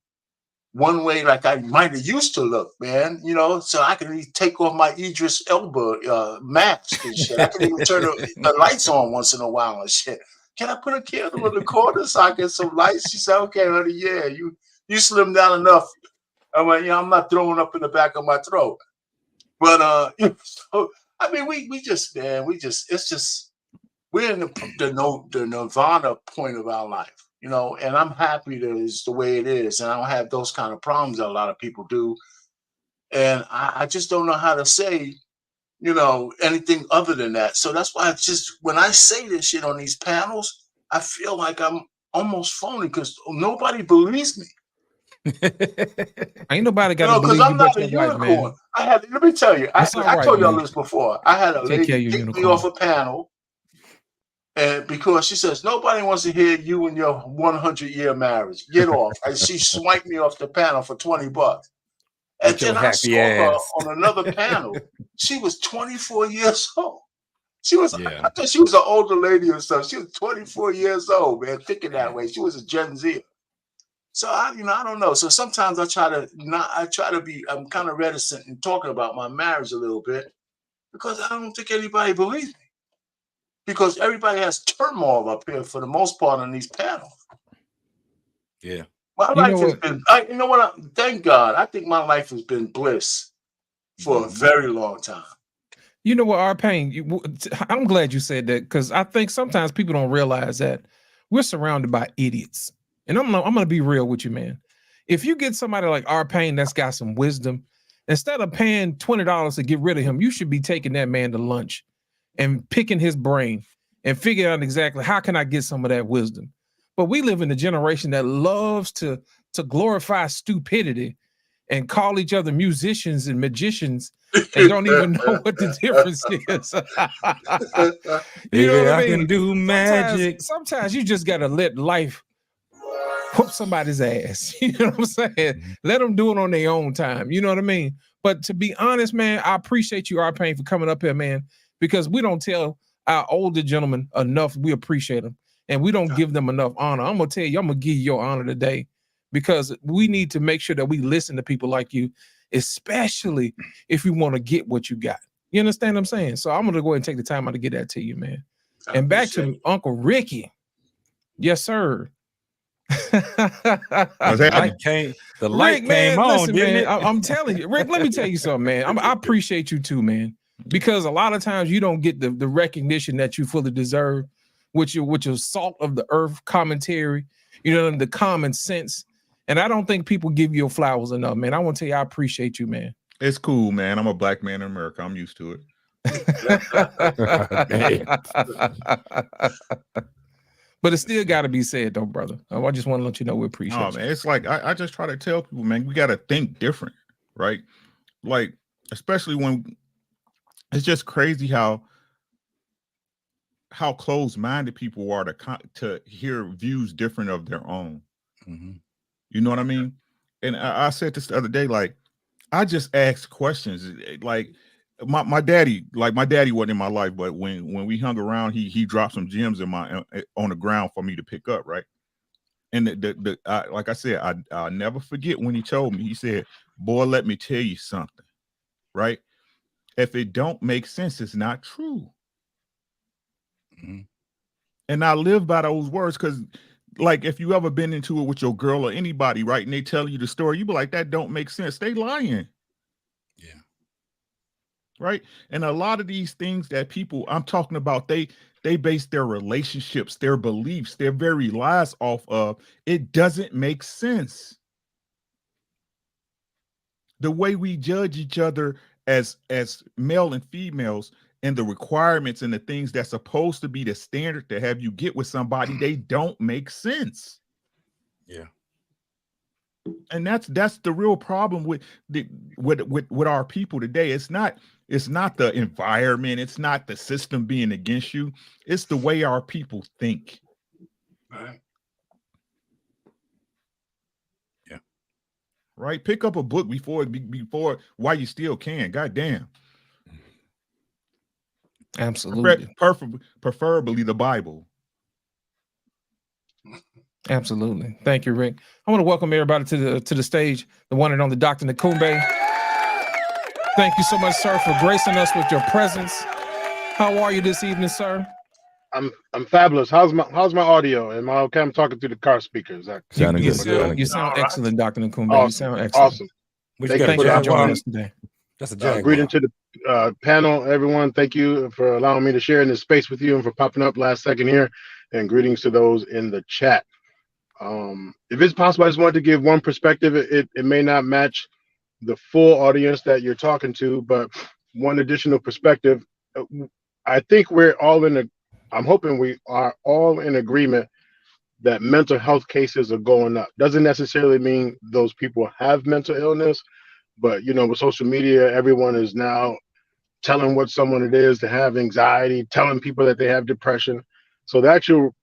one way like I might have used to look, man. You know, so I can even take off my Idris Elba mask and shit. I can even turn the lights on once in a while and shit. Can I put a candle in the corner so I get some lights? She said, okay, honey, yeah, you slimmed down enough. I'm like, yeah, I'm not throwing up in the back of my throat. But so, I mean, we just, man, it's just we're in the nirvana point of our life. You know, and I'm happy that it's the way it is, and I don't have those kind of problems that a lot of people do. And I just don't know how to say, you know, anything other than that. So that's why when I say this shit on these panels, I feel like I'm almost phony because nobody believes me. Ain't nobody got to believe because you I'm but not a your wife, unicorn. man. Let me tell you, I told y'all man. this before. I had a Take care of lady your kick me unicorn. off a panel. And because she says, nobody wants to hear you and your 100-year marriage. Get off. And she swiped me off the panel for $20. And then I saw her on another panel. She was 24 years old. I thought she was an older lady or something. She was 24 years old, man, thinking that way. She was a Gen Z. So I don't know. So sometimes I'm kind of reticent in talking about my marriage a little bit because I don't think anybody believes me. Because everybody has turmoil up here for the most part on these panels. Yeah. My life has been, thank God. I think my life has been bliss for a very long time. You know what, R-Pain, I'm glad you said that because I think sometimes people don't realize that we're surrounded by idiots. And I'm going to be real with you, man. If you get somebody like R-Pain that's got some wisdom, instead of paying $20 to get rid of him, you should be taking that man to lunch and picking his brain and figuring out exactly how can I get some of that wisdom. But we live in a generation that loves to glorify stupidity and call each other musicians and magicians and don't even know what the difference is. You know what I mean? Can do magic. Sometimes you just gotta let life whoop somebody's ass. You know what I'm saying? Let them do it on their own time. You know what I mean? But to be honest, man, I appreciate you, R-Pain, for coming up here, man, because we don't tell our older gentlemen enough. We appreciate them, and we don't give them enough honor. I'm gonna tell you, I'm gonna give you your honor today, because we need to make sure that we listen to people like you, especially if you want to get what you got. You understand what I'm saying? So I'm gonna go ahead and take the time out to get that to you, man. And back to Uncle Ricky. Yes, sir. The light came on, listen, didn't man, it? I'm telling you, Rick, let me tell you something, man. I appreciate you too, man, because a lot of times you don't get the recognition that you fully deserve with your salt of the earth commentary, you know, the common sense. And I don't think people give you flowers enough, man. I want to tell you, I appreciate you, man. It's cool, man. I'm a black man in America. I'm used to it. But it still got to be said, though, brother. I just want to let you know we appreciate you. Man, it's like I just try to tell people, man, we got to think different, right? Like, especially when it's just crazy how closed-minded people are to hear views different of their own. Mm-hmm. You know what I mean? And I said this the other day, like, I just asked questions. Like my daddy wasn't in my life, but when we hung around, he dropped some gems in my on the ground for me to pick up, right? And like I said, I'll never forget when he told me. He said, "Boy, let me tell you something, right? If it don't make sense, it's not true." Mm-hmm. And I live by those words because, like, if you ever been into it with your girl or anybody, right, and they tell you the story, you be like, "That don't make sense." They lying. Yeah. Right. And a lot of these things that people I'm talking about, they base their relationships, their beliefs, their very lives off of. It doesn't make sense. The way we judge each other as male and females, and the requirements and the things that's supposed to be the standard to have you get with somebody, they don't make sense. Yeah. And that's the real problem with our people today. It's not the environment, it's not the system being against you, it's the way our people think. Right. Yeah. Right. Pick up a book before while you still can. God damn. Absolutely. Preferably the Bible. Absolutely. Thank you, Rick. I want to welcome everybody to the stage, the one and only Dr. Nakumbe. Thank you so much, sir, for gracing us with your presence. How are you this evening, sir? I'm fabulous. How's my audio? Am I okay? I'm talking through the car speakers. You sound excellent, Dr. Nakumbe. Awesome. You sound excellent. Awesome. Thank you for joining us today. That's a Jaguar. Greeting to the panel, everyone. Thank you for allowing me to share in this space with you and for popping up last second here. And greetings to those in the chat. If it's possible, I just wanted to give one perspective. It may not match the full audience that you're talking to, but one additional perspective. I think I'm hoping we are all in agreement that mental health cases are going up. Doesn't necessarily mean those people have mental illness, but with social media, everyone is now telling what someone it is to have anxiety, telling people that they have depression. So the actual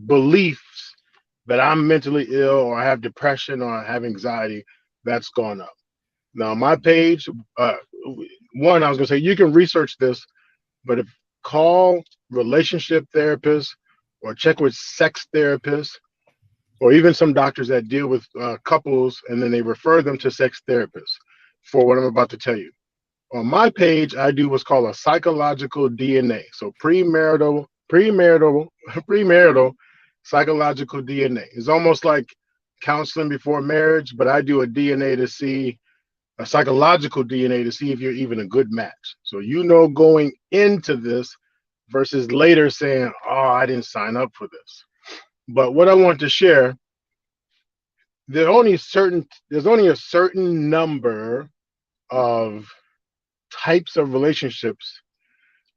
beliefs that I'm mentally ill or I have depression or I have anxiety, that's gone up. Now my page, one, I was gonna say you can research this, but if call relationship therapists or check with sex therapists or even some doctors that deal with couples and then they refer them to sex therapists for what I'm about to tell you. On my page, I do what's called a psychological DNA. So premarital psychological DNA. It's almost like counseling before marriage, but I do a psychological DNA to see if you're even a good match. So going into this versus later saying, "Oh, I didn't sign up for this." But what I want to share, there's only a certain number of types of relationships.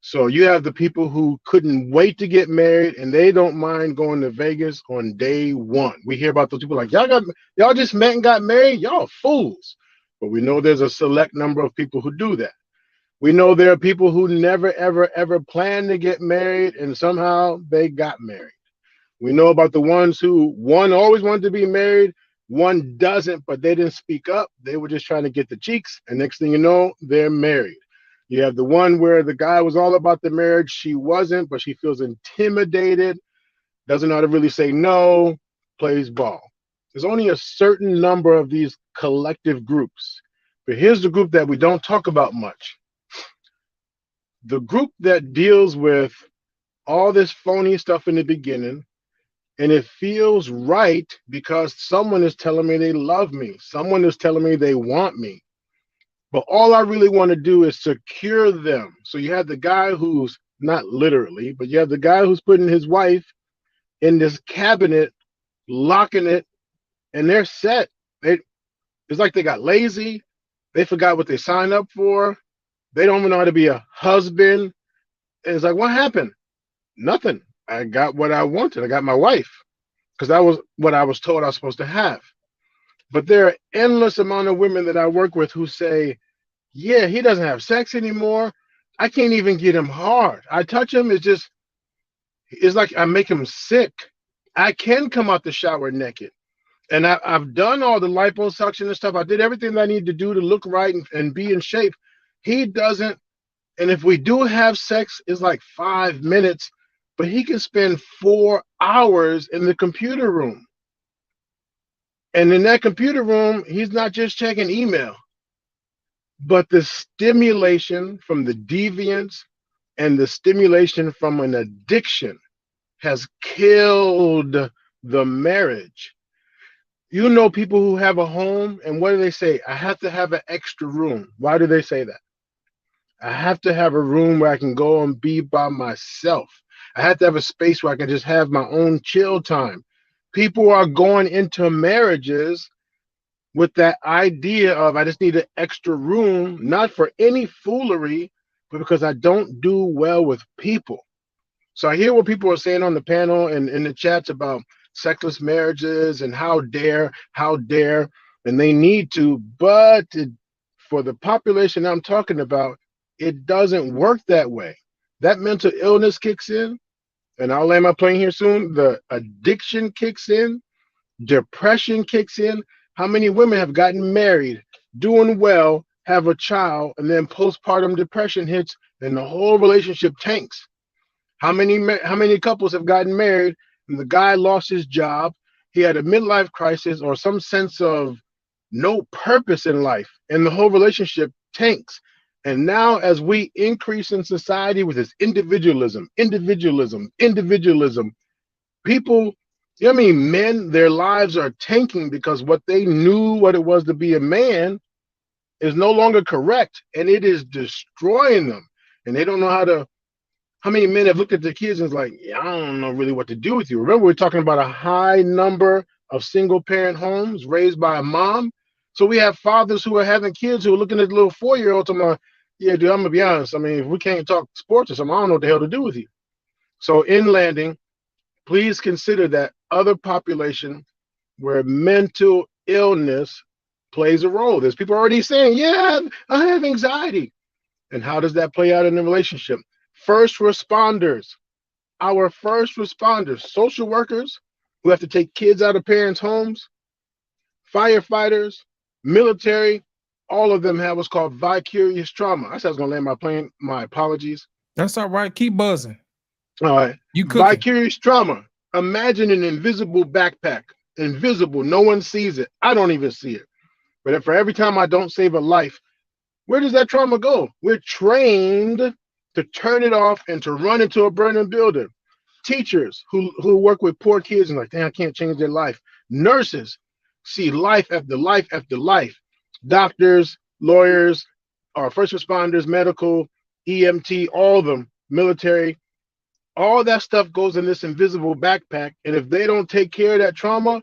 So you have the people who couldn't wait to get married and they don't mind going to Vegas on day one. We hear about those people like, y'all just met and got married, y'all fools. But we know there's a select number of people who do that. We know there are people who never, ever, ever planned to get married and somehow they got married. We know about the ones who, one always wanted to be married, one doesn't, but they didn't speak up. They were just trying to get the cheeks. And next thing you know, they're married. You have the one where the guy was all about the marriage. She wasn't, but she feels intimidated, doesn't know how to really say no, plays ball. There's only a certain number of these collective groups. But here's the group that we don't talk about much. The group that deals with all this phony stuff in the beginning, and it feels right because someone is telling me they love me. Someone is telling me they want me. But all I really want to do is secure them. So you have the guy who's not literally, but you have the guy who's putting his wife in this cabinet, locking it, and they're set. It's like they got lazy. They forgot what they signed up for. They don't even know how to be a husband. And it's like, what happened? Nothing. I got what I wanted. I got my wife because that was what I was told I was supposed to have. But there are endless amount of women that I work with who say, yeah, he doesn't have sex anymore. I can't even get him hard. I touch him, it's like I make him sick. I can come out the shower naked. And I've done all the liposuction and stuff. I did everything that I needed to do to look right and be in shape. He doesn't. And if we do have sex, it's like 5 minutes, but he can spend 4 hours in the computer room. And in that computer room, he's not just checking email, but the stimulation from the deviance and the stimulation from an addiction has killed the marriage. You know people who have a home, and what do they say? I have to have an extra room. Why do they say that? I have to have a room where I can go and be by myself. I have to have a space where I can just have my own chill time. People are going into marriages with that idea of I just need an extra room, not for any foolery, but because I don't do well with people. So I hear what people are saying on the panel and in the chats about sexless marriages and how dare, and they need to, but for the population I'm talking about, it doesn't work that way. That mental illness kicks in, and I'll land my plane here soon. The addiction kicks in, depression kicks in. How many women have gotten married, doing well, have a child, and then postpartum depression hits and the whole relationship tanks? How many couples have gotten married and the guy lost his job, he had a midlife crisis or some sense of no purpose in life, and the whole relationship tanks? And now as we increase in society with this individualism, people, you know what I mean, men, their lives are tanking because what they knew what it was to be a man is no longer correct, and it is destroying them. And they don't know how many men have looked at their kids and is like, yeah, I don't know really what to do with you. Remember, we're talking about a high number of single parent homes raised by a mom. So we have fathers who are having kids who are looking at little 4-year-olds and like, yeah, dude, I'm gonna be honest. I mean, if we can't talk sports or something, I don't know what the hell to do with you. So in landing, please consider that other population where mental illness plays a role. There's people already saying, yeah, I have anxiety. And how does that play out in the relationship? First responders, our first responders, social workers who have to take kids out of parents' homes, firefighters, military, all of them have what's called vicarious trauma. I said I was going to land my plane. My apologies. That's all right. Keep buzzing. All right. You cooking. Vicarious trauma. Imagine an invisible backpack. Invisible. No one sees it. I don't even see it. But for every time I don't save a life, where does that trauma go? We're trained to turn it off and to run into a burning building. Teachers who work with poor kids and like, damn, I can't change their life. Nurses see life after life after life. Doctors, lawyers, first responders, medical, EMT, all of them, military, all that stuff goes in this invisible backpack. And if they don't take care of that trauma,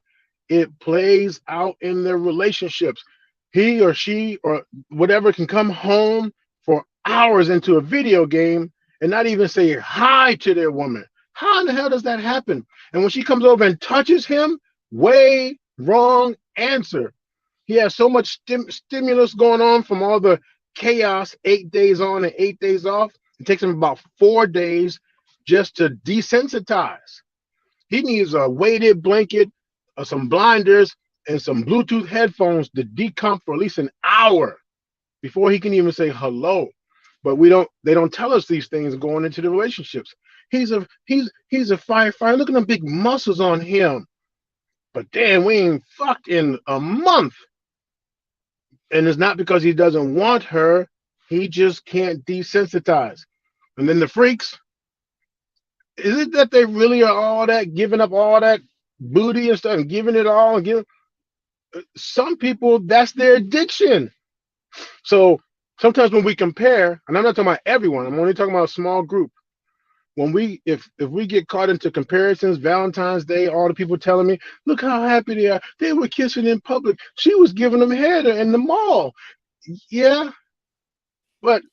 it plays out in their relationships. He or she or whatever can come home for hours into a video game and not even say hi to their woman. How in the hell does that happen? And when she comes over and touches him, way wrong answer. He has so much stimulus going on from all the chaos, 8 days on and 8 days off. It takes him about 4 days just to desensitize. He needs a weighted blanket, some blinders, and some Bluetooth headphones to decomp for at least an hour before he can even say hello. But they don't tell us these things going into the relationships. He's a firefighter. Look at them big muscles on him. But damn, we ain't fucked in a month. And it's not because he doesn't want her. He just can't desensitize. And then the freaks, is it that they really are all that, giving up all that booty and stuff and giving it all and giving? Some people, that's their addiction. So sometimes when we compare, and I'm not talking about everyone, I'm only talking about a small group. When if we get caught into comparisons, Valentine's Day, all the people telling me, look how happy they are. They were kissing in public. She was giving them head in the mall. Yeah, but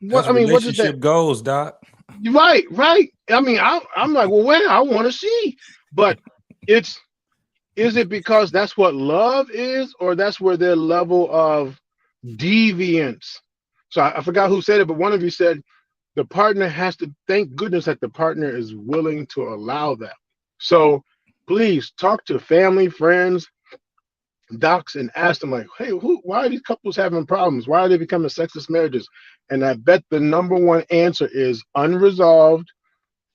what does that goes, Doc? Right. I mean, I'm like, well, wait, I want to see. But is it because that's what love is, or that's where their level of deviance? So I forgot who said it, but one of you said the partner has to, thank goodness that the partner is willing to allow that. So please talk to family, friends, docs and asked them like, hey, why are these couples having problems? Why are they becoming sexless marriages? And I bet the number one answer is unresolved,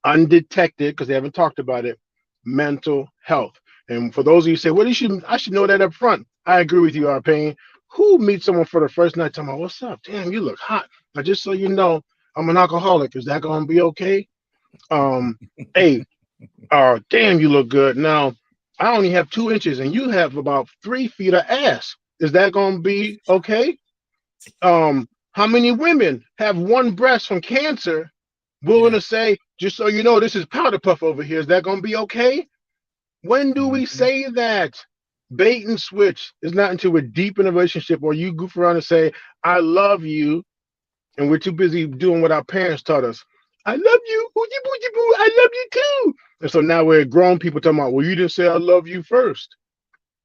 undetected, because they haven't talked about it, mental health. And for those of you who say, well, I should know that up front. I agree with you, Arpane. Who meets someone for the first night talking about, what's up? Damn, you look hot. Now, just so you know, I'm an alcoholic. Is that going to be okay? Hey, damn, you look good. Now, I only have 2 inches and you have about 3 feet of ass. Is that going to be okay? How many women have one breast from cancer willing to say, just so you know, this is powder puff over here. Is that going to be okay? When do we say that? Bait and switch. It's not until we're deep in a relationship or you goof around and say, I love you, and we're too busy doing what our parents taught us. I love you. Oogie boogie boo. I love you too. And so now we're grown people talking about, well, you didn't say I love you first.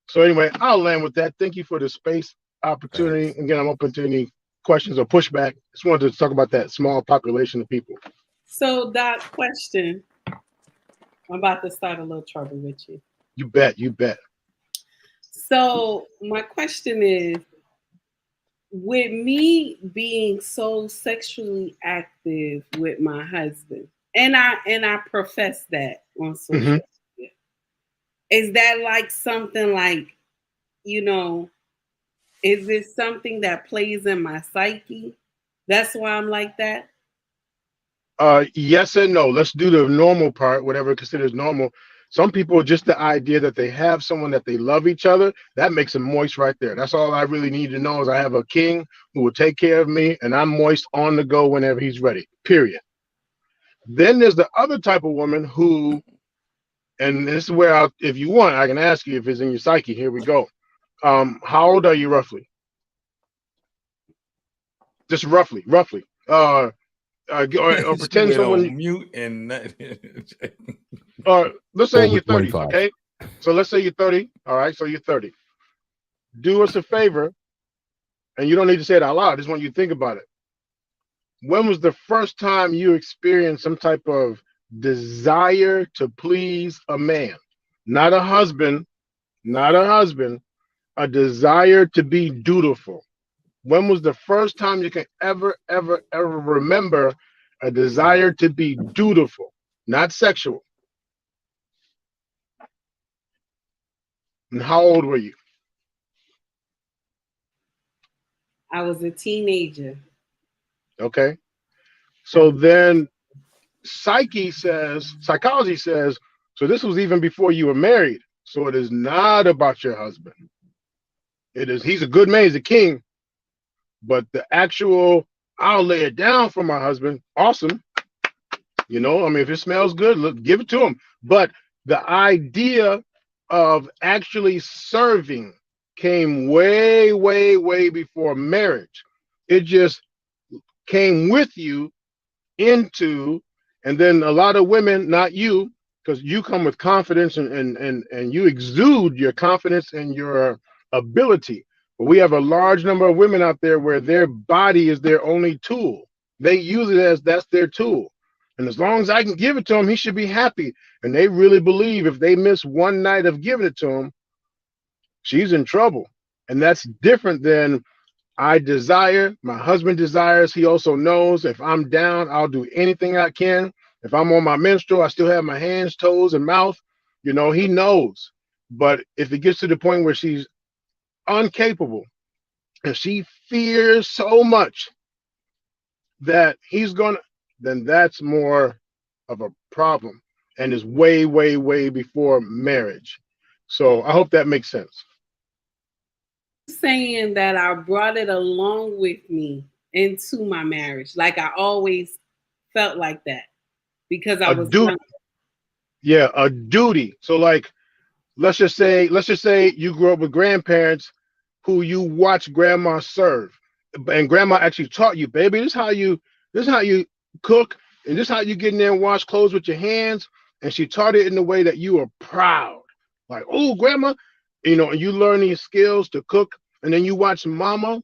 So anyway, I'll land with that. Thank you for the space opportunity. Thanks. Again, I'm open to any questions or pushback. Just wanted to talk about that small population of people. So that question, I'm about to start a little trouble with you. You bet. You bet. So my question is, with me being so sexually active with my husband, and I profess that on social media, is that like something like, you know, is this something that plays in my psyche? That's why I'm like that? Yes and no. Let's do the normal part, whatever considers normal. Some people, just the idea that they have someone that they love each other, that makes them moist right there. That's all I really need to know is I have a king who will take care of me and I'm moist on the go whenever he's ready, period. Then there's the other type of woman who, and this is where, if you want, I can ask you if it's in your psyche. Here we go. How old are you roughly? Just roughly. Or pretend someone mute and let's say in your 30s, okay? So let's say you're 30. All right, so you're 30. Do us a favor, and you don't need to say it out loud. I just want you to think about it. When was the first time you experienced some type of desire to please a man? Not a husband, a desire to be dutiful. When was the first time you can ever remember a desire to be dutiful, not sexual? And how old were you? I was a teenager. Okay. So then psychology says, so this was even before you were married. So it is not about your husband. He's a good man, he's a king. But the actual, I'll lay it down for my husband. Awesome. You know, I mean, if it smells good, look, give it to him. But the idea of actually serving came way, way, way before marriage. It just came with you into, and then a lot of women, not you, because you come with confidence and you exude your confidence and your ability. But we have a large number of women out there where their body is their only tool. They use it as that's their tool. And as long as I can give it to him, he should be happy. And they really believe if they miss one night of giving it to him, she's in trouble. And that's different than I desire, my husband desires. He also knows if I'm down, I'll do anything I can. If I'm on my menstrual, I still have my hands, toes, and mouth. You know, he knows. But if it gets to the point where she's incapable and she fears so much that he's gonna, then that's more of a problem and is way, way, way before marriage. So I hope that makes sense. Saying that I brought it along with me into my marriage. Like I always felt like that because I was young. Yeah, a duty. So like, let's just say you grew up with grandparents who you watch grandma serve, and grandma actually taught you, baby, this is how you cook, and this is how you get in there and wash clothes with your hands. And she taught it in the way that you are proud, like, oh, grandma, you know, and you learn these skills to cook. And then you watch mama,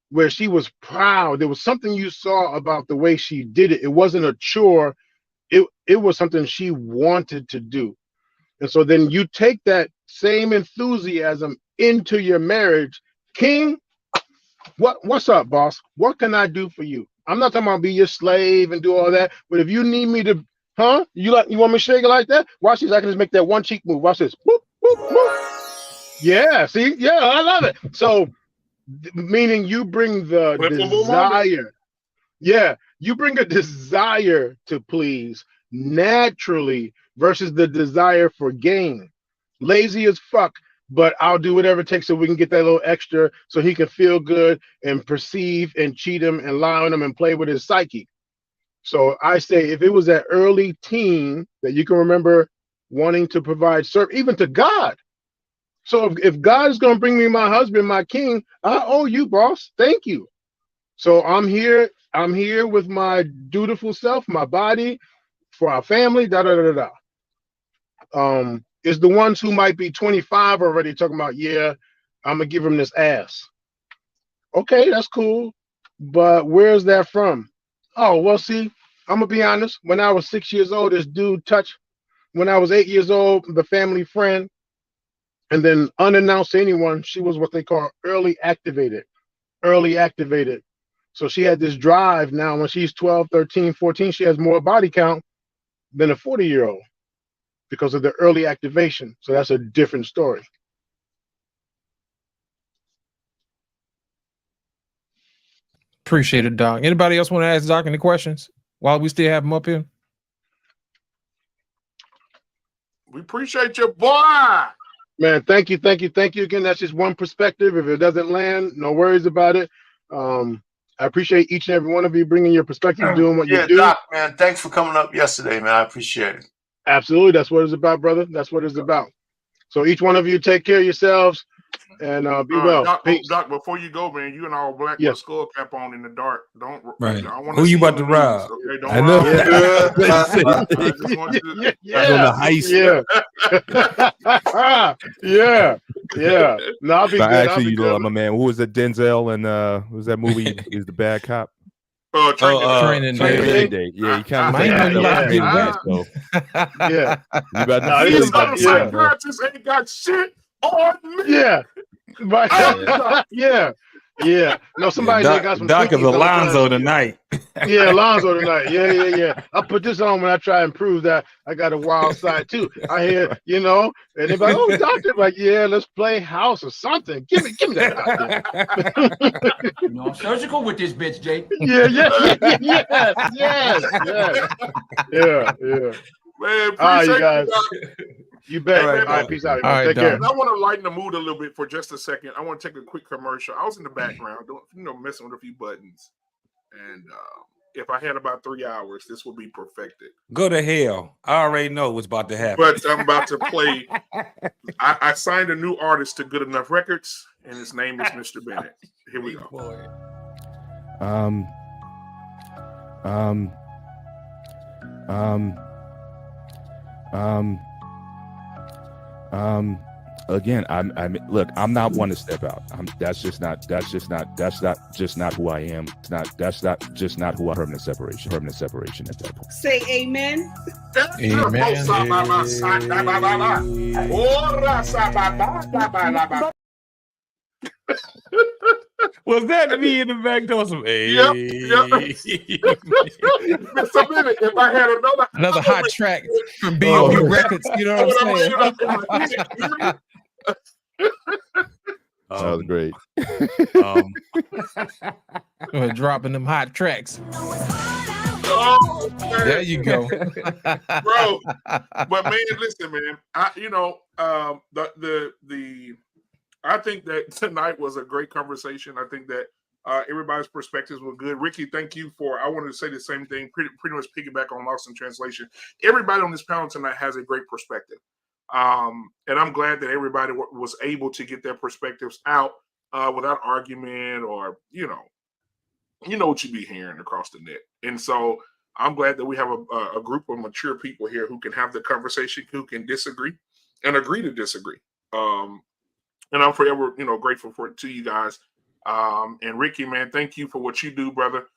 where she was proud. There was something you saw about the way she did it. It wasn't a chore. It was something she wanted to do. And so then you take that same enthusiasm into your marriage, King, what's up, boss? What can I do for you? I'm not talking about be your slave and do all that, but if you need me to, you want me to shake it like that? Watch this. I can just make that one cheek move. Watch this. Boop, boop, boop. Yeah, see? Yeah, I love it. So, meaning you bring the desire. Yeah, you bring a desire to please naturally versus the desire for gain. Lazy as fuck, but I'll do whatever it takes so we can get that little extra so he can feel good and perceive and cheat him and lie on him and play with his psyche. So I say if it was that early teen that you can remember wanting to provide service, even to God. So if God is going to bring me my husband, my king, I owe you, boss. Thank you. So I'm here with my dutiful self, my body, for our family, is the ones who might be 25 already talking about, yeah, I'm going to give him this ass. Okay, that's cool. But where's that from? Oh, well, see, I'm going to be honest. When I was 6 years old, this dude touched. When I was 8 years old, the family friend. And then unannounced to anyone, she was what they call early activated. So she had this drive now when she's 12, 13, 14, she has more body count than a 40-year-old because of the early activation. So that's a different story. Appreciate it, Doc. Anybody else want to ask Doc any questions while we still have him up here? We appreciate your boy. Man, thank you again. That's just one perspective. If it doesn't land, no worries about it. I appreciate each and every one of you bringing your perspective, doing what you do. Doc, man, thanks for coming up yesterday, man. I appreciate it. Absolutely. That's what it's about, brother. That's what it's about. So each one of you take care of yourselves and be well. Doc, before you go, man, you and all black with a skull cap on in the dark. Don't right. I Who you about to rob? Okay, don't I know. On the heist. Yeah. No, I'll be good. Actually, my man, who was it? Denzel and what was that movie? Is the bad cop? Training Day. Yeah, he kind of yeah. You about to these other psychiatrists ain't got shit on me. Yeah. Right. Yeah. No, somebody got some. Doc is Alonzo tonight. Yeah, Alonzo tonight. Yeah. I put this on when I try and prove that I got a wild side too. I hear, and they're like, "Oh, doctor," like, "Yeah, let's play house or something. Give me that." I'm surgical with this bitch, Jake. Yeah. Man, All right, you appreciate guys. You bet. All right, peace out. All right, take care. I want to lighten the mood a little bit for just a second. I want to take a quick commercial. I was in the background, messing with a few buttons, and if I had about 3 hours, this would be perfected. Go to hell. I already know what's about to happen. But I'm about to play. I signed a new artist to Good Enough Records, and his name is Mr. Bennett. Here we go. Again, look, I'm not one to step out. That's just not who I am. That's not who I permanent separation at that point. Say amen. Was that me in the back door? Some Yep. Just a minute. If I had another hot track from B&B Records, you know what I'm saying? That was great. We're dropping them hot tracks. Oh, there you go, bro. But man, listen, man. I think that tonight was a great conversation. I think that everybody's perspectives were good. Ricky, thank you for. I wanted to say the same thing. Pretty much piggyback on Lost in Translation. Everybody on this panel tonight has a great perspective, and I'm glad that everybody was able to get their perspectives out without argument or what you be hearing across the net. And so I'm glad that we have a group of mature people here who can have the conversation, who can disagree and agree to disagree. And I'm forever, grateful to you guys. And Ricky, man, thank you for what you do, brother.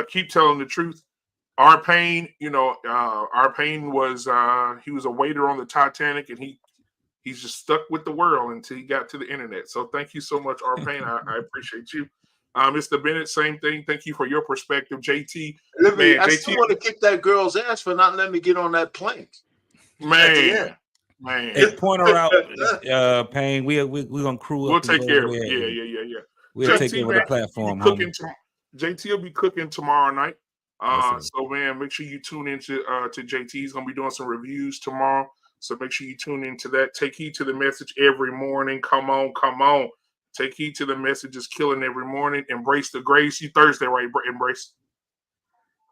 Keep telling the truth. Our pain was he was a waiter on the Titanic, and he He's just stuck with the world until he got to the internet. So thank you so much, R-Pain. I appreciate you. Mr. Bennett, same thing. Thank you for your perspective. JT, I still want to kick that girl's ass for not letting me get on that plank. Man. Hey, point her out, Pain. We're gonna crew up. We'll take care of it. Yeah. We'll take over the platform. JT will be cooking tomorrow night. So man, make sure you tune into to JT. He's gonna be doing some reviews tomorrow. So make sure you tune into that. Take heed to the message every morning. Come on. Take heed to the message is killing every morning. Embrace the grace. You Thursday, right? Embrace.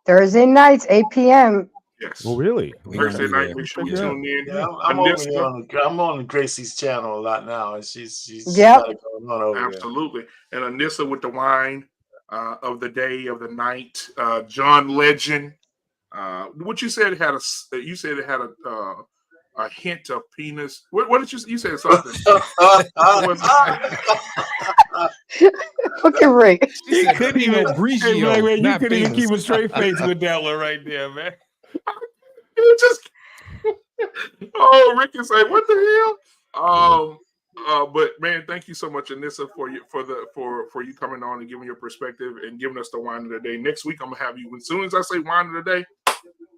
Thursday nights, 8 p.m. Yes. Well, really? Thursday night. Make sure you tune in. Yeah, I'm on Gracie's channel a lot now, and she's got it going on over absolutely. And Anissa with the wine of the day, of the night. John Legend. What you said had a hint of penis. What did you said something? Look at Rick. He couldn't even you couldn't even keep a straight face with that one right there, man. You just Rick is like, what the hell? But man, thank you so much, Anissa, for you coming on and giving your perspective and giving us the wine of the day. Next week, I'm gonna have you. As soon as I say wine of the day,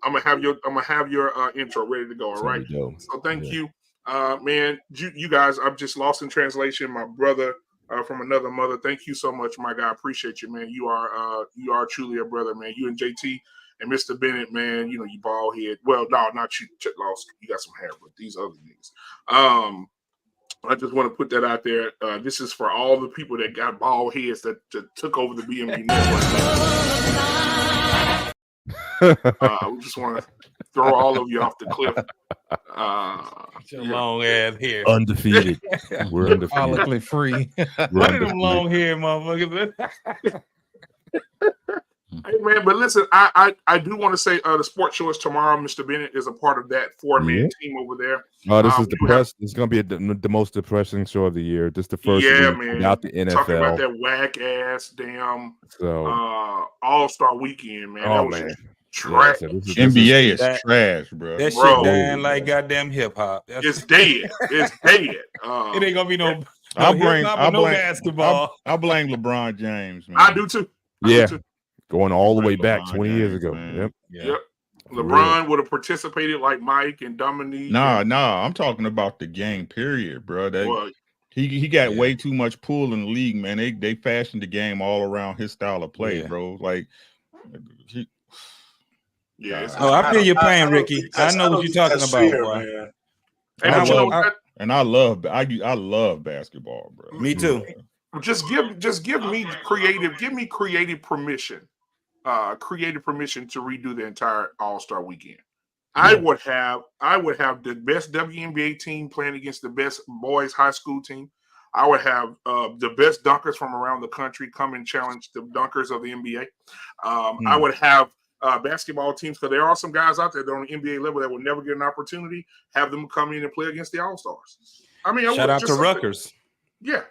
I'm gonna have your intro ready to go. All right. So thank you, man. You guys, I'm just lost in translation. My brother from another mother. Thank you so much, my guy. I appreciate you, man. You are truly a brother, man. You and JT and Mr. Bennett, man. You know you bald head. Well, no, not you. Lost. You got some hair, but these other niggas. I just want to put that out there. This is for all the people that got bald heads that took over the BMU network. We just want to throw all of you off the cliff. Long ass hair. Undefeated. We're undefeated. Politically free. What are them long hair motherfuckers? Hey man, but listen, I do want to say the sports show is tomorrow. Mr. Bennett is a part of that 4-man team over there. Oh, this is depressed. It's going to be the most depressing show of the year. Just the first week without the NFL. Talking about that whack ass damn All-Star weekend, man. That was trash. NBA is trash, bro. That shit dying like goddamn hip hop. It's dead. It's dead. It ain't gonna be no basketball. I blame LeBron James, man. I do too. Going all the way back 20 years ago. Yep. LeBron would have participated like Mike and Dominique. Nah. I'm talking about the game, period, bro. He got way too much pull in the league, man. They fashioned the game all around his style of play, bro. Like, I feel you're playing, Ricky. I know what you're talking about, bro. I love basketball, bro. Me too. Just give me creative permission. Creative permission to redo the entire All-Star weekend. I would have the best WNBA team playing against the best boys high school team. I would have the best dunkers from around the country come and challenge the dunkers of the NBA. I would have basketball teams, because there are some guys out there that are on the NBA level that will never get an opportunity. Have them come in and play against the All-Stars. I mean, shout out to Rutgers. Yeah,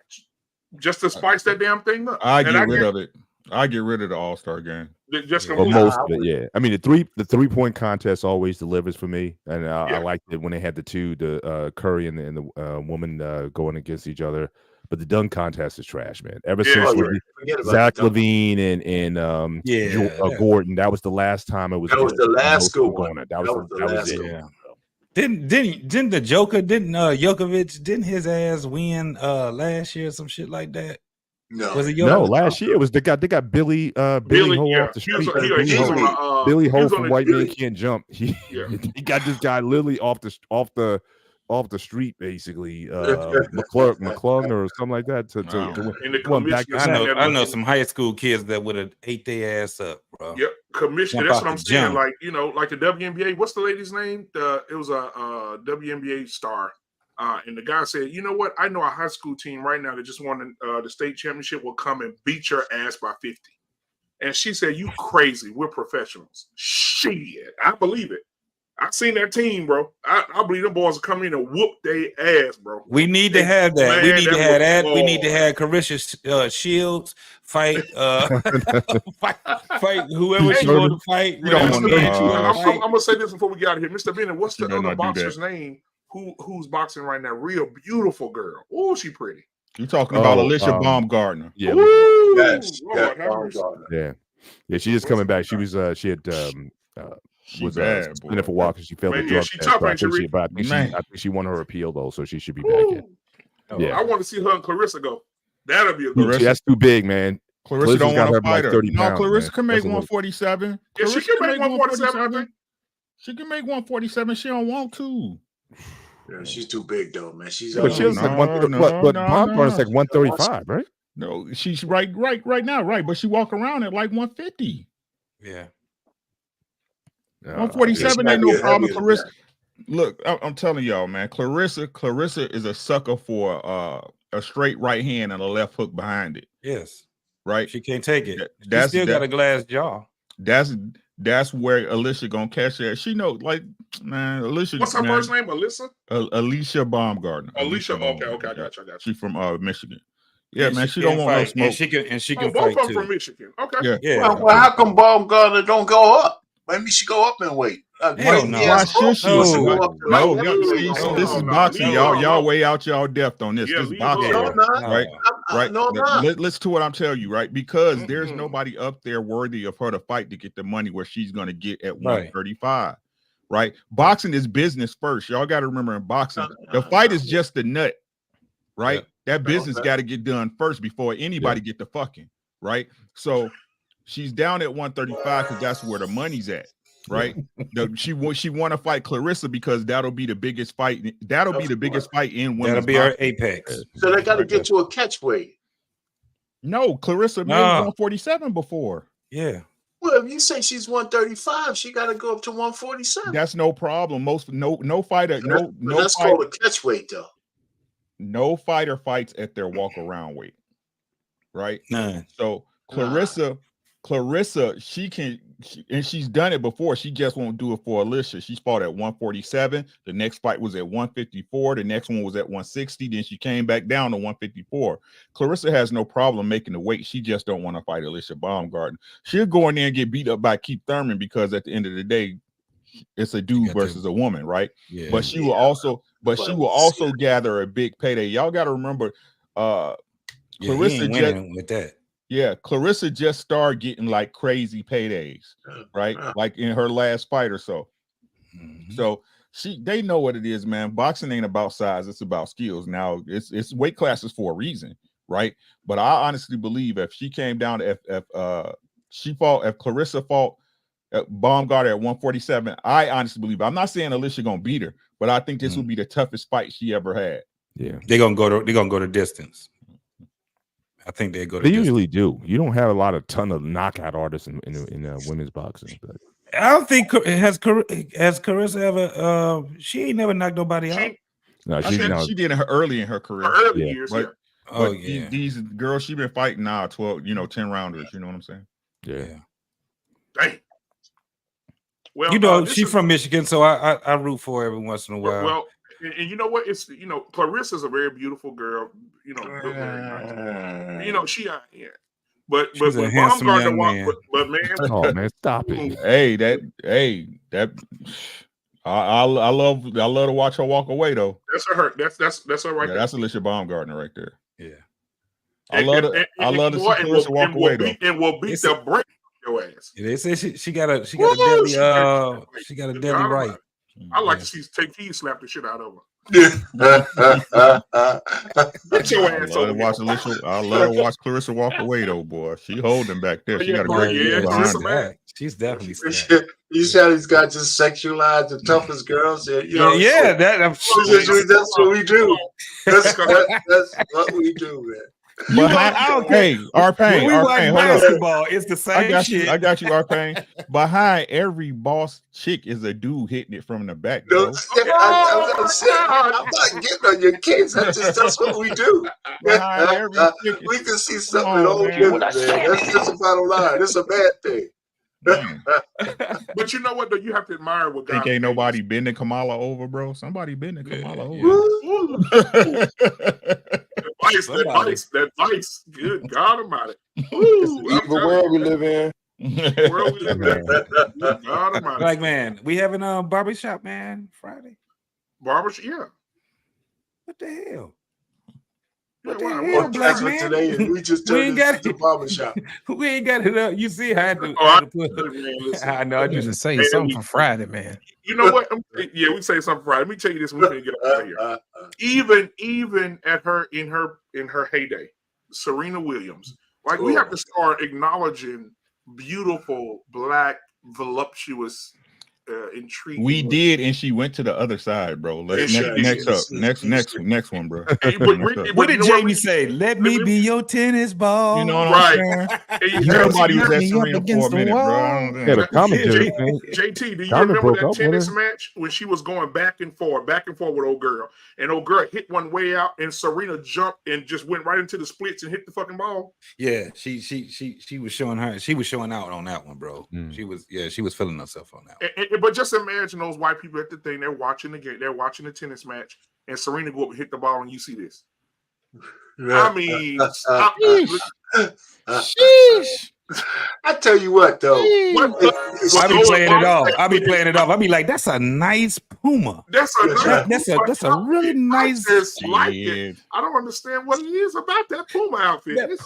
just to spice that damn thing up. I get rid of it. I get rid of the All-Star game. Just most of it, yeah. I mean, the 3-point contest always delivers for me, and I liked it when they had the Curry and the woman going against each other. But the dunk contest is trash, man. Ever since Zach LaVine and Gordon, that was the last time it was. That was the last good one. That was the last good one. Didn't the Joker? Didn't Jokovic? Didn't his ass win last year? Some shit like that. No, was it last year it was they got Billy Ho off the street. Billy Ho from White Man Can't Jump. He got this guy literally off the street, basically. McClung or something like that. I know some high school kids that would have ate their ass up, bro. Yep, commissioner. That's what I'm saying. Like, like the WNBA. What's the lady's name? It was a WNBA star. And the guy said, you know what? I know a high school team right now that just won the state championship will come and beat your ass by 50. And she said, you crazy. We're professionals. Shit. I believe it. I've seen that team, bro. I believe them boys will come in and whoop their ass, bro. We need to have that. We need to have that. We need to have Carissa Shields fight fight whoever she wants to fight. I'm going to say this before we get out of here. Mr. Bennett, what's the other boxer's name who's boxing right now? Real beautiful girl. Oh, she pretty. You talking about Alicia Baumgartner? Yeah. Ooh, Yes, Lord, have mercy. Yeah. Yeah, she is coming back. She was she had was bad, suspended for a boy. while because she failed the Man, drug she test. tough, But I ain't she, think Rick? I think she won her appeal though, so she should be back in. Yeah. I want to see her and Clarissa go. That'll be a good. See, that's too big, man. Clarissa don't want to got fight like her. 30 No, pounds, Clarissa man. can make That's a little- 147. Yeah, she can make 147. I think. She can make 147. She don't want to. Yeah, she's too big though, man. She's But she was like but Baumgartner's like 135, right? No, she's right now, right? But she walk around at like 150. Yeah. 147 ain't no problem. Clarissa, look, I'm telling y'all, man. Clarissa is a sucker for a straight right hand and a left hook behind it. Yes. Right. She can't take it. She still got a glass jaw. That's where Alicia gonna catch her. She know, like, man, Alicia. What's her first name? Alyssa? Alicia Baumgartner. Alicia. Okay, I got you. She's from Michigan. Yeah, And man, she she don't can want no fight. smoke. And she can both fight of them too. from Michigan. Okay. Yeah. Well, how come Baumgartner don't go up? Maybe she go up in weight. Hell no. Why should she? No. No, see, this is boxing. Y'all way out y'all depth on this. Yeah, This is leave boxing, her. right? Right. No, I'm not. Listen to what I'm telling you, right? Because there's nobody up there worthy of her to fight to get the money where she's gonna get at 135. Right? Boxing is business first. Y'all got to remember in boxing, the fight is just the nut, right? That business got to get done first before anybody get the fucking, right? So she's down at 135 because that's where the money's at. Right, she want to fight Clarissa because that'll be the biggest fight. That'll be the biggest fight in women's. That'll be her apex. So they got to get to a catch weight. No, Clarissa made 147 before. Yeah. Well, if you say she's 135, she got to go up to 147. That's no problem. No fighter, That's called a catch weight though. No fighter fights at their walk around weight. Right. None. So Clarissa, and she's done it before. She just won't do it for Alicia. She fought at 147. The next fight was at 154. The next one was at 160. Then she came back down to 154. Clarissa has no problem making the weight. She just don't want to fight Alicia Baumgartner. She'll go in there and get beat up by Keith Thurman because at the end of the day, it's a dude versus a woman, right? Yeah. But she will also gather a big payday. Y'all got to remember, Clarissa with that. Yeah, Clarissa just started getting like crazy paydays, right? Like in her last fight or so. So they know what it is, man. Boxing ain't about size; it's about skills. Now it's weight classes for a reason, right? But I honestly believe if she came down to if Clarissa fought Baumgartner at 147, I honestly believe. I'm not saying Alicia gonna beat her, but I think this would be the toughest fight she ever had. Yeah, they're gonna go to distance. I think they go. They usually do. You don't have a ton of knockout artists in women's boxing. But I don't think has Carissa ever. She ain't never knocked nobody out. No, she did early in her career. Her early years, but these girls she been fighting now 12, 10 rounders. You know what I'm saying? Yeah. Dang. Well, she's from Michigan, so I root for her every once in a while. Well, and you know what? It's Clarissa's a very beautiful girl. Look very nice. She But Baumgartner walked. But man, oh man, stop it! I love to watch her walk away though. That's her. That's her right there. That's Alicia Baumgartner right there. Yeah, I love to see Clarissa walk away though. And will beat the break your ass. They say she got a deadly deadly right. I like to see take heat slap the shit out of her. Get your ass over here. I love to watch Clarissa walk away though, boy. She holding back there. She got a great behind her. She's definitely You said he's got just sexualized the toughest girls. That's what we do. That's what we do, man. Hey, R-Pain, when we watch basketball, it's the same shit. I got you, R-Pain. Behind every boss chick is a dude hitting it from the back. I'm not getting on your case. That's what we do. We can see something in old women, man. That's just a bottom line. It's a bad thing. But you know what? Though you have to admire what God. Ain't nobody bending Kamala over, bro. Somebody bending Kamala over. That vice. Good God Almighty. The world we live in. World we live in. God Almighty. Like, man, we having a barbershop, man, Friday. Barbershop, yeah. What the hell? Yeah, What the why? hell, black That's what man? today is. We just We turned ain't this got into barbershop. We ain't got it up. You see, I had to, Oh, I I, had to put. man, listen. I know. I You just just say Hey, something for Friday, man. You know what? Yeah, we say something Friday. Let me tell you this. We finna get out of here. Even at her in her heyday, Serena Williams. Like we have to start acknowledging beautiful, black, voluptuous, intriguing. We did, and she went to the other side, bro. Next one, bro. What did Jamie say? Let me be your tennis ball. You know what Right. I'm saying? Everybody was at Serena for a minute, bro. Yeah, the commentary. JT, do you Comment remember broke that up with tennis her. match when she was going back and forth with old girl, and old girl hit one way out, and Serena jumped and just went right into the splits and hit the fucking ball? Yeah, she was showing her. She was showing out on that one, bro. She was feeling herself on that one. But just imagine those white people at the thing. They're watching the game. They're watching the tennis match, and Serena go up and hit the ball, and you see this. I mean, sheesh. I tell you what, though. I be playing it off. I be like, that's a nice Puma. That's a really nice. I just like it. I don't understand what it is about that Puma outfit. This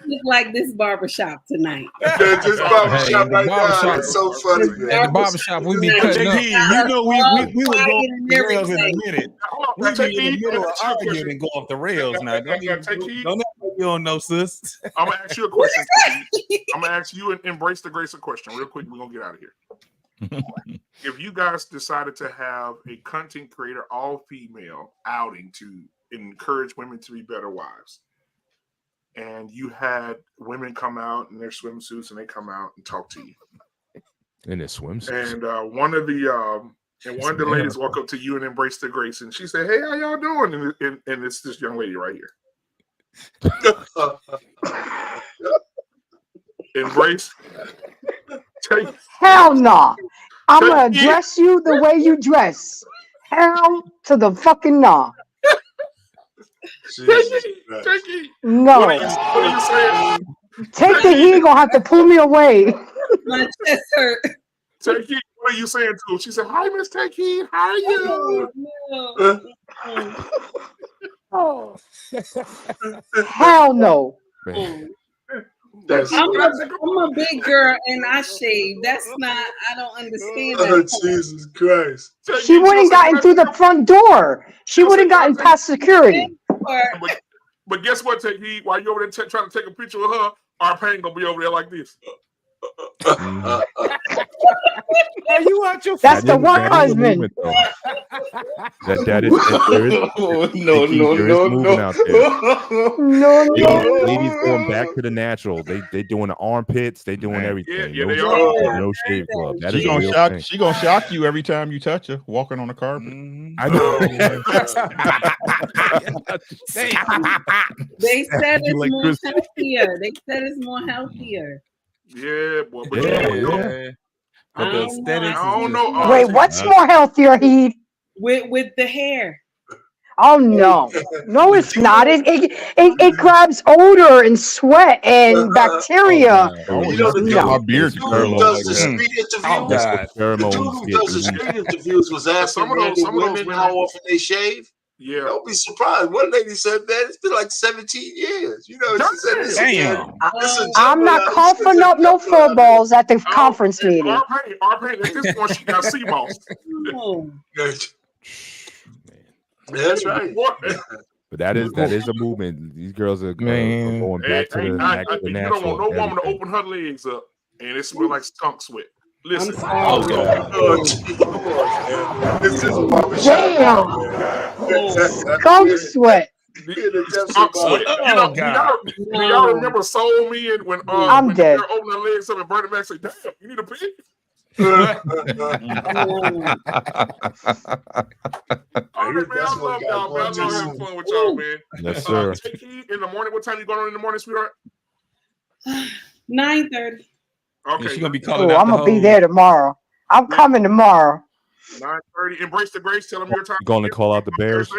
look like this barbershop tonight. This barbershop right now is so funny. In the barbershop, we be cutting up. You know, we would go off the rails in a minute. We be in the middle of arguing and go off the rails now. Don't you don't know, sis. I'm gonna ask you a question. I'm gonna ask you and Embrace the Grace a question real quick. We're gonna get out of here. If you guys decided to have a content creator, all female outing to encourage women to be better wives, and you had women come out in their swimsuits and they come out and talk to you in their swimsuits, and one of the ladies walk up to you and Embrace the Grace, and she said, "Hey, how y'all doing?" And it's this young lady right here. Embrace. Hell no. I'm gonna dress you the way you dress. Hell to the fucking no. No. What are you saying? Take the heat, gonna have to pull me away. My chest hurt. Take Heat, what are you saying to her? She said, "Hi, Miss Take Heat. How are you?" Oh. Hell no. I'm a big girl and I shave. That's not. I don't understand that. Oh, Jesus Christ! She wouldn't gotten through the front door. She wouldn't gotten past security. But guess what, Take Heat? While you over there trying to take a picture of her, our pain gonna be over there like this. You want your? That's the work husband. There is movement out there. No. Ladies going back to the natural. They doing the armpits. They doing everything. Yeah, no, they are. No shave club. That She is gonna a real shock. thing. She gonna shock you every time you touch her walking on the carpet. I know. They said it's like more Christmas. healthier. They said it's more healthier. Yeah, boy. But I don't know. Wait, what's more healthier, Heath? With the hair. Oh no, no, it's not. It grabs odor and sweat and bacteria. You know the My beard dude who does the street interviews. The dude who does the street interviews was asking women how often they shave. Yeah, don't be surprised. One lady said, "Man, it's been like 17 years." You know, she said, "This I'm not coughing up no fur balls at the conference meeting. Our pain, at this point, she got sea moss. That's right. But that is a movement. These girls are going back to the You natural. don't want no woman to open her legs up and it smells like skunk sweat. Listen. Oh, God. This is a Damn. Skunk sweat. Skunk sweat. Do y'all remember Soul Men when I'm when dead. they're opening their legs up and Bernie Mac say, "Damn, you need a pee?" All right, man. I love y'all, man. I love having fun with y'all, man. Yes, sir. Take Heat in the morning. What time you going on in the morning, sweetheart? 9:30. Okay. She's gonna be calling. I'm gonna be there tomorrow. I'm coming tomorrow. 9:30. Embrace the Grace. Tell them your time. You going to call out the Bears?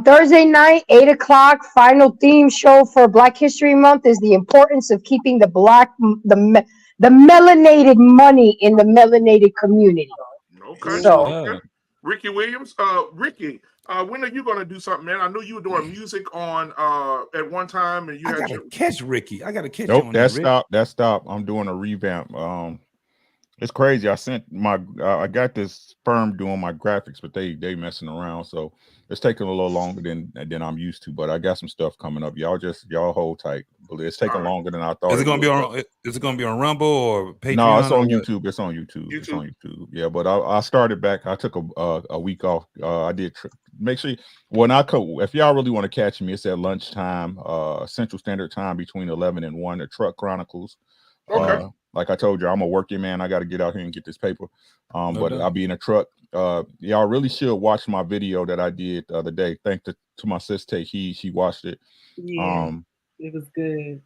Thursday night, 8:00, final theme show for Black History Month is the importance of keeping the melanated money in the melanated community. Okay. So Ricky Williams. Ricky, when are you gonna do something, man? I know you were doing music on at one time, and you I had gotta catch Ricky. I gotta catch Nope, you on that Rick. stopped. That stopped. I'm doing a revamp. It's crazy. I sent my I got this firm doing my graphics, but they messing around, so it's taking a little longer than I'm used to. But I got some stuff coming up. Y'all hold tight. But it's taking longer than I thought. Is it gonna be would, on? Is it gonna be on Rumble or Patreon? No, it's on or what? YouTube. It's on YouTube. It's on YouTube. Yeah, but I started back. I took a week off. I did make sure when I go. If y'all really want to catch me, it's at lunchtime, Central Standard Time, between 11 and 1. The Truck Chronicles. Okay. Like I told you, I'm a working man. I got to get out here and get this paper. No But doubt. I'll be in a truck. Y'all really should watch my video that I did the other day. Thanks to my sister. She watched it. Yeah, it was good.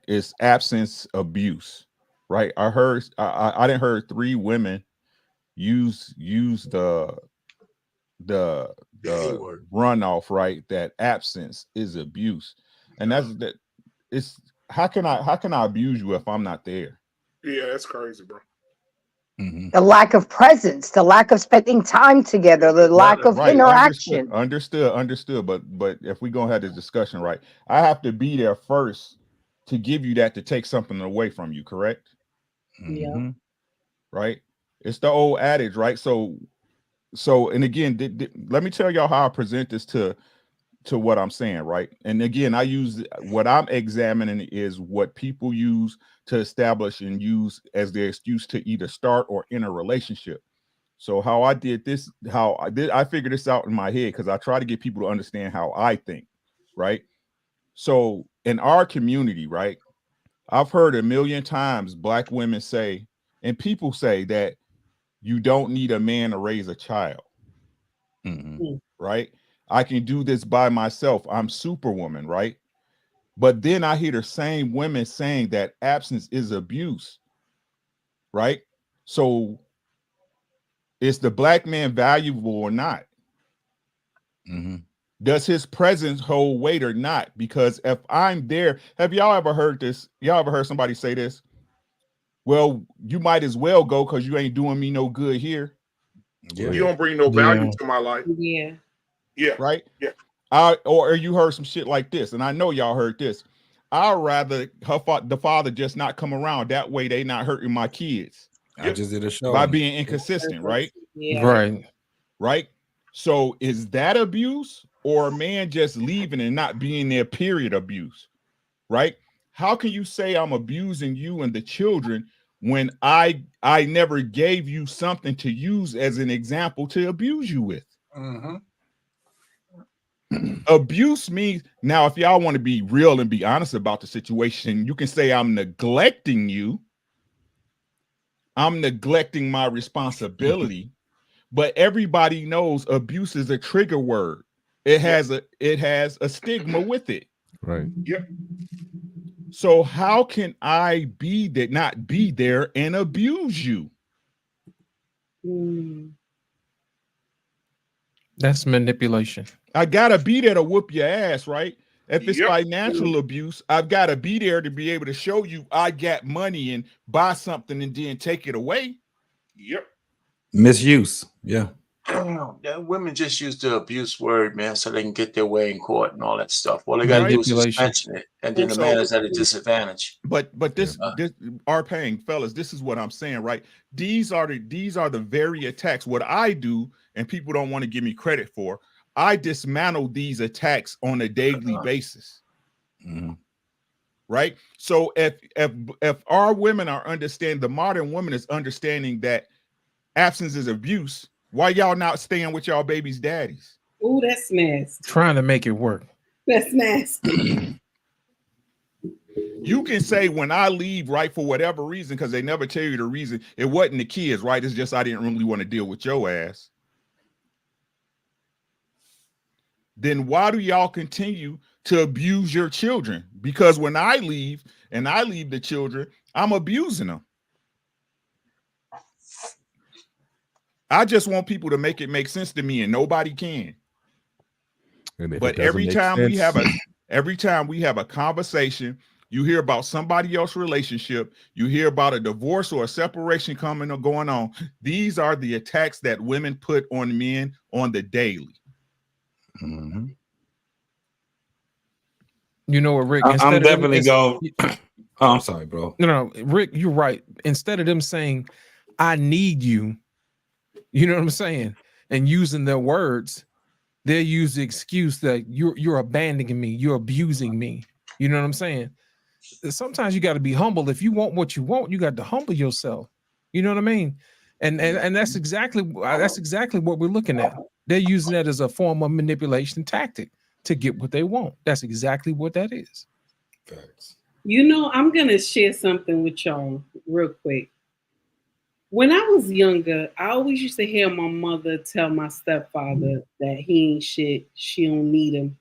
It's absence abuse, right? I didn't heard 3 women use the runoff, right? That absence is abuse, and that it's how can I abuse you if I'm not there? Yeah, that's crazy, bro. the lack of presence, the lack of spending time together, the lack of Right, interaction. understood. But if we gonna have this discussion, right, I have to be there first to give you that, to take something away from you, correct? Yeah. Right. It's the old adage, right? So and again, let me tell y'all how I present this to what I'm saying, right? And again, I use what I'm examining is what people use to establish and use as their excuse to either start or end a relationship. So how I did this, I figured this out in my head because I try to get people to understand how I think, right? So in our community, right, I've heard a million times Black women say, and people say that you don't need a man to raise a child, right? I can do this by myself. I'm Superwoman, right? But then I hear the same women saying that absence is abuse, right? So is the Black man valuable or not? Does his presence hold weight or not? Because if I'm there, have y'all ever heard this? Y'all ever heard somebody say this? Well, you might as well go because you ain't doing me no good here. Yeah. You don't bring no value to my life. Yeah. Yeah. Right? Yeah. Or you heard some shit like this, and I know y'all heard this. I'd rather the father just not come around. That way they not hurting my kids. I just did a show by on being inconsistent, right? Yeah. Right. So is that abuse, or a man just leaving and not being there? Period. Abuse, right? How can you say I'm abusing you and the children when I never gave you something to use as an example to abuse you with? Abuse means, now if y'all want to be real and be honest about the situation, you can say I'm neglecting you. I'm neglecting my responsibility. But everybody knows abuse is a trigger word. It has a stigma with it. Right. Yep. So how can I not be there and abuse you? That's manipulation. I gotta be there to whoop your ass, right? If it's financial abuse, I've got to be there to be able to show you I got money and buy something and then take it away. Yep. Misuse. Yeah. Women just use the abuse word, man, so they can get their way in court and all that stuff. All they got to do is just mention it, and then the man is at a disadvantage. But this are paying fellas. This is what I'm saying, right? These are the very attacks. What I do, and people don't want to give me credit for, I dismantle these attacks on a daily basis. Right. So if our women are understanding, the modern woman is understanding that absence is abuse, why y'all not staying with y'all baby's daddies? Oh, that's nasty. Trying to make it work. That's nasty. You can say when I leave, right, for whatever reason, because they never tell you the reason. It wasn't the kids, right? It's just I didn't really want to deal with your ass. Then why do y'all continue to abuse your children? Because when I leave and I leave the children, I'm abusing them. I just want people to make it make sense to me, and nobody can. And but every time we have a conversation You hear about somebody else's relationship. You hear about a divorce or a separation coming or going on. These are the attacks that women put on men on the daily. Mm-hmm. You know what, Rick? I'm definitely going. Oh, I'm sorry, bro. No, Rick, you're right. Instead of them saying, "I need you," you know what I'm saying, and using their words, they use the excuse that you're abandoning me, you're abusing me. You know what I'm saying? Sometimes you got to be humble. If you want what you want, you got to humble yourself. You know what I mean? And that's exactly what we're looking at. They're using that as a form of manipulation tactic to get what they want. That's exactly what that is. Thanks. You know, I'm gonna share something with y'all real quick. When I was younger, I always used to hear my mother tell my stepfather that he ain't shit. She don't need him.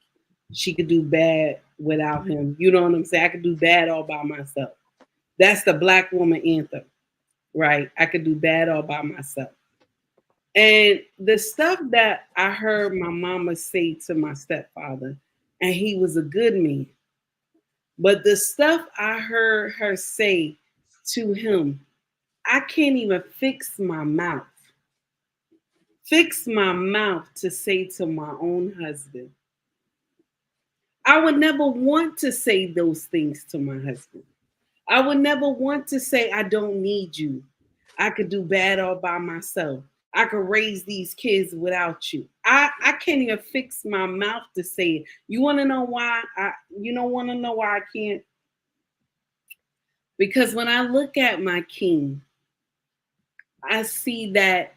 She could do bad without him. You know what I'm saying? I could do bad all by myself. That's the Black woman anthem, right? I could do bad all by myself. And the stuff that I heard my mama say to my stepfather, and he was a good man, but the stuff I heard her say to him, I can't even fix my mouth. Fix my mouth to say to my own husband. I would never want to say those things to my husband. I would never want to say, I don't need you. I could do bad all by myself. I could raise these kids without you. I can't even fix my mouth to say it. You want to know why? You don't want to know why I can't? Because when I look at my king, I see that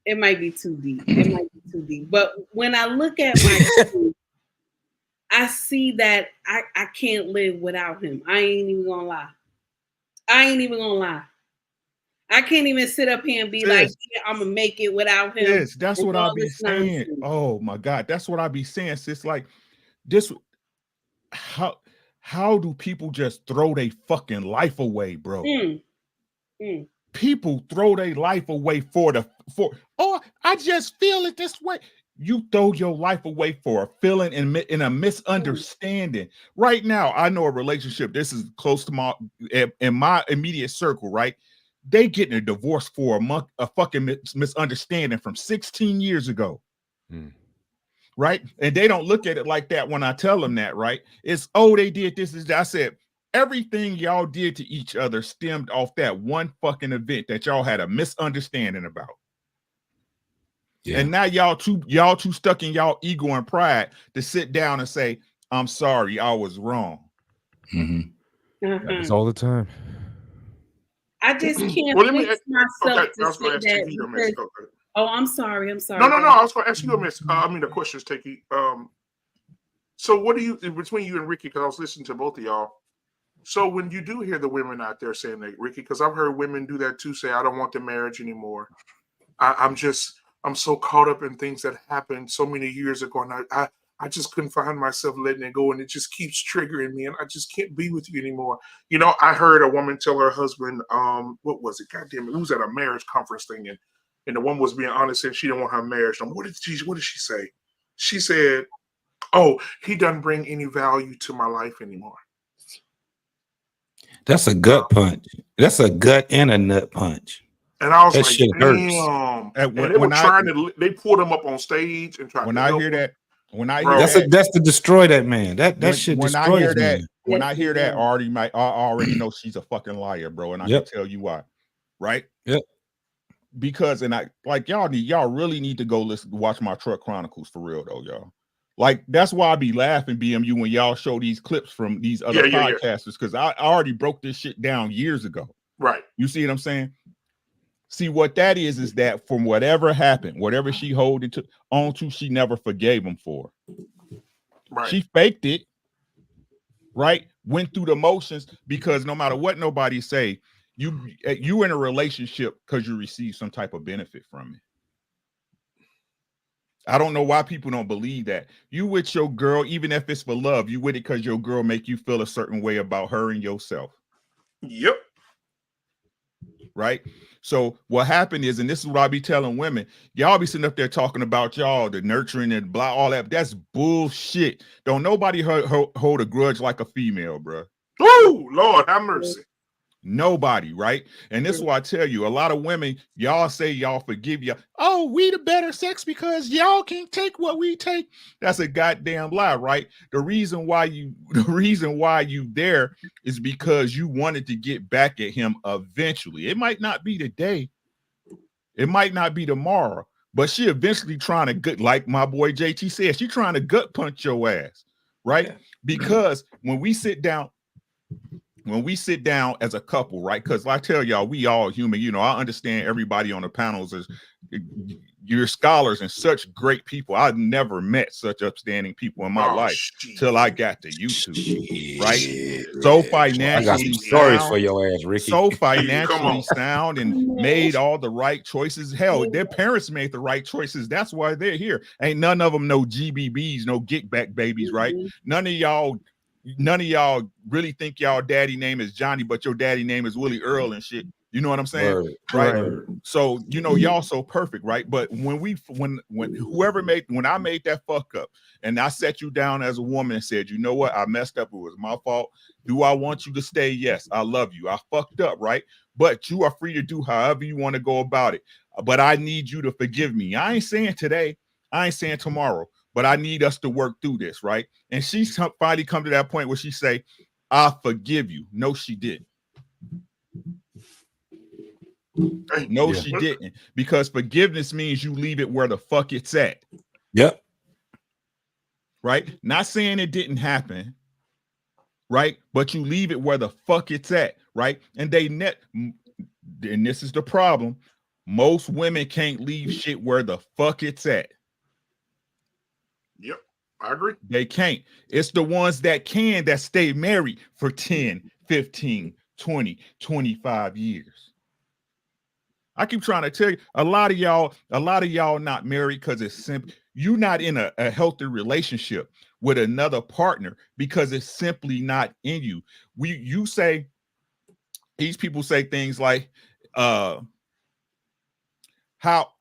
it might be too deep. It might be too deep. But when I look at my king, I see that I can't live without him. I ain't even gonna lie. I can't even sit up here and be like, yeah, I'm gonna make it without him. Yes, that's what I be saying. Nonsense. Oh my God, that's what I be saying. Sis, like this. How do people just throw their fucking life away, bro? People throw their life away for oh, I just feel it this way. You throw your life away for a feeling in a misunderstanding. Right now, I know a relationship. This is close to in my immediate circle, right? They getting a divorce for a fucking misunderstanding from 16 years ago. Right? And they don't look at it like that when I tell them that, right? It's, oh, they did this. I said, everything y'all did to each other stemmed off that one fucking event that y'all had a misunderstanding about. Yeah. And now y'all too stuck in y'all ego and pride to sit down and say, I'm sorry, I was wrong. Happens all the time. I just can't fix myself to say that because, oh, I'm sorry. No. I was going to ask you a miss. The questions, Takey. So what do you, between you and Ricky, because I was listening to both of y'all. So when you do hear the women out there saying that, Ricky, because I've heard women do that too, say, I don't want the marriage anymore. I'm so caught up in things that happened so many years ago. And I just couldn't find myself letting it go. And it just keeps triggering me. And I just can't be with you anymore. You know, I heard a woman tell her husband, what was it? God damn it. It was at a marriage conference thing. And the woman was being honest and she didn't want her marriage. What did she say? She said, oh, he doesn't bring any value to my life anymore. That's a gut punch. That's a gut and a nut punch. And I was that like, shit hurts. damn. And they were they pulled him up on stage and tried when to I help hear him. that, when I Bro, hear that's to destroy that man. That shit when destroys I hear man. that, when I hear that, I already know she's a fucking liar, bro. And I can tell you why. Right? Yep. Because y'all really need to go watch my Truck Chronicles for real though, y'all. Like that's why I be laughing, BMU, when y'all show these clips from these other podcasters, because I already broke this shit down years ago. Right. You see what I'm saying? See what that is that from whatever happened, whatever she holding on to, she never forgave him for. Right. She faked it, right? Went through the motions because no matter what nobody say, you in a relationship because you receive some type of benefit from it. I don't know why people don't believe that. You with your girl, even if it's for love, you with it because your girl make you feel a certain way about her and yourself. Yep. right? So what happened is, and this is what I be telling women, y'all be sitting up there talking about y'all, the nurturing and blah, all that. That's bullshit. Don't nobody hold a grudge like a female, bro. Oh, Lord, have mercy. Nobody, right? And this is why I tell you, a lot of women, y'all say y'all forgive y'all. Oh, we the better sex because y'all can't take what we take. That's a goddamn lie, right? The reason why you there is because you wanted to get back at him eventually. It might not be today, it might not be tomorrow, but she eventually trying to gut, like my boy JT said, she trying to gut punch your ass, right? Yeah. Because when we sit down as a couple, right? Because I tell y'all, we all human. You know, I understand everybody on the panels is you're scholars and such great people. I've never met such upstanding people in my life till I got to YouTube, right? So financially stories for your ass, Ricky. So financially sound and made all the right choices. Hell, their parents made the right choices. That's why they're here. Ain't none of them no GBBs, no get back babies, right? None of y'all really think y'all daddy name is Johnny, but your daddy name is Willie Earl and shit. You know what I'm saying? Word. Right. Word. So, you know, y'all so perfect, right? But when I made that fuck up and I sat you down as a woman and said, you know what? I messed up. It was my fault. Do I want you to stay? Yes, I love you. I fucked up, right? But you are free to do however you want to go about it. But I need you to forgive me. I ain't saying today. I ain't saying tomorrow. But I need us to work through this, right? And she's finally come to that point where she say, I forgive you. No, she didn't. No, she didn't. Because forgiveness means you leave it where the fuck it's at. Yep. Right? Not saying it didn't happen, right? But you leave it where the fuck it's at, right? And and this is the problem. Most women can't leave shit where the fuck it's at. Yep, I agree. They can't. It's the ones that can that stay married for 10, 15, 20, 25 years. I keep trying to tell you, a lot of y'all not married because it's simple. You're not in a healthy relationship with another partner because it's simply not in you. You say, these people say things like, how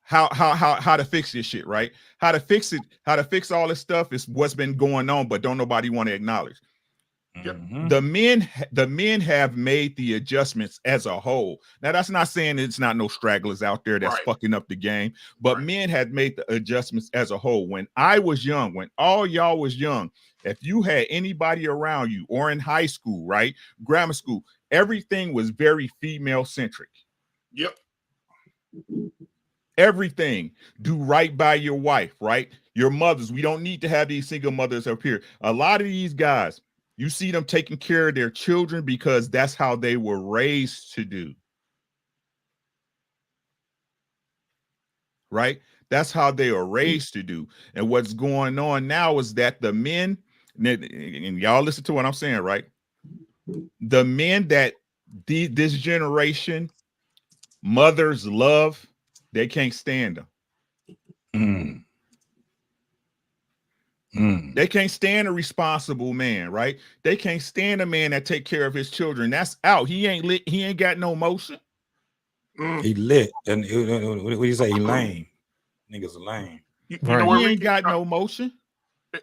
to fix this shit, right? How to fix it, how to fix all this stuff is what's been going on, but don't nobody want to acknowledge. Mm-hmm. The men have made the adjustments as a whole. Now, that's not saying it's not no stragglers out there that's fucking up the game, but men had made the adjustments as a whole. When I was young, when all y'all was young, if you had anybody around you or in high school, right, grammar school, everything was very female centric. Yep. Everything. Do right by your wife, right? Your mothers. We don't need to have these single mothers up here. A lot of these guys, you see them taking care of their children because that's how they were raised to do. Right? That's how they are raised to do. And what's going on now is that the men, and y'all listen to what I'm saying, right? The men that this generation mothers love, they can't stand them. They can't stand a responsible man, right? They can't stand a man that take care of his children. That's out. He ain't lit. He ain't got no motion. He lit. And what do you say? He lame. Niggas are lame. You know what, He Ricky? ain't got no motion.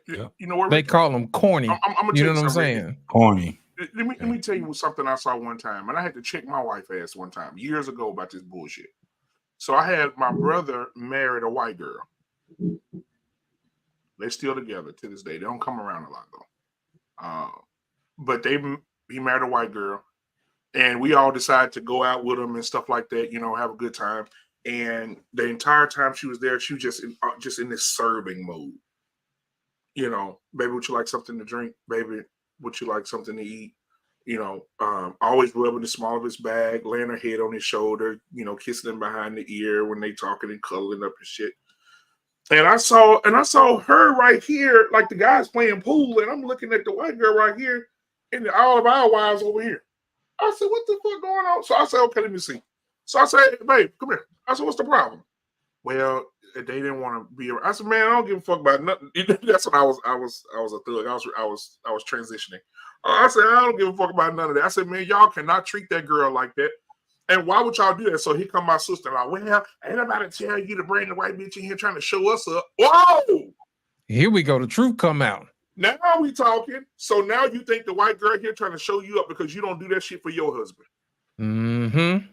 You know what? They call him corny. I'm gonna You tell know what I'm something, saying? Corny. Let me tell you something I saw one time, and I had to check my wife ass one time years ago about this bullshit. So I had my brother married a white girl. They're still together to this day. They don't come around a lot though. But he married a white girl, and we all decided to go out with him and stuff like that. You know, have a good time. And the entire time she was there, she was just in this serving mode. You know, baby, would you like something to drink? Baby, would you like something to eat? You know, always rubbing the small of his bag, laying her head on his shoulder, you know, kissing him behind the ear when they talking and cuddling up and shit. And I saw her right here, like the guy's playing pool, and I'm looking at the white girl right here, and all of our wives over here. I said, "What the fuck going on?" So I said, "Okay, let me see." So I said, "Hey, babe, come here." I said, "What's the problem?" Well, they didn't want to be around. I said, "Man, I don't give a fuck about nothing." That's when I was a thug. I was transitioning. I said, "I don't give a fuck about none of that." I said, "Man, y'all cannot treat that girl like that." And why would y'all do that? So here come my sister. Like, well, ain't nobody tell you to bring the white bitch in here trying to show us up. Whoa! Here we go. The truth come out. Now we talking. So now you think the white girl here trying to show you up because you don't do that shit for your husband. Mm-hmm.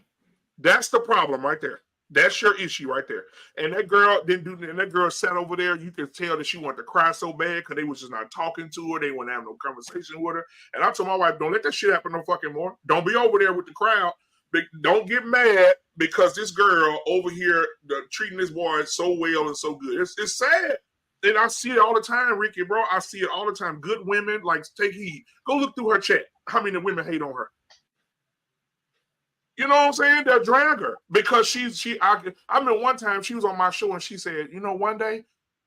That's the problem right there. That's your issue right there. And that girl didn't do. And that girl sat over there. You could tell that she wanted to cry so bad because they was just not talking to her. They wouldn't have no conversation with her. And I told my wife, don't let that shit happen no fucking more. Don't be over there with the crowd. Don't get mad because this girl over here treating this boy so well and so good. It's sad. And I see it all the time, Ricky, bro. I see it all the time. Good women, like, take heed. Go look through her chat. How many women hate on her? You know what I'm saying? They'll drag her because I mean, one time she was on my show and she said, you know, one day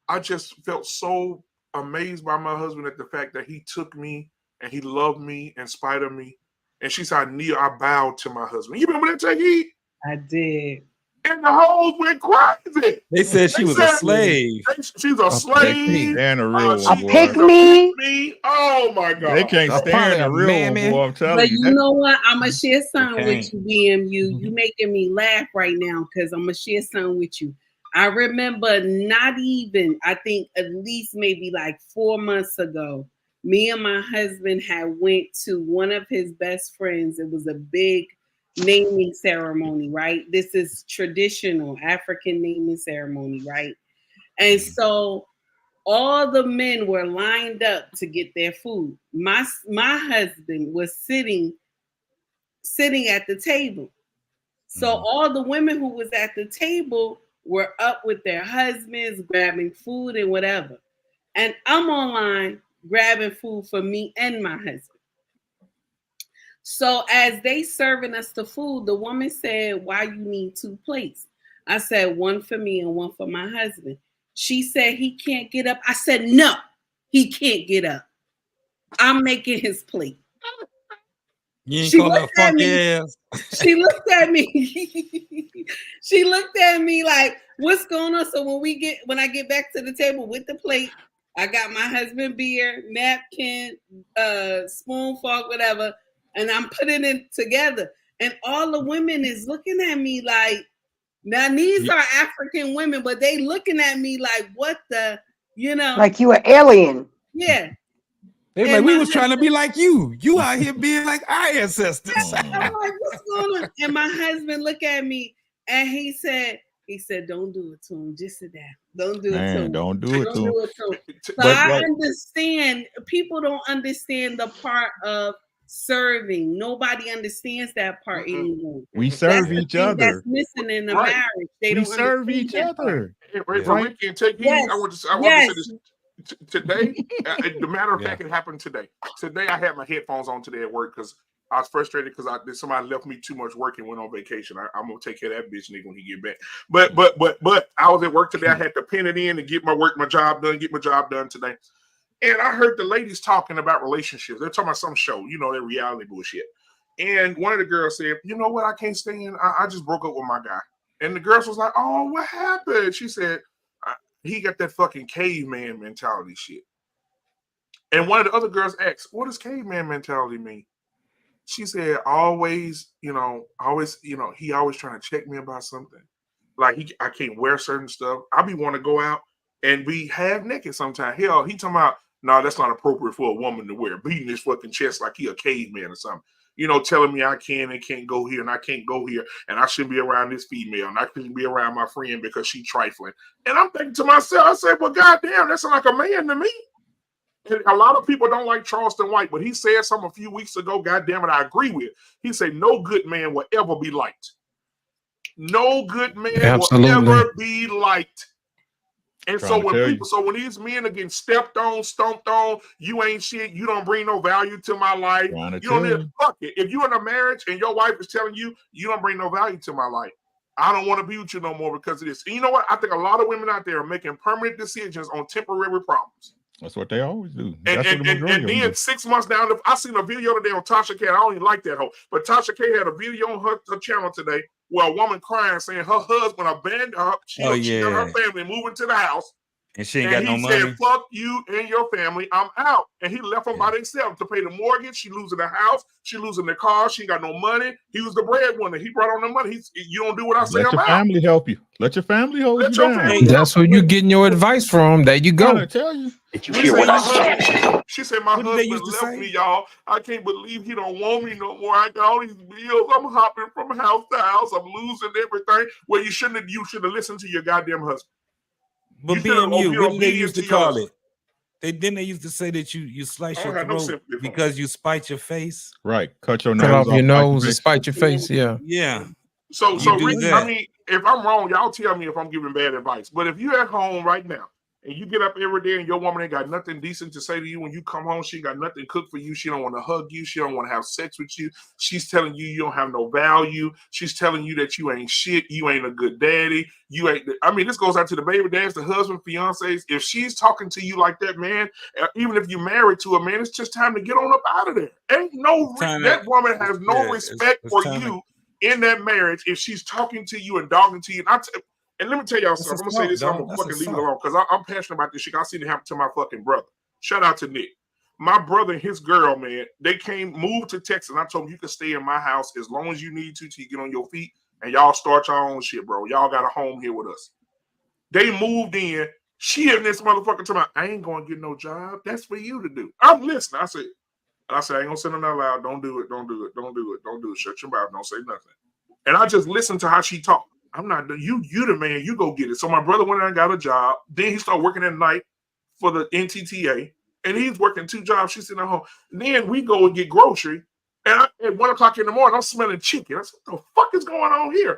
I just felt so amazed by my husband at the fact that he took me and he loved me in spite of me. And she said, I bowed to my husband. You remember that, take heed? I did. And the hoes went crazy. They said she was a slave. She's a slave. And a real A boy. pick me. Oh my God. They can't stand a real one, boy. I'm telling But you. you know what? I'm going to share something Okay. with you, BMU. You making me laugh right now because I'm going to share something with you. I remember not even, I think at least maybe like 4 months ago, me and my husband had went to one of his best friends. It was a big naming ceremony, right? This is traditional African naming ceremony, right? And so all the men were lined up to get their food. My husband was sitting at the table. So all the women who was at the table were up with their husbands, grabbing food and whatever. And I'm online grabbing food for me and my husband. So as they serving us the food, the woman said, why you need 2 plates? I said, one for me and one for my husband. She said, he can't get up. I said, no, he can't get up. I'm making his plate. You ain't call her fuck ass. She looked at me. She looked at me like, what's going on? So when I get back to the table with the plate, I got my husband beer, napkin, spoon, fork, whatever, and I'm putting it together. And all the women is looking at me like, now these are African women, but they looking at me like, what the, you know? Like you an alien. Yeah. They like, we was trying to be like you. You out here being like our ancestors. I'm like, what's going on? And my husband looked at me and he said, don't do it to him. Just sit down. Don't do it to him. Don't do it to him. So I understand. People don't understand the part of serving. Nobody understands that part anymore. We serve each other. That's missing in the marriage. We serve each other. Right. And take heed. I want to say this. Today, the matter of fact, it happened today. Today, I had my headphones on today at work because I was frustrated because somebody left me too much work and went on vacation. I'm gonna take care of that bitch nigga when he get back. But I was at work today. I had to pin it in and get my job done today. And I heard the ladies talking about relationships. They're talking about some show, their reality bullshit. And one of the girls said, you know what, I can't stand. I just broke up with my guy. And the girls was like, oh, what happened? She said, he got that fucking caveman mentality shit. And one of the other girls asked, what does caveman mentality mean? She said, always, he always trying to check me about something. Like I can't wear certain stuff. I be want to go out and be half naked sometimes. Hell, he talking about, no, that's not appropriate for a woman to wear. Beating his fucking chest like he a caveman or something. Telling me I can and can't go here and I can't go here and I shouldn't be around this female and I shouldn't be around my friend because she's trifling. And I'm thinking to myself, I said, well, goddamn, that's like a man to me. And a lot of people don't like Charleston White, but he said something a few weeks ago, goddamn it, I agree with. He said, no good man will ever be liked. No good man will ever be liked. And so when these men are getting stepped on, stomped on, you ain't shit, you don't bring no value to my life. You don't need to fuck it. If you're in a marriage and your wife is telling you, you don't bring no value to my life, I don't want to be with you no more because of this. And you know what? I think a lot of women out there are making permanent decisions on temporary problems. That's what they always do. And then 6 months down, I seen a video today on Tasha K. I don't even like that hoe, but Tasha K had a video on her channel today where a woman crying saying her husband abandoned her. She got her family moving to the house. And she ain't got no he money. said, "Fuck you and your family. I'm out." And he left them by themselves to pay the mortgage. She losing the house. She losing the car. She ain't got no money. He was the breadwinner. He brought on the money. You don't do what I say. Let I'm your out. family help you. Let your family hold Let you your down. family That's who you getting your advice from. There you go. I tell you. Did you hear what I said? She said, "My What did they husband used to left say? me, y'all. I can't believe he don't want me no more. I got all these bills. I'm hopping from house to house. I'm losing everything." Well, you should have listened to your goddamn husband. But BMU, what did they used to call it? They used to say that you slice your throat because you spite your face. Right. Cut your Cut nose off your spite nose and spite your face. Yeah. Yeah. So Rick, that. I mean, if I'm wrong, y'all tell me if I'm giving bad advice. But if you're at home right now and you get up every day and your woman ain't got nothing decent to say to you when you come home, she got nothing cooked for you. She don't want to hug you. She don't want to have sex with you. She's telling you you don't have no value. She's telling you that you ain't shit. You ain't a good daddy. You ain't. I mean, this goes out to the baby dads, the husband, fiancés. If she's talking to you like that, man, even if you're married to a man, it's just time to get on up out of there. Ain't no that woman has no respect for you in that marriage if she's talking to you and dogging to you. And let me tell y'all something. I'm gonna say this and I'm gonna fucking leave it alone because I'm passionate about this shit. I seen it happen to my fucking brother. Shout out to Nick. My brother and his girl, man, they moved to Texas. I told them you can stay in my house as long as you need to till you get on your feet and y'all start your own shit, bro. Y'all got a home here with us. They moved in. She and this motherfucker talking about, I ain't gonna get no job. That's for you to do. I'm listening. I said, I ain't gonna say nothing out loud. Don't do it. Don't do it. Don't do it. Don't do it. Shut your mouth. Don't say nothing. And I just listened to how she talked. I'm not you the man. You go get it. So my brother went out and got a job. Then he started working at night for the NTTA. And he's working 2 jobs. She's sitting at home. And then we go and get grocery. And at 1 o'clock in the morning, I'm smelling chicken. I said, what the fuck is going on here?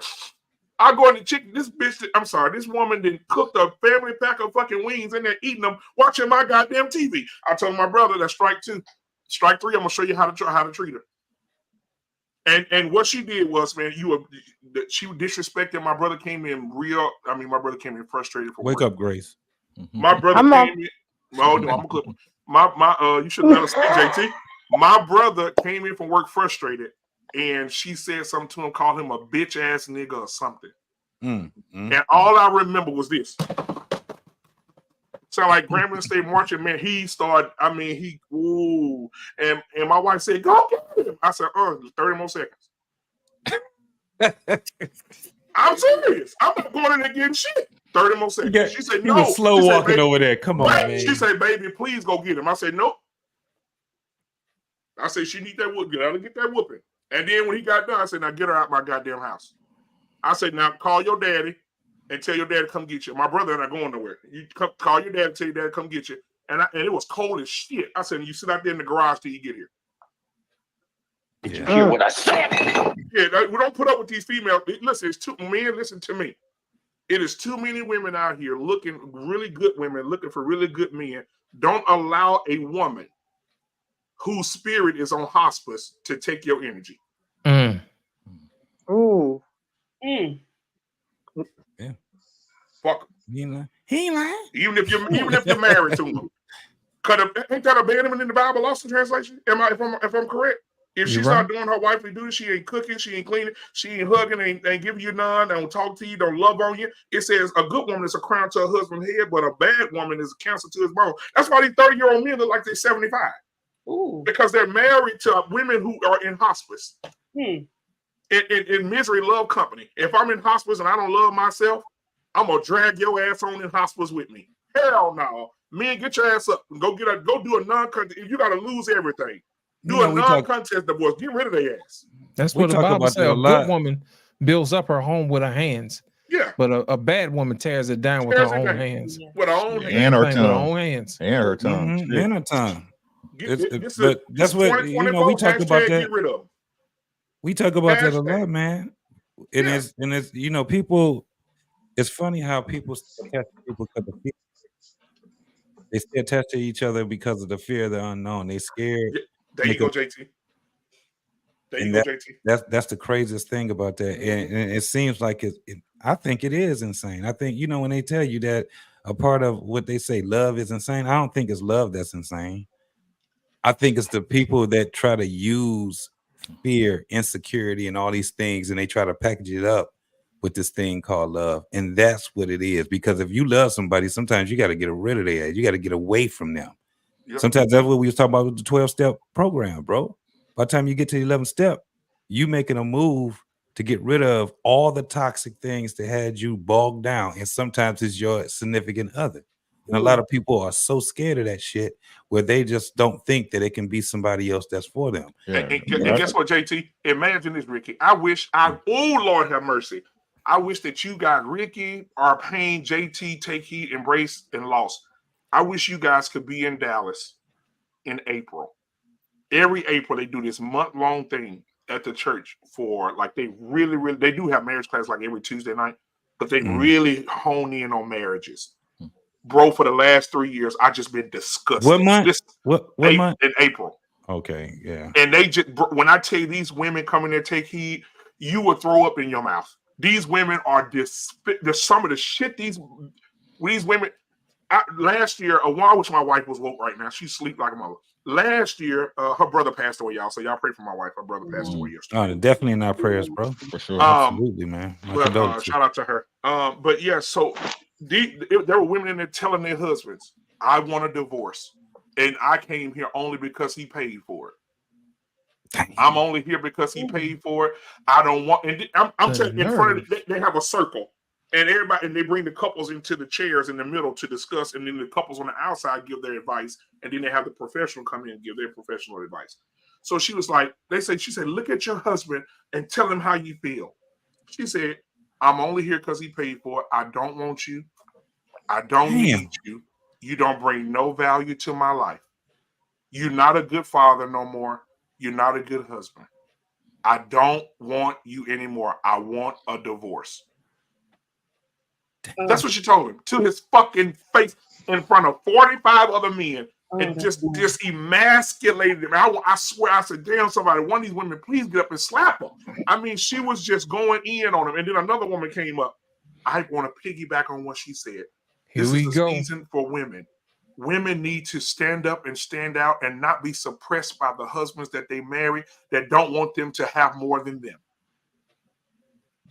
I go in the chicken. This bitch, I'm sorry, this woman didn't cook a family pack of fucking wings in there eating them, watching my goddamn TV. I told my brother that's strike 2. Strike 3, I'm gonna show you how to treat her. And what she did was, man, she disrespected my brother. Came in my brother came in frustrated for Wake work. up, Grace. My brother came in. Oh no, I'm a clip. You should have speak, JT. My brother came in from work frustrated, and she said something to him, called him a bitch ass nigga or something. And all I remember was this. Sound like Grambling State marching, man. He started, and my wife said, go get him. I said, 30 more seconds. I'm serious. I'm not going in there getting shit. 30 more seconds. She said, no. He was slow walking over there. Come on, man. She said, baby, please go get him. I said, nope. I said, she need that whooping. Get that whooping. And then when he got done, I said, now get her out my goddamn house. I said, now call your daddy and tell your dad to come get you. My brother and I going nowhere. You call your dad and tell your dad to come get you. And it was cold as shit. I said, you sit out there in the garage till you get here. Did you hear what I said? Yeah, we don't put up with these females. Listen, listen to me. It is too many women out here really good women, looking for really good men. Don't allow a woman whose spirit is on hospice to take your energy. Ooh. Yeah. Fuck. He ain't lying. Even if you're married to him. Ain't that abandonment in the Bible lost in translation? If I'm correct? If she's not doing her wifely duty, she ain't cooking, she ain't cleaning, she ain't hugging, ain't giving you none, don't talk to you, don't love on you. It says a good woman is a crown to her husband's head, but a bad woman is a cancer to his bone. That's why these 30-year-old men look like they're 75. Ooh. Because they're married to women who are in hospice. In misery love company. If I'm in hospice and I don't love myself, I'm gonna drag your ass on in hospice with me. Hell no. Men, get your ass up and go do a non-contest. If you gotta lose everything, do a non-contest divorce. Get rid of their ass. That's what the Bible says. A good woman builds up her home with her hands. Yeah. But a bad woman tears it down with her own hands. With her own hands. And her tongue. With her own hands. And her tongue. And her tongue. But that's what we talk about that. Get rid of. We talk about that a lot, man. And it's people. It's funny how people attach people because of fear. They stay attached to each other because of the fear of the unknown. They scared. There you go, JT. That's the craziest thing about that. And it seems like I think it is insane. I think, when they tell you that a part of what they say love is insane, I don't think it's love that's insane. I think it's the people that try to use fear, insecurity, and all these things, and they try to package it up with this thing called love. And that's what it is. Because if you love somebody, sometimes you got to get rid of their ass. You got to get away from them. Yep. Sometimes that's what we was talking about with the 12-step program, bro. By the time you get to the 11th step, you making a move to get rid of all the toxic things that had you bogged down. And sometimes it's your significant other. And a lot of people are so scared of that shit where they just don't think that it can be somebody else that's for them. And guess what, JT? Imagine this, Ricky. Oh Lord have mercy. I wish that you got Ricky, our pain, JT, Take Heed, Embrace, and Lost. I wish you guys could be in Dallas in April. Every April they do this month-long thing at the church for like they really they do have marriage class like every Tuesday night, but they really hone in on marriages. Bro, for the last 3 years, I just been disgusted. What month? What month? In April. Okay, yeah. And they just, when I tell you these women come in there, Take Heed, you will throw up in your mouth. These women are some of the shit these women. Last year, I wish my wife was woke right now. She sleep like a mother. Last year, her brother passed away, y'all. So y'all pray for my wife. Her brother passed away yesterday. Oh, definitely in our prayers, bro. For sure. Absolutely, man. But shout out to her. But yeah, so there were women in there telling their husbands, I want a divorce. And I came here only because he paid for it. I'm only here because he paid for it. I don't want, and I'm telling in front of they have a circle, and everybody, and they bring the couples into the chairs in the middle to discuss, and then the couples on the outside give their advice, and then they have the professional come in and give their professional advice. So she was like, she said, look at your husband and tell him how you feel. She said, I'm only here because he paid for it. I don't want you. I don't need you. You don't bring no value to my life. You're not a good father no more. You're not a good husband. I don't want you anymore. I want a divorce. That's what she told him to his fucking face in front of 45 other men and just emasculated him. I swear, I said, damn, somebody, one of these women, please get up and slap her. I mean, she was just going in on him. And then another woman came up. I want to piggyback on what she said. This is the season for women. Women need to stand up and stand out and not be suppressed by the husbands that they marry that don't want them to have more than them.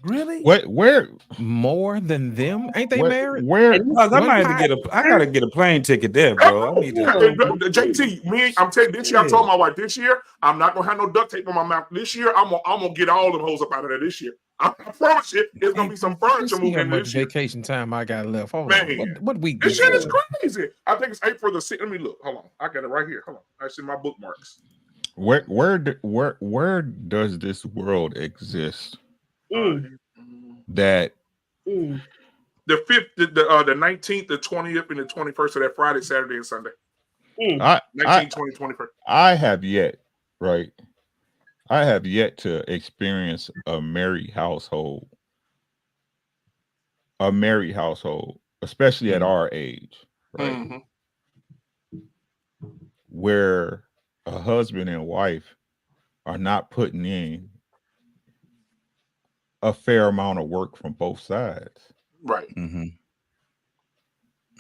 Really? Where more than them? Ain't they married? Where? I might have to I gotta get a plane ticket there, bro. I need to. JT, I'm telling you, this year I told my wife, this year I'm not gonna have no duct tape on my mouth. This year I'm gonna get all them hoes up out of there. This year, I promise you, there's gonna be some furniture moving in this year. Vacation time I got left. Hold Man, on. What week? This shit is crazy. I think it's April the 6th. Let me look. Hold on, I got it right here. Hold on, I see my bookmarks. Where does this world exist? That the 5th, the 19th, the 20th, and the 21st of that Friday, Saturday, and Sunday. 19, 20, 21st. I have yet to experience a married household, especially at our age, right? Where a husband and wife are not putting in a fair amount of work from both sides. Right.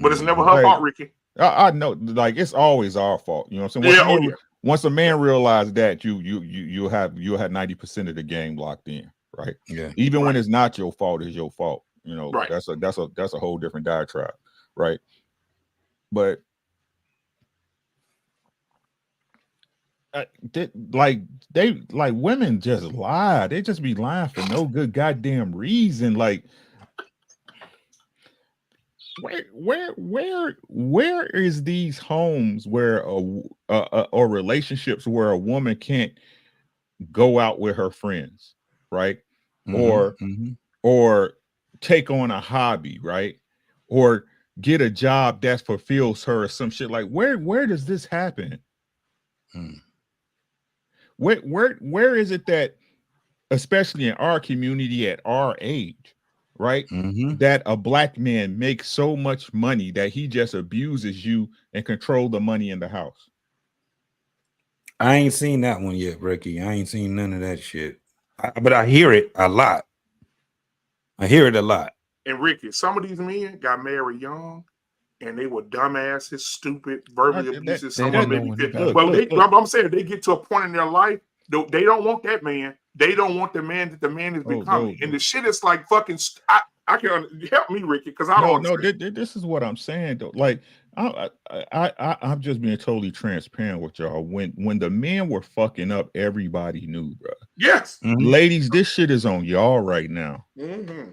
But it's never her fault, Ricky. I know, like it's always our fault. You know what I'm saying? Once a man realizes that, you'll have 90% of the game locked in, right? Yeah. Even when it's not your fault, it's your fault. You know, right. That's a whole different diatribe, right? But women just lie. They just be lying for no good goddamn reason. Like, where is these homes where or relationships where a woman can't go out with her friends, right? Or take on a hobby, right? Or get a job that fulfills her or some shit. Like, where does this happen? Where is it that, especially in our community at our age, right, that a black man makes so much money that he just abuses you and control the money in the house? I ain't seen that one yet, Ricky. I ain't seen none of that shit. But I hear it a lot. And Ricky, some of these men got married young. And they were dumbasses, stupid, verbally abusive. I'm saying they get to a point in their life, they don't want that man. They don't want the man that the man is becoming. And the shit is like fucking. I can help me, Ricky, because I don't. This is what I'm saying though. Like I'm just being totally transparent with y'all. When the men were fucking up, everybody knew, bro. Yes, ladies, this shit is on y'all right now. Mm-hmm.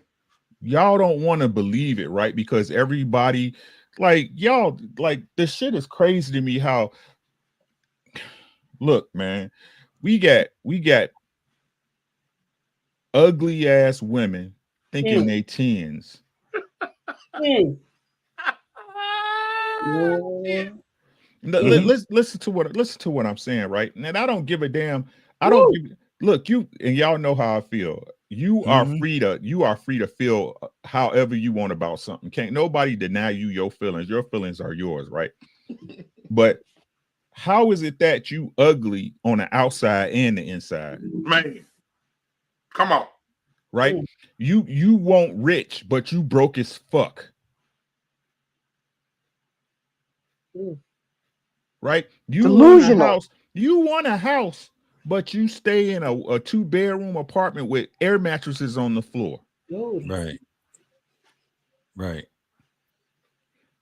Y'all don't want to believe it, right? Because everybody, like y'all, like the shit is crazy to me. How look, man, we got ugly ass women thinking they tens. Let's listen to what I'm saying, right? And I don't give a damn. I don't give, look, you and y'all know how I feel. You are free to feel however you want about something. Can't nobody deny you your feelings. Your feelings are yours, right? But how is it that you ugly on the outside and the inside? Man, come on. Right? You want rich, but you broke as fuck. Right? You want a house, but you stay in a 2-bedroom apartment with air mattresses on the floor. Right.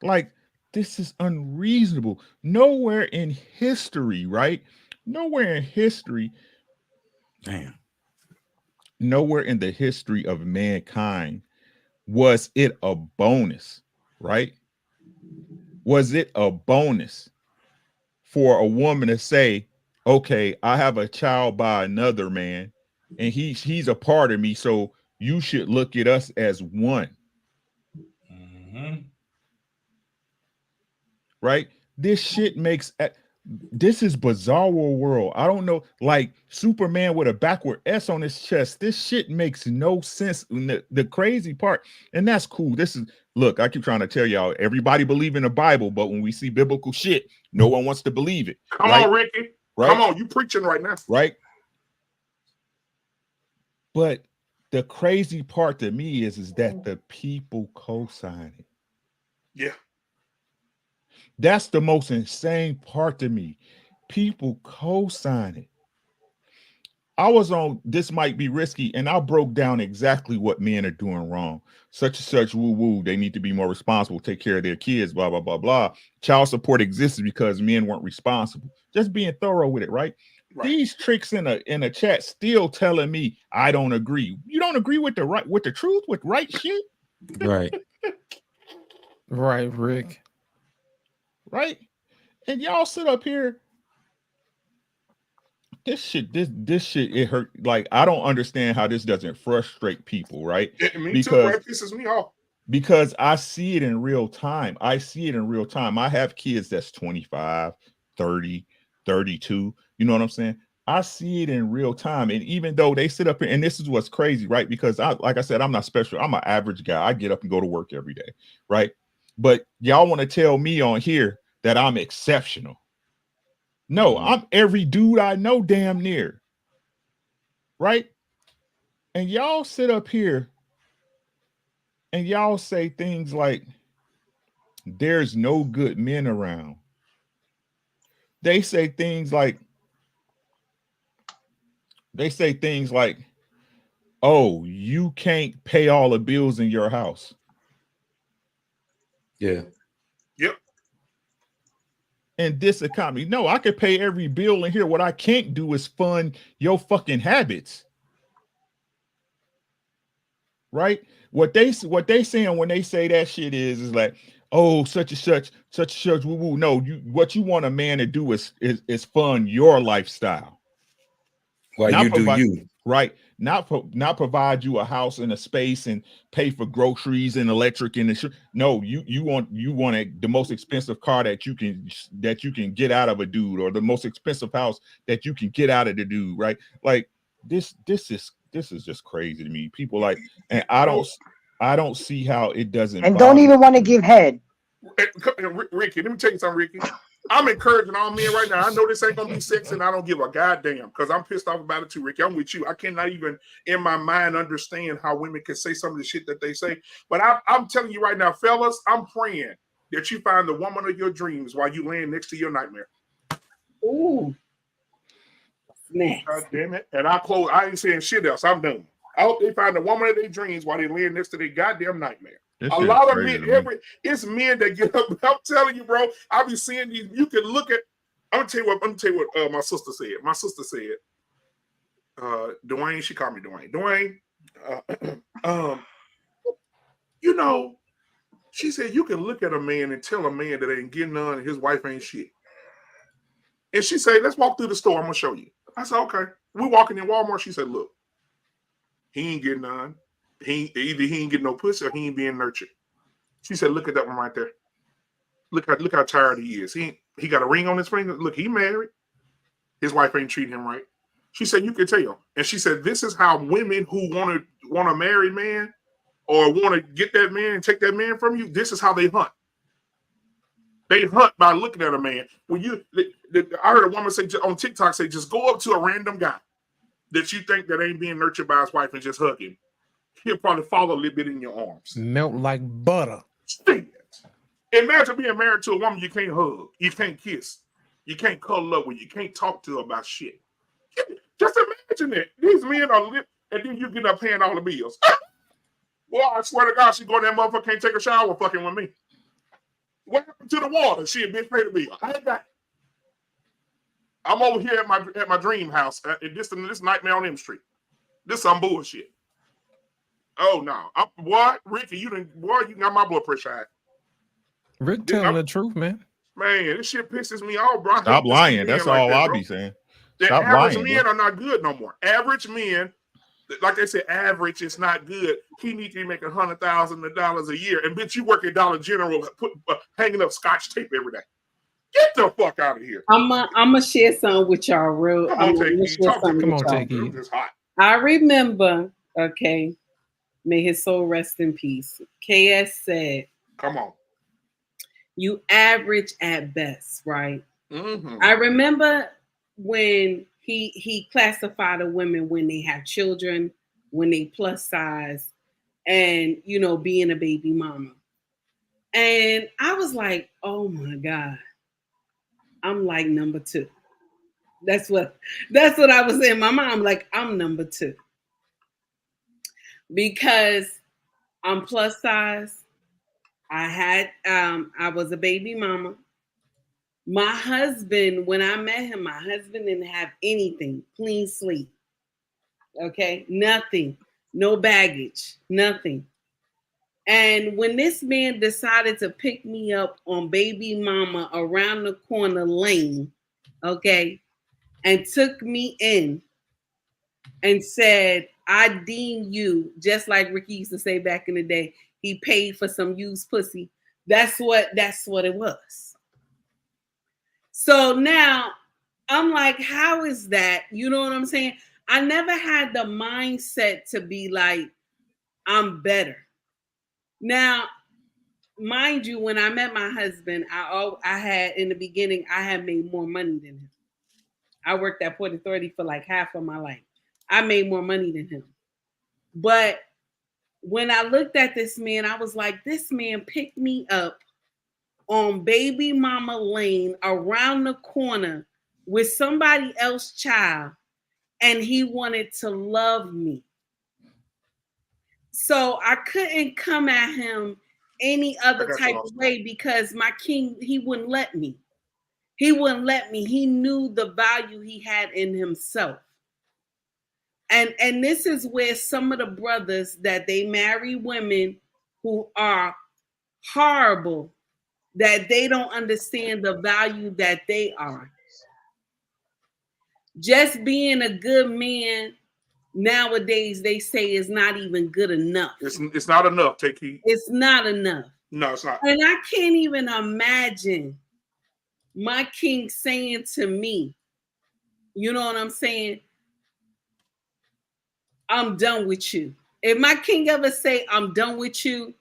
Like, this is unreasonable. Nowhere in history, right? Nowhere in history. Damn. Nowhere in the history of mankind was it a bonus, right? Was it a bonus for a woman to say, okay, I have a child by another man and he's a part of me, so you should look at us as one. Right? This shit makes this is bizarre world. I don't know, like Superman with a backward S on his chest. This shit makes no sense. The crazy part, and that's cool. This is, look, I keep trying to tell y'all, everybody believe in the Bible, but when we see biblical shit, no one wants to believe it. Come on, Ricky. Right? Come on, you preaching right now. Right? But the crazy part to me is that the people co-sign it. Yeah. That's the most insane part to me. People co-sign it. I was on This Might Be Risky, and I broke down exactly what men are doing wrong. Such and such, woo-woo. They need to be more responsible, take care of their kids, blah, blah, blah, blah. Child support existed because men weren't responsible. Just being thorough with it, right? These tricks in a chat still telling me I don't agree. You don't agree with the truth, with right shit? Right. Right, Rick. Right? And y'all sit up here. This shit, it hurt. Like, I don't understand how this doesn't frustrate people, right? Me too, bro. It pisses me off. Because I see it in real time. I have kids that's 25, 30, 32. You know what I'm saying? I see it in real time. And even though they sit up here, and this is what's crazy, right? Because like I said, I'm not special. I'm an average guy. I get up and go to work every day, right? But y'all want to tell me on here that I'm exceptional. No, I'm every dude I know damn near. Right? And y'all sit up here and y'all say things like, there's no good men around. They say things like, oh, you can't pay all the bills in your house. Yeah. Yep. In this economy, no, I could pay every bill in here. What I can't do is fund your fucking habits. Right? What they saying when they say that shit is like, oh, such and such, woo woo. No, what you want a man to do is fund your lifestyle. While you do you. Right? Not provide you a house and a space and pay for groceries and electric and no, you want the most expensive car that you can get out of a dude, or the most expensive house that you can get out of the dude, right? Like this is just crazy to me. People like, and I don't see how it doesn't. And don't even want to give head. Ricky, let me tell you something, Ricky. I'm encouraging all men right now. I know this ain't gonna be sexy, and I don't give a goddamn because I'm pissed off about it too, Ricky. I'm with you. I cannot even in my mind understand how women can say some of the shit that they say. But I'm telling you right now, fellas, I'm praying that you find the woman of your dreams while you laying next to your nightmare. Ooh. Next. God damn it. And I ain't saying shit else. I'm done. I hope they find the woman of their dreams while they laying next to their goddamn nightmare. This A shit lot of crazy men, to me. it's men that get up. I'm telling you, bro. I be seeing these. You can look at. I'm gonna tell you what my sister said. My sister said, Dwayne, she called me Dwayne. Dwayne, you know, she said you can look at a man and tell a man that ain't getting none and his wife ain't shit. And she said, let's walk through the store. I'm gonna show you. I said, okay. We walking in Walmart. She said, look, he ain't getting none. Either he ain't getting no pussy or he ain't being nurtured. She said, look at that one right there. Look how tired he is. He got a ring on his finger. Look, he married. His wife ain't treating him right. She said, you can tell. And she said, this is how women who want a married man or want to get that man and take that man from you, this is how they hunt. They hunt by looking at a man. I heard a woman say on TikTok, say, just go up to a random guy that you think that ain't being nurtured by his wife and just hug him. He'll probably fall a little bit in your arms. Melt like butter. Stink. Imagine being married to a woman you can't hug, you can't kiss, you can't cuddle up with, you can't talk to her about shit. Just imagine it. These men are lit, and then you get up paying all the bills. Well, I swear to God, she go in that motherfucker, can't take a shower fucking with me. What happened to the water? She a bitch pay the bill. I ain't got it. I'm over here at my dream house. This Nightmare on M Street. This some bullshit. Oh no, boy, Ricky, you got my blood pressure high. Rick telling the truth, man. Man, this shit pisses me off, bro. Stop lying. That's all I'll be saying. Stop average lying, men bro. are not good no more. Average men, like they say, average is not good. He needs to be making $100,000 a year. And bitch, you work at Dollar General, hanging up Scotch tape every day. Get the fuck out of here. I'm gonna share something with y'all real. Come on, take heat. Come on, take heat. It's hot. I remember, okay, may his soul rest in peace. KS said, come on. You average at best, right? Mm-hmm. I remember when he classified the women when they have children, when they plus size, and being a baby mama. And I was like, oh my God, I'm like number 2. That's what I was saying. My mom, like, I'm number 2. Because I'm plus size. I was a baby mama. My husband, when I met him, my husband didn't have anything. Clean slate. Okay? Nothing. No baggage. Nothing. And when this man decided to pick me up on baby mama around the corner lane, okay, and took me in and said, I deem you, just like Ricky used to say back in the day, he paid for some used pussy. That's what it was. So now I'm like, how is that? You know what I'm saying? I never had the mindset to be like, I'm better. Now, mind you, when I met my husband, I had in the beginning, I had made more money than him. I worked at Port Authority for like half of my life. I made more money than him. But when I looked at this man, I was like, this man picked me up on baby mama lane around the corner with somebody else's child, and he wanted to love me. So I couldn't come at him any other type of way because my king, he wouldn't let me. He wouldn't let me. He knew the value he had in himself. And this is where some of the brothers that they marry women who are horrible, that they don't understand the value that they are. Just being a good man nowadays, they say, is not even good enough. It's not enough, take heed. It's not enough. No, it's not. And I can't even imagine my king saying to me, you know what I'm saying? I'm done with you. If my king ever say, I'm done with you,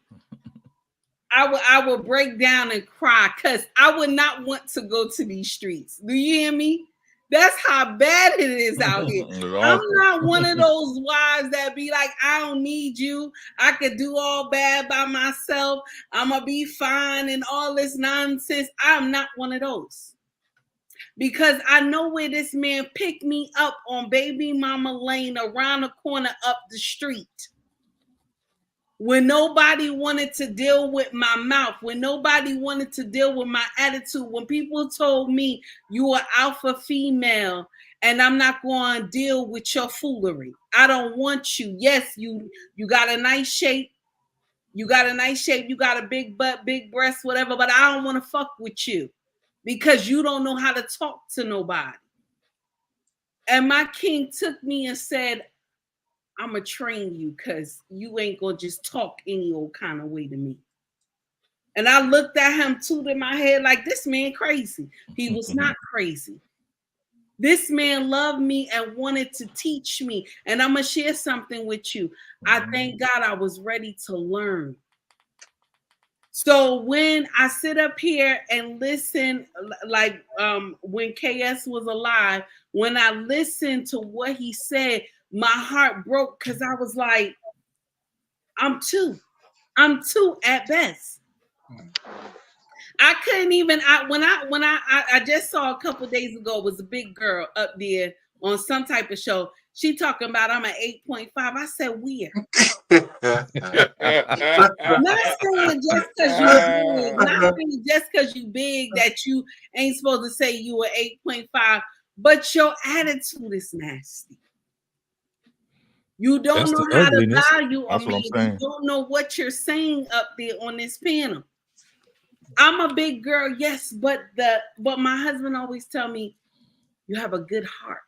I will break down and cry because I would not want to go to these streets. Do you hear me? That's how bad it is out here. I'm not one of those wives that be like, I don't need you. I could do all bad by myself. I'm going to be fine and all this nonsense. I'm not one of those. because I know where this man picked me up on Baby Mama Lane around the corner up the street. When nobody wanted to deal with my mouth, when nobody wanted to deal with my attitude, when people told me you are alpha female and I'm not going to deal with your foolery. I don't want you. Yes, you got a nice shape. You got a nice shape. You got a big butt, big breast, whatever, but I don't want to fuck with you because you don't know how to talk to nobody. And my king took me and said, I'm going to train you because you ain't going to just talk any old kind of way to me. And I looked at him, tooted my head like, this man crazy. He was not crazy. This man loved me and wanted to teach me. And I'm going to share something with you. I thank God I was ready to learn. So when I sit up here and listen, like when KS was alive, when I listened to what he said, my heart broke because I was like, I'm two at best. I couldn't even. I just saw a couple days ago was a big girl up there on some type of show. She talking about I'm an 8.5. I said weird. Not saying just because you big, not saying just because you big that you ain't supposed to say you were 8.5, but your attitude is nasty. You don't know how to value a man. You don't know what you're saying up there on this panel. I'm a big girl, yes, but my husband always tell me, you have a good heart.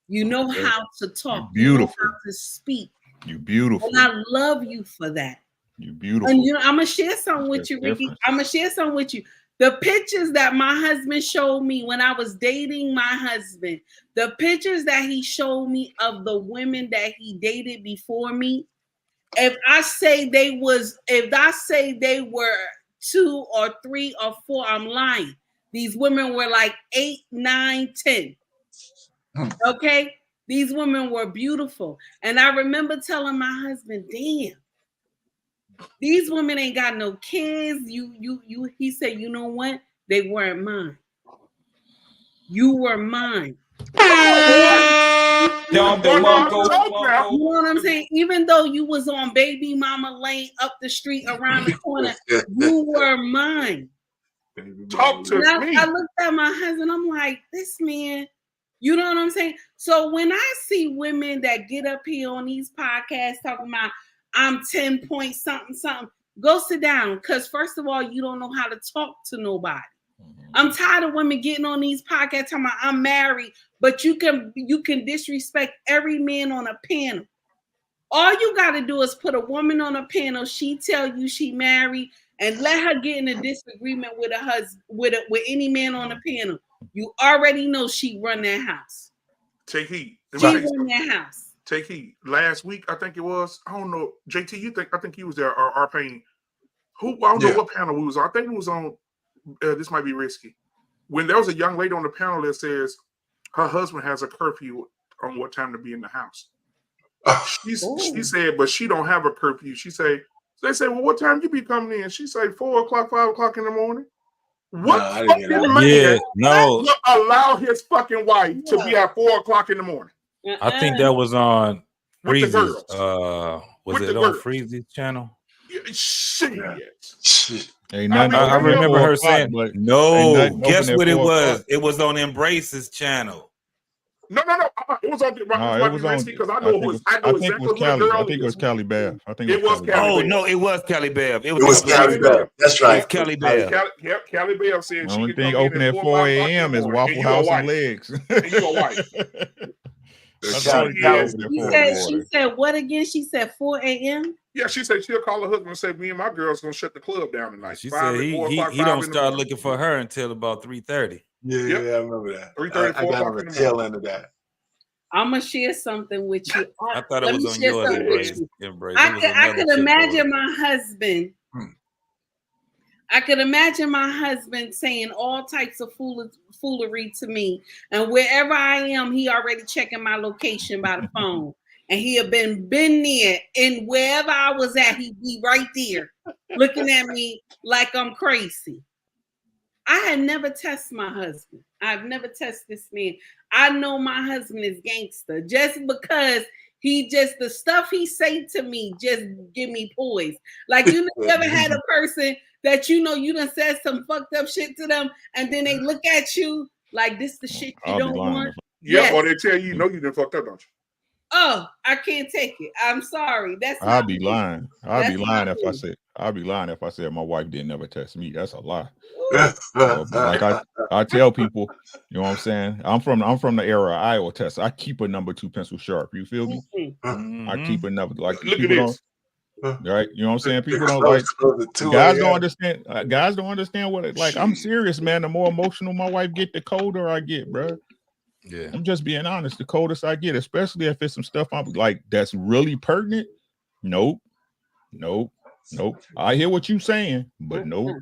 You know how to talk. You're beautiful. You know how to speak. You beautiful. And I love you for that. You beautiful. And I'm gonna share something with you, Ricky. I'm gonna share something with you. The pictures that my husband showed me when I was dating my husband, the pictures that he showed me of the women that he dated before me, if I say they were 2 or 3 or 4, I'm lying. These women were like 8, 9, 10. Okay? These women were beautiful. And I remember telling my husband, damn, these women ain't got no kids. He said, you know what? They weren't mine. You were mine. You know what I'm saying? Even though you was on Baby Mama Lane up the street around the corner, you were mine. Talk to me. I looked at my husband. I'm like, this man, you know what I'm saying? So when I see women that get up here on these podcasts talking about I'm 10 point something, go sit down. Because first of all, you don't know how to talk to nobody. I'm tired of women getting on these podcasts talking about I'm married, but you can disrespect every man on a panel. All you got to do is put a woman on a panel. She tell you she married, and let her get in a disagreement with her husband, with any man on the panel. You already know she run that house. Take heed. She run that house. Take heed. Last week, I think it was. I don't know. JT, I think you was there. Our pain. I don't know what panel we was on. I think it was on. This might be risky. When there was a young lady on the panel that says her husband has a curfew on what time to be in the house. She said, but she don't have a curfew. They say, well, what time you be coming in? She say 4 o'clock, 5 o'clock in the morning. What fucking man allow his fucking wife to be at 4 o'clock in the morning? I think that was on Freezy's. Was it on girls. Freezy's channel? Shit. I remember her saying, no, guess what it was? It was on Embrace's channel. No. It was on. Because I know exactly what girl. I think it was Callie Bath. It was Callie Bath. Oh no, it was Callie Bath. It was Callie Bath. That's right. It was Callie Bath. Callie Bath said the only thing open at 4 a.m. is Waffle House and Legs. And you a wife. She said what again? She said 4 a.m. Yeah, she said she'll call her husband and say, me and my girl's gonna shut the club down tonight. She said he don't start looking for her until about 3:30. Yeah, I remember that. 3:30, 4 o'clock in the tail end of that. I'm gonna share something with you. I thought it was on yours, Embrace. I could imagine my husband. I could imagine my husband saying all types of foolery to me, and wherever I am, he already checking my location by the phone, and he had been there, and wherever I was at, he'd be right there, looking at me like I'm crazy. I had never tested my husband. I've never tested this man. I know my husband is gangster just because he just, the stuff he say to me just give me poise. Like, you ever had a person that you done said some fucked up shit to them, and then they look at you like this the shit you don't want? Yeah, or they tell you, you done fucked up, don't you? Oh, I can't take it. I'm sorry. That's I'll not be me. lying. I'll That's be lying not if I me. said my wife didn't never test me. That's a lie. Like I tell people, you know what I'm saying? I'm from the era of Iowa test. I keep a number 2 pencil sharp. You feel me? I keep a number like Look people at this. right? You know what I'm saying? People don't like guys don't understand. Guys don't understand what it like. I'm serious, man. The more emotional my wife get, the colder I get, bro. Yeah, I'm just being honest. The coldest I get, especially if it's some stuff I'm like that's really pertinent. Nope. I hear what you saying, but nope.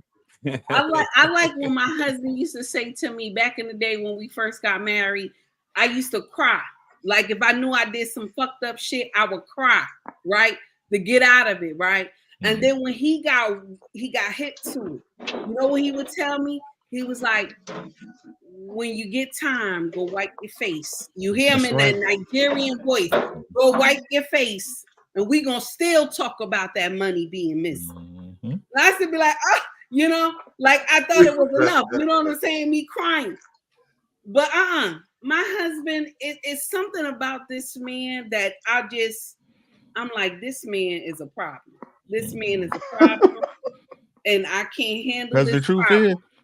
I like when my husband used to say to me back in the day when we first got married, I used to cry. Like if I knew I did some fucked up shit, I would cry, right? To get out of it, right? And then when he got hit to it, you know what he would tell me? He was like, when you get time, go wipe your face. You hear him in that Nigerian voice. Go wipe your face. And we gonna still talk about that money being missing. I used to be like, like I thought it was enough. You know what I'm saying? Me crying. But my husband, it's something about this man that I'm like, this man is a problem. This man is a problem. And I can't handle Because this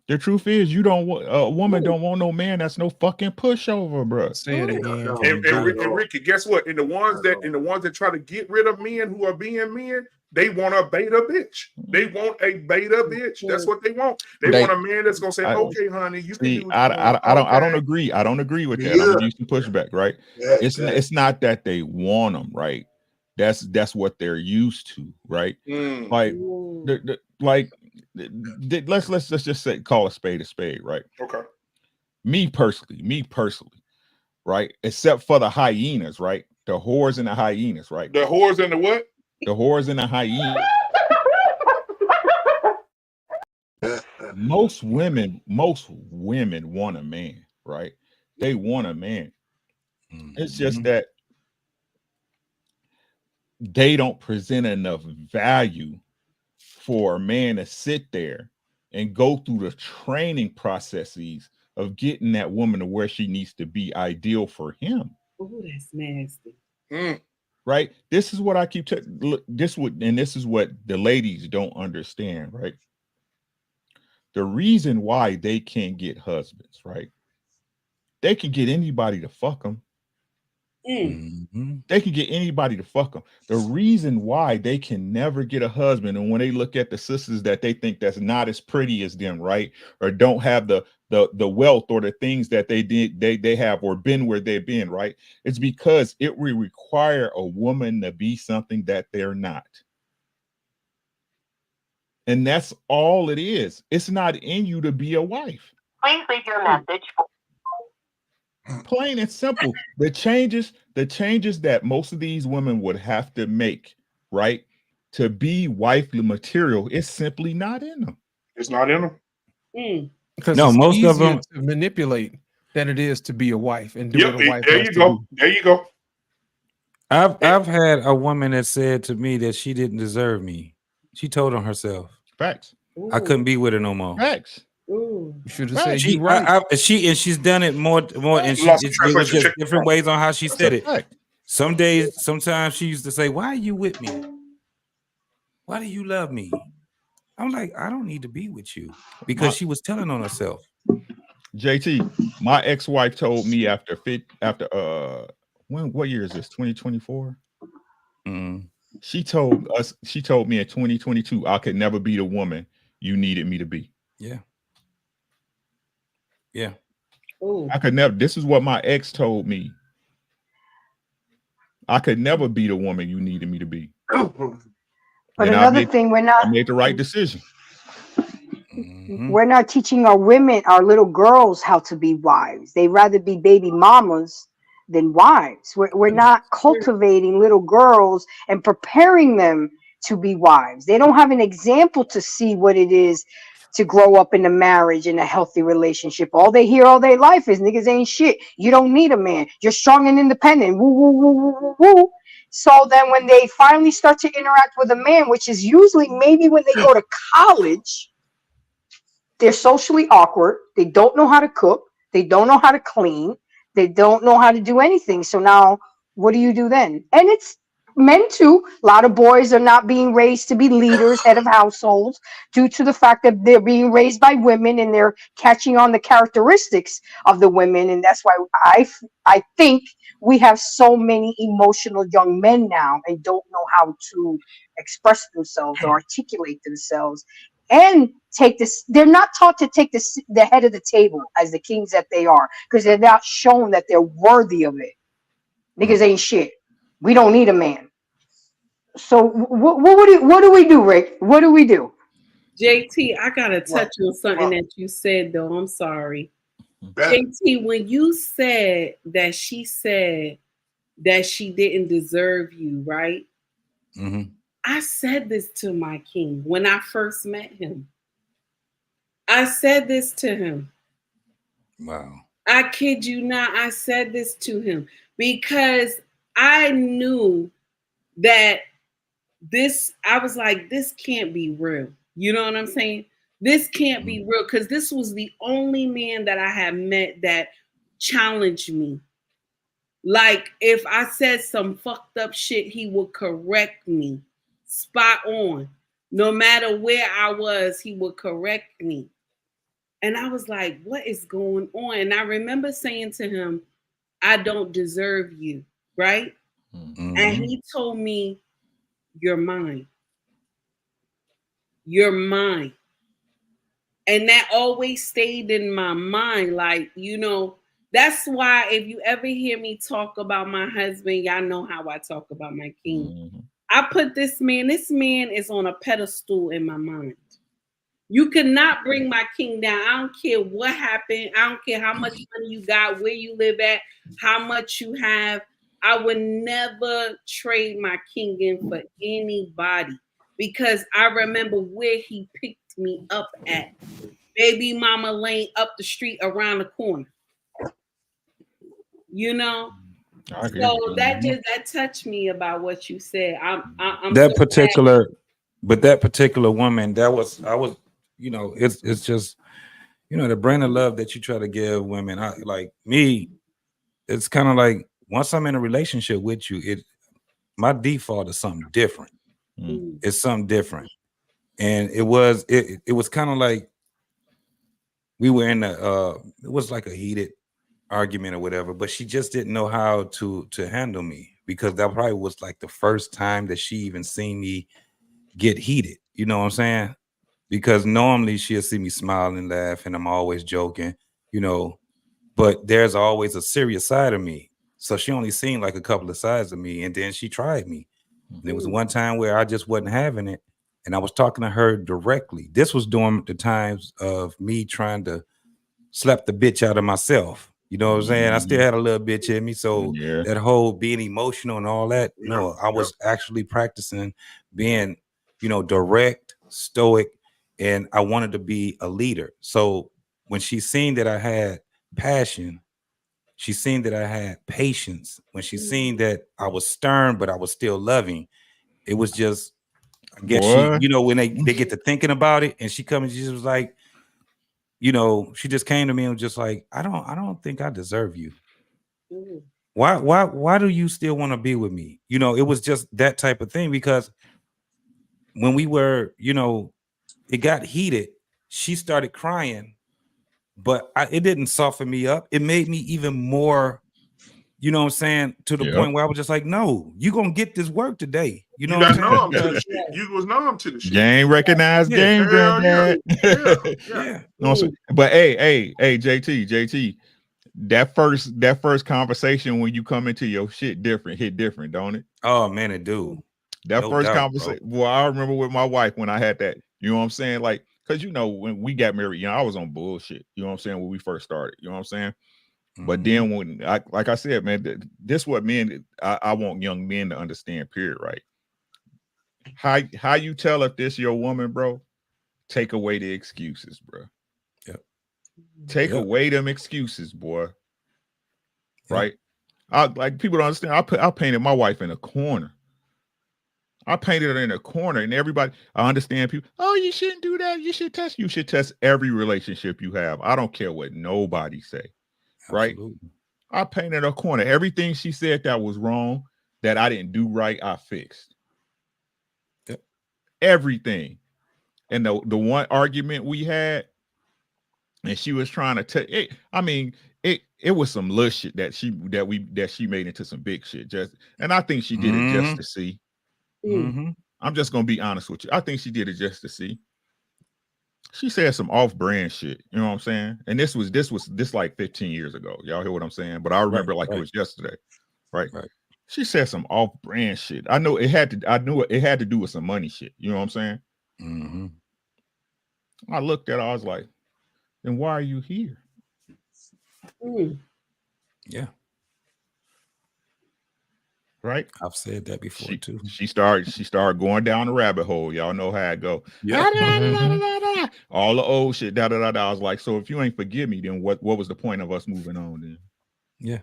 the truth is, you don't want a woman don't want no man that's no fucking pushover, bro. Say it again. And Ricky, guess what? And the ones that try to get rid of men who are being men, they want a beta bitch. They want a beta bitch. That's what they want. They want a man that's gonna say, "Okay, honey, you can do what I don't agree. I don't agree with that. I'm gonna use some pushback, right? It's not that they want them, right? That's what they're used to, right? Let's just say call a spade, right? Okay. Me personally, right? Except for the hyenas, right? The whores and the hyenas, right? The whores and the what? The whores and the hyenas. Most women want a man, right? They want a man. It's just that they don't present enough value for a man to sit there and go through the training processes of getting that woman to where she needs to be ideal for him. Oh, that's nasty. Right? This is what I keep this is what the ladies don't understand, right? The reason why they can't get husbands, right? They can get anybody to fuck them. They can get anybody to fuck them. The reason why they can never get a husband, and when they look at the sisters that they think that's not as pretty as them, right, or don't have the wealth or the things that they have or been where they've been, right, it's because it will require a woman to be something that they're not. And that's all it is. It's not in you to be a wife. Please leave your message. Plain and simple. The changes that most of these women would have to make, right, to be wifely material, is simply not in them. It's not in them. Because no, it's most of them to manipulate than it is to be a wife and do Yep, what a wife there has you to go. do. There you go. I've had a woman that said to me that she didn't deserve me. She told on herself. Facts. I couldn't be with her no more. Facts. Ooh. You should have said you right. She's done it more, and it was just different ways on how she said it. Some days, sometimes she used to say, "Why are you with me? Why do you love me?" I'm like, I don't need to be with you, because she was telling on herself. JT, my ex-wife told me after what year is this? 2024. She told me in 2022 I could never be the woman you needed me to be. Yeah. Ooh. I could never. This is what my ex told me. I could never be the woman you needed me to be. But another thing, I made the right decision. We're not teaching our women, our little girls, how to be wives. They'd rather be baby mamas than wives. We're not cultivating little girls and preparing them to be wives. They don't have an example to see what it is to grow up in a marriage, in a healthy relationship. All they hear all their life is niggas ain't shit. You don't need a man. You're strong and independent. Woo, woo, woo, woo, woo, woo. So then when they finally start to interact with a man, which is usually maybe when they go to college, they're socially awkward. They don't know how to cook. They don't know how to clean. They don't know how to do anything. So now what do you do then? And it's men too. A lot of boys are not being raised to be leaders, head of households, due to the fact that they're being raised by women and they're catching on the characteristics of the women. And that's why I think we have so many emotional young men now and don't know how to express themselves or articulate themselves and take this. They're not taught to take the head of the table as the kings that they are, because they're not shown that they're worthy of it. Niggas ain't shit. We don't need a man. So what do we do, Rick? What do we do? JT, I gotta touch on something that you said though. I'm sorry. JT, when you said that she didn't deserve you, right? Mm-hmm. I said this to my king when I first met him. I said this to him. Wow. I kid you not. I said this to him because I knew that I was like, this can't be real. You know what I'm saying? This can't be real, because this was the only man that I had met that challenged me. Like, if I said some fucked up shit, he would correct me. Spot on. No matter where I was, he would correct me. And I was like, what is going on? And I remember saying to him, I don't deserve you, right? Mm-hmm. And he told me, you're mine. You're mine. And that always stayed in my mind. Like, that's why if you ever hear me talk about my husband, y'all know how I talk about my king. I put this man is on a pedestal in my mind. You cannot bring my king down. I don't care what happened. I don't care how much money you got, where you live at, how much you have. I would never trade my king in for anybody, because I remember where he picked me up at. Baby mama lane up the street around the corner. So that touched me about what you said. I'm that so particular woman, it's just, the brand of love that you try to give women. Like me, it's kind of like once I'm in a relationship with you, my default is something different. It's something different. And it was kind of like we were in it was like a heated argument or whatever, but she just didn't know how to handle me, because that probably was like the first time that she even seen me get heated. You know what I'm saying? Because normally she'll see me smile and laugh and I'm always joking, but there's always a serious side of me. So she only seen like a couple of sides of me, and then she tried me. And there was one time where I just wasn't having it, and I was talking to her directly. This was during the times of me trying to slap the bitch out of myself. You know what I'm saying? I still had a little bitch in me. So that whole being emotional and all that, no, I was actually practicing being, direct, stoic, and I wanted to be a leader. So when she seen that I had passion, she seen that I had patience, when she seen that I was stern, but I was still loving, it was just, I guess she, when they get to thinking about it, and she come and she just was like, she just came to me and was just like, I don't think I deserve you. Why do you still want to be with me? It was just that type of thing, because when we were, it got heated, she started crying, but it didn't soften me up. It made me even more, you know what I'm saying, to the point where I was just like, no, you're going to get this work today. You know what I'm saying? Numb to the shit. You was numb to the shit. Game recognized game, granddad. Yeah. No, but hey, JT, that first conversation when you come into your shit hit different, don't it? Oh man, it do. That first conversation. Well, I remember with my wife when I had that. You know what I'm saying? Like, because when we got married, I was on bullshit. You know what I'm saying? When we first started, you know what I'm saying? But then when like I said, man, this what men I want young men to understand, period, right? How you tell if this your woman, bro? take away the excuses, bro. Yep. Take away them excuses, boy. Right? I like people don't understand. I painted my wife in a corner. I painted her in a corner, and everybody. I understand people. Oh, you shouldn't do that. You should test. You should test every relationship you have. I don't care what nobody say. Right? Absolutely. I painted a corner. Everything she said that was wrong, that I didn't do right, I fixed. Yep. Everything. And the one argument we had, and she was trying to tell it. I mean, it was some little shit that she made into some big shit. And I think she did it just to see. I'm just gonna be honest with you. I think she did it just to see. She said some off-brand shit. You know what I'm saying? And this like 15 years ago. Y'all hear what I'm saying? But I remember it was yesterday. Right. She said some off-brand shit. I knew it had to do with some money shit. You know what I'm saying? I looked at her, I was like, then why are you here? Yeah. Right? I've said that before too. She started going down the rabbit hole. Y'all know how it go. Yeah. All the old shit. I was like, so if you ain't forgive me, then what was the point of us moving on then? Yeah.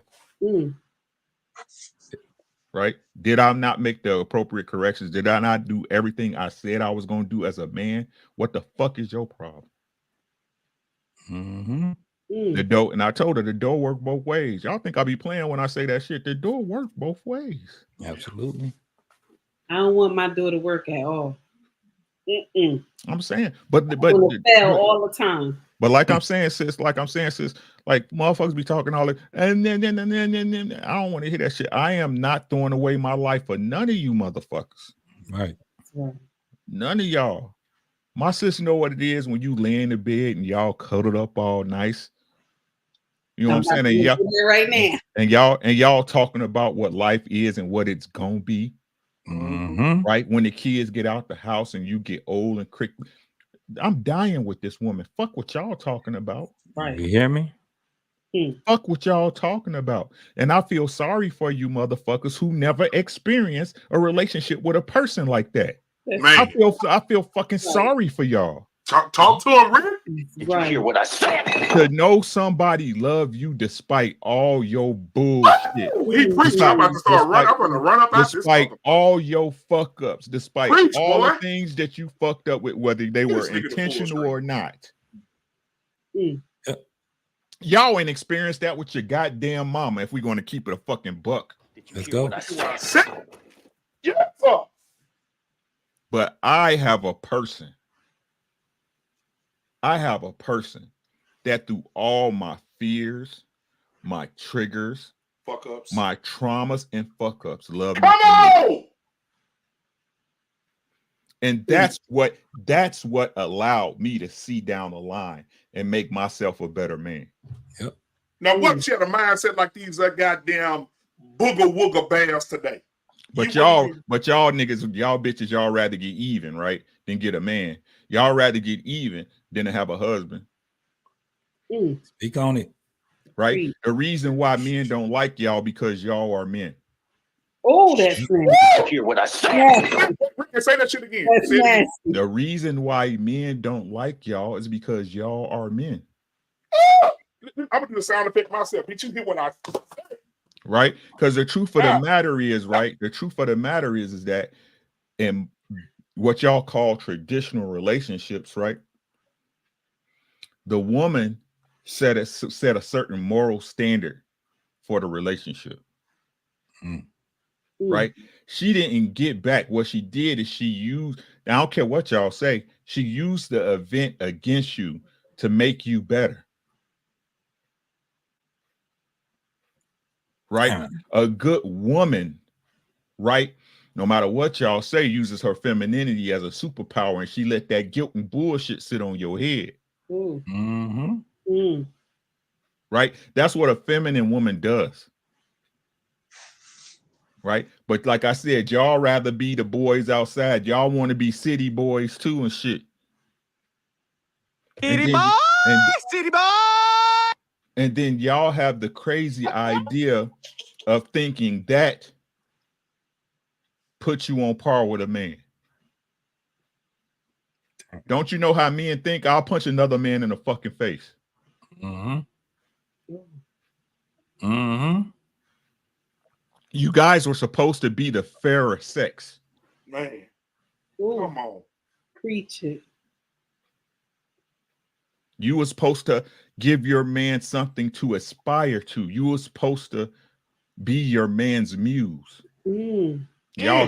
Right? Did I not make the appropriate corrections? Did I not do everything I said I was going to do as a man? What the fuck is your problem? The door, and I told her the door worked both ways. Y'all think I be playing when I say that shit? The door worked both ways. Absolutely. I don't want my door to work at all. I'm saying, but fail all the time. But like I'm saying, sis, like motherfuckers be talking all that, and then I don't want to hear that shit. I am not throwing away my life for none of you motherfuckers. Right. None of y'all. My sister know what it is when you lay in the bed and y'all cuddled up all nice. You know what I'm saying? And y'all, right now. And y'all talking about what life is and what it's gonna be. Right? When the kids get out the house and you get old and crick. I'm dying with this woman. Fuck what y'all talking about. Right. You hear me? Fuck what y'all talking about. And I feel sorry for you motherfuckers who never experienced a relationship with a person like that. Man. I feel fucking sorry for y'all. Talk to him, Rick. Did you hear what I said? To know somebody love you despite all your bullshit. He preached. I'm about to start running. I'm going to run up out this. Despite all your fuck ups, despite Preach, all boy. the things that you fucked up with, whether they were intentional or not. Y'all ain't experienced that with your goddamn mama. If we're going to keep it a fucking buck, let's go. But I have a person. That through all my fears, my triggers, fuck ups, my traumas and fuck ups, love me. Come on! And that's what allowed me to see down the line and make myself a better man. Yep. Now, what you had a mindset like these goddamn booger wooger bears today? But y'all niggas, y'all bitches, y'all rather get even, right? Than get a man. Y'all rather get even than to have a husband. Speak on it. Right? The reason why men don't like y'all because y'all are men. Oh, that's nasty. Hear what I said? Say that shit again. That's nasty. The reason why men don't like y'all is because y'all are men. I'm gonna do the sound effect myself. Did you hear what I said? Right? Because the truth of the matter is, right? The truth of the matter is that in what y'all call traditional relationships, right? The woman set a certain moral standard for the relationship. Right? She didn't get back. What she did is she used, I don't care what y'all say, she used the event against you to make you better. Right? A good woman, right? No matter what y'all say, uses her femininity as a superpower, and she let that guilt and bullshit sit on your head. Right? That's what a feminine woman does. Right? But like I said, y'all rather be the boys outside. Y'all want to be city boys too and shit. City boy! And then y'all have the crazy idea of thinking that puts you on par with a man. Don't you know how men think? I'll punch another man in the fucking face. You guys were supposed to be the fairer sex. Man, Ooh. come on. Preach it. You were supposed to give your man something to aspire to. You were supposed to be your man's muse. Y'all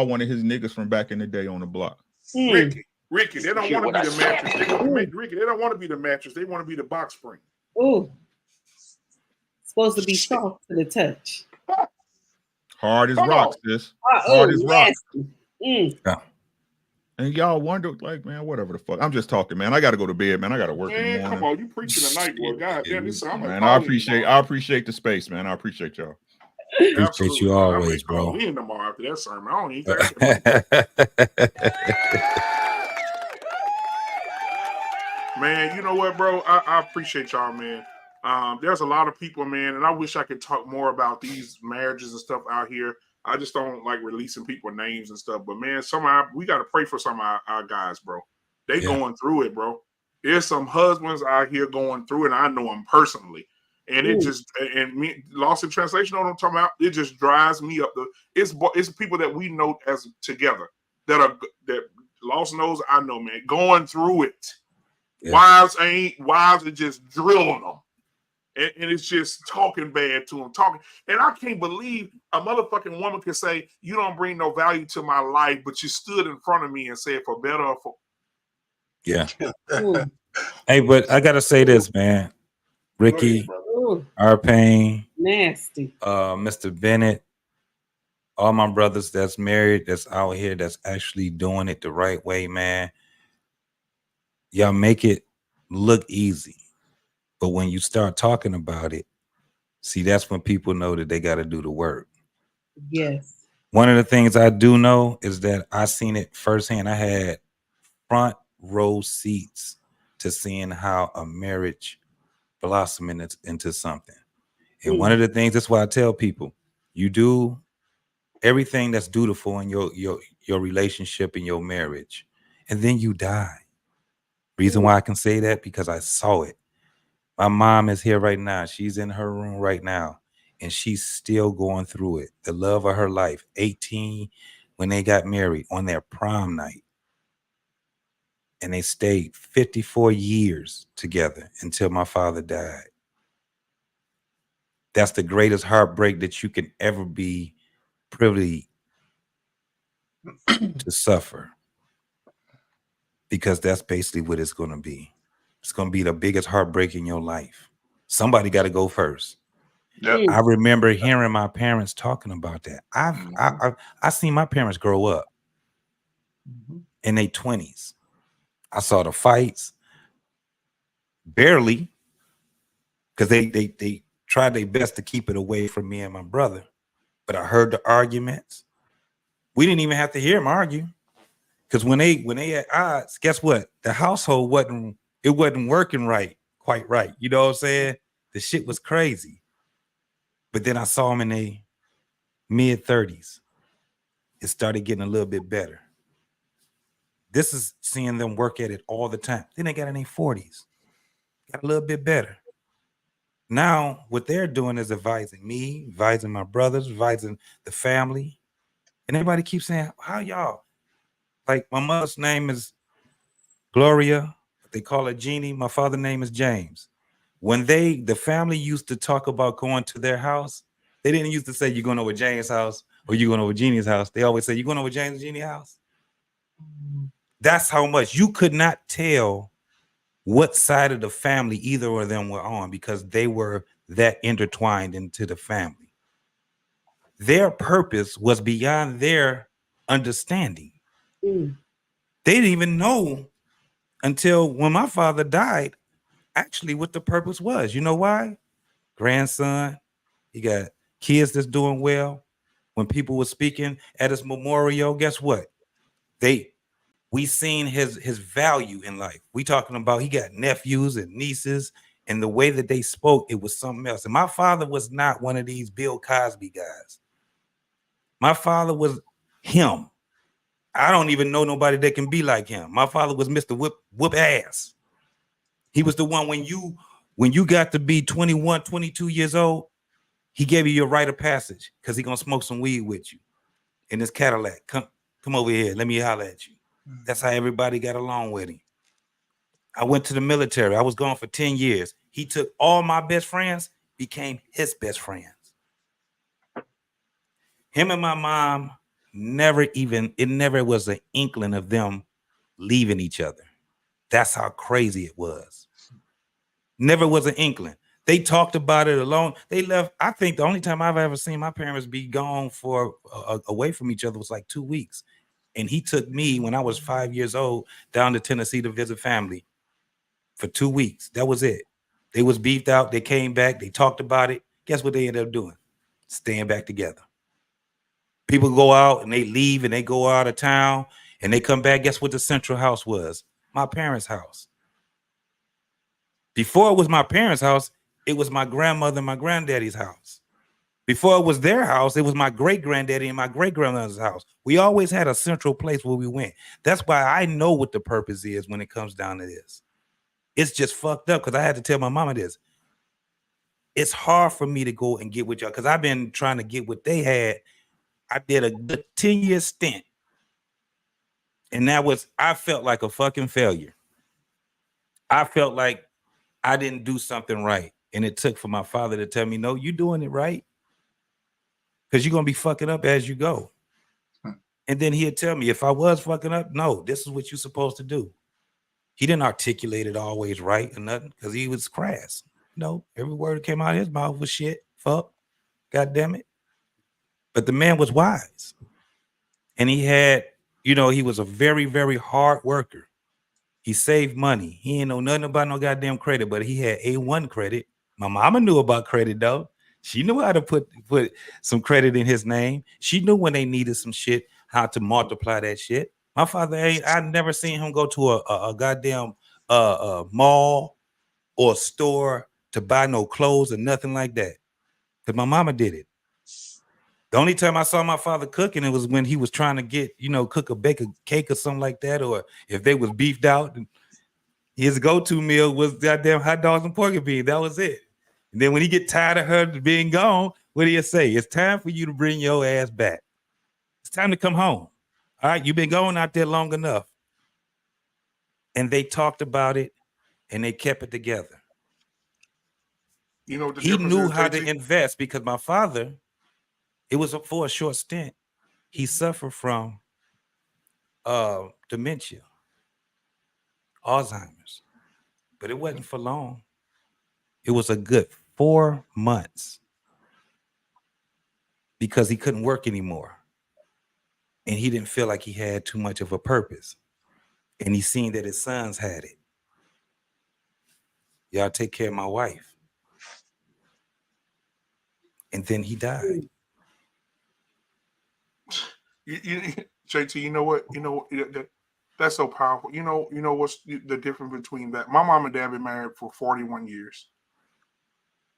one of his niggas from back in the day on the block. Ricky, they don't want to be the mattress. Ricky, they don't want to be the mattress. They want to be the box spring. Ooh. Supposed to be soft to the touch. Hard as rocks, sis. Hard as rocks. And y'all wonder, like, man, whatever the fuck. I'm just talking, man. I got to go to bed, man. I got to work in the morning. Come on, you preaching tonight, boy. God damn, this man, I appreciate the space, man. I appreciate y'all. Appreciate you always, bro. We in tomorrow after that sermon. I don't even Man, you know what, bro? I appreciate y'all, man. There's a lot of people, man, and I wish I could talk more about these marriages and stuff out here. I just don't like releasing people's names and stuff. But man, we got to pray for some of our guys, bro. They going through it, bro. There's some husbands out here going through it, and I know them personally. And it just, and me, lost in translation, know what I'm talking about? It just drives me up. It's people that we know as together that Lost knows, I know, man, going through it. Yeah. Wives are just drilling them. And it's just talking bad to them, and I can't believe a motherfucking woman can say, you don't bring no value to my life, but you stood in front of me and said for better or for. Yeah. Hey, but I gotta say this, man. Ricky, our pain, nasty. Mr. Bennett, all my brothers that's married, that's out here, that's actually doing it the right way, man. Y'all make it look easy. But when you start talking about it, see, that's when people know that they got to do the work. Yes. One of the things I do know is that I seen it firsthand. I had front row seats to seeing how a marriage blossoming into something. And one of the things, that's why I tell people, you do everything that's dutiful in your relationship and your marriage, and then you die. Reason why I can say that, because I saw it. My mom is here right now. She's in her room right now, and she's still going through it. The love of her life, 18 when they got married on their prom night. And they stayed 54 years together until my father died. That's the greatest heartbreak that you can ever be privy to suffer, because that's basically what it's going to be. It's going to be the biggest heartbreak in your life. Somebody got to go first. Yep. I remember hearing my parents talking about that. I seen my parents grow up in their 20s. I saw the fights, barely, because they tried their best to keep it away from me and my brother. But I heard the arguments. We didn't even have to hear them argue, because when they had odds, guess what? The household wasn't working quite right. You know what I'm saying? The shit was crazy. But then I saw them in their mid-30s. It started getting a little bit better. This is seeing them work at it all the time. Then they got in their 40s. Got a little bit better. Now, what they're doing is advising me, advising my brothers, advising the family. And everybody keeps saying, how y'all? Like, my mother's name is Gloria. They call her Jeannie. My father's name is James. When the family used to talk about going to their house, they didn't used to say, you're going over James' house or you're going over Jeannie's house. They always say, you're going over James and Jeannie's house. That's how much you could not tell what side of the family either of them were on, because they were that intertwined into the family. Their purpose was beyond their understanding. They didn't even know until when my father died, actually what the purpose was. You know why? Grandson, he got kids that's doing well. When people were speaking at his memorial, guess what? We seen his value in life. We talking about he got nephews and nieces, and the way that they spoke, it was something else. And my father was not one of these Bill Cosby guys. My father was him. I don't even know nobody that can be like him. My father was Mr. Whoop ass. He was the one when you got to be 21, 22 years old, he gave you your rite of passage because he gonna smoke some weed with you in this Cadillac. Come over here. Let me holler at you. That's how everybody got along with him. I went to the military. I was gone for 10 years. He took all my best friends, became his best friends. Him and my mom it never was an inkling of them leaving each other. That's how crazy it was. Never was an inkling. They talked about it alone. They left. I think the only time I've ever seen my parents be gone for away from each other was like 2 weeks. And he took me when I was 5 years old down to Tennessee to visit family for 2 weeks. That was it. They was beefed out. They came back. They talked about it. Guess what they ended up doing? Staying back together. People go out and they leave and they go out of town and they come back. Guess what the central house was? My parents' house. Before it was my parents' house, it was my grandmother and my granddaddy's house. Before it was their house, it was my great-granddaddy and my great-grandmother's house. We always had a central place where we went. That's why I know what the purpose is when it comes down to this. It's just fucked up because I had to tell my mama this. It's hard for me to go and get with y'all because I've been trying to get what they had. I did a good 10-year stint. And I felt like a fucking failure. I felt like I didn't do something right. And it took for my father to tell me, no, you're doing it right. Because you're going to be fucking up as you go. And then he'd tell me, if I was fucking up, no, this is what you're supposed to do. He didn't articulate it always right or nothing because he was crass. No, every word that came out of his mouth was shit, fuck, God damn it. But the man was wise. And he had, he was a very, very hard worker. He saved money. He ain't know nothing about no goddamn credit, but he had A1 credit. My mama knew about credit, though. She knew how to put some credit in his name. She knew when they needed some shit, how to multiply that shit. My father I've never seen him go to a goddamn mall or store to buy no clothes or nothing like that. Because my mama did it. The only time I saw my father cooking, it was when he was trying to get, bake a cake or something like that, or if they was beefed out. And his go-to meal was goddamn hot dogs and pork and beans. That was it. And then when he get tired of her being gone, what do you say? It's time for you to bring your ass back. It's time to come home. All right, you've been going out there long enough. And they talked about it, and they kept it together. You know what the he knew how to invest because my father, it was for a short stint. He suffered from dementia, Alzheimer's, but it wasn't for long. It was a good 4 months because he couldn't work anymore. And he didn't feel like he had too much of a purpose. And he seen that his sons had it. Y'all take care of my wife. And then he died. JT, you know what? That's so powerful. You know what's the difference between that? My mom and dad been married for 41 years.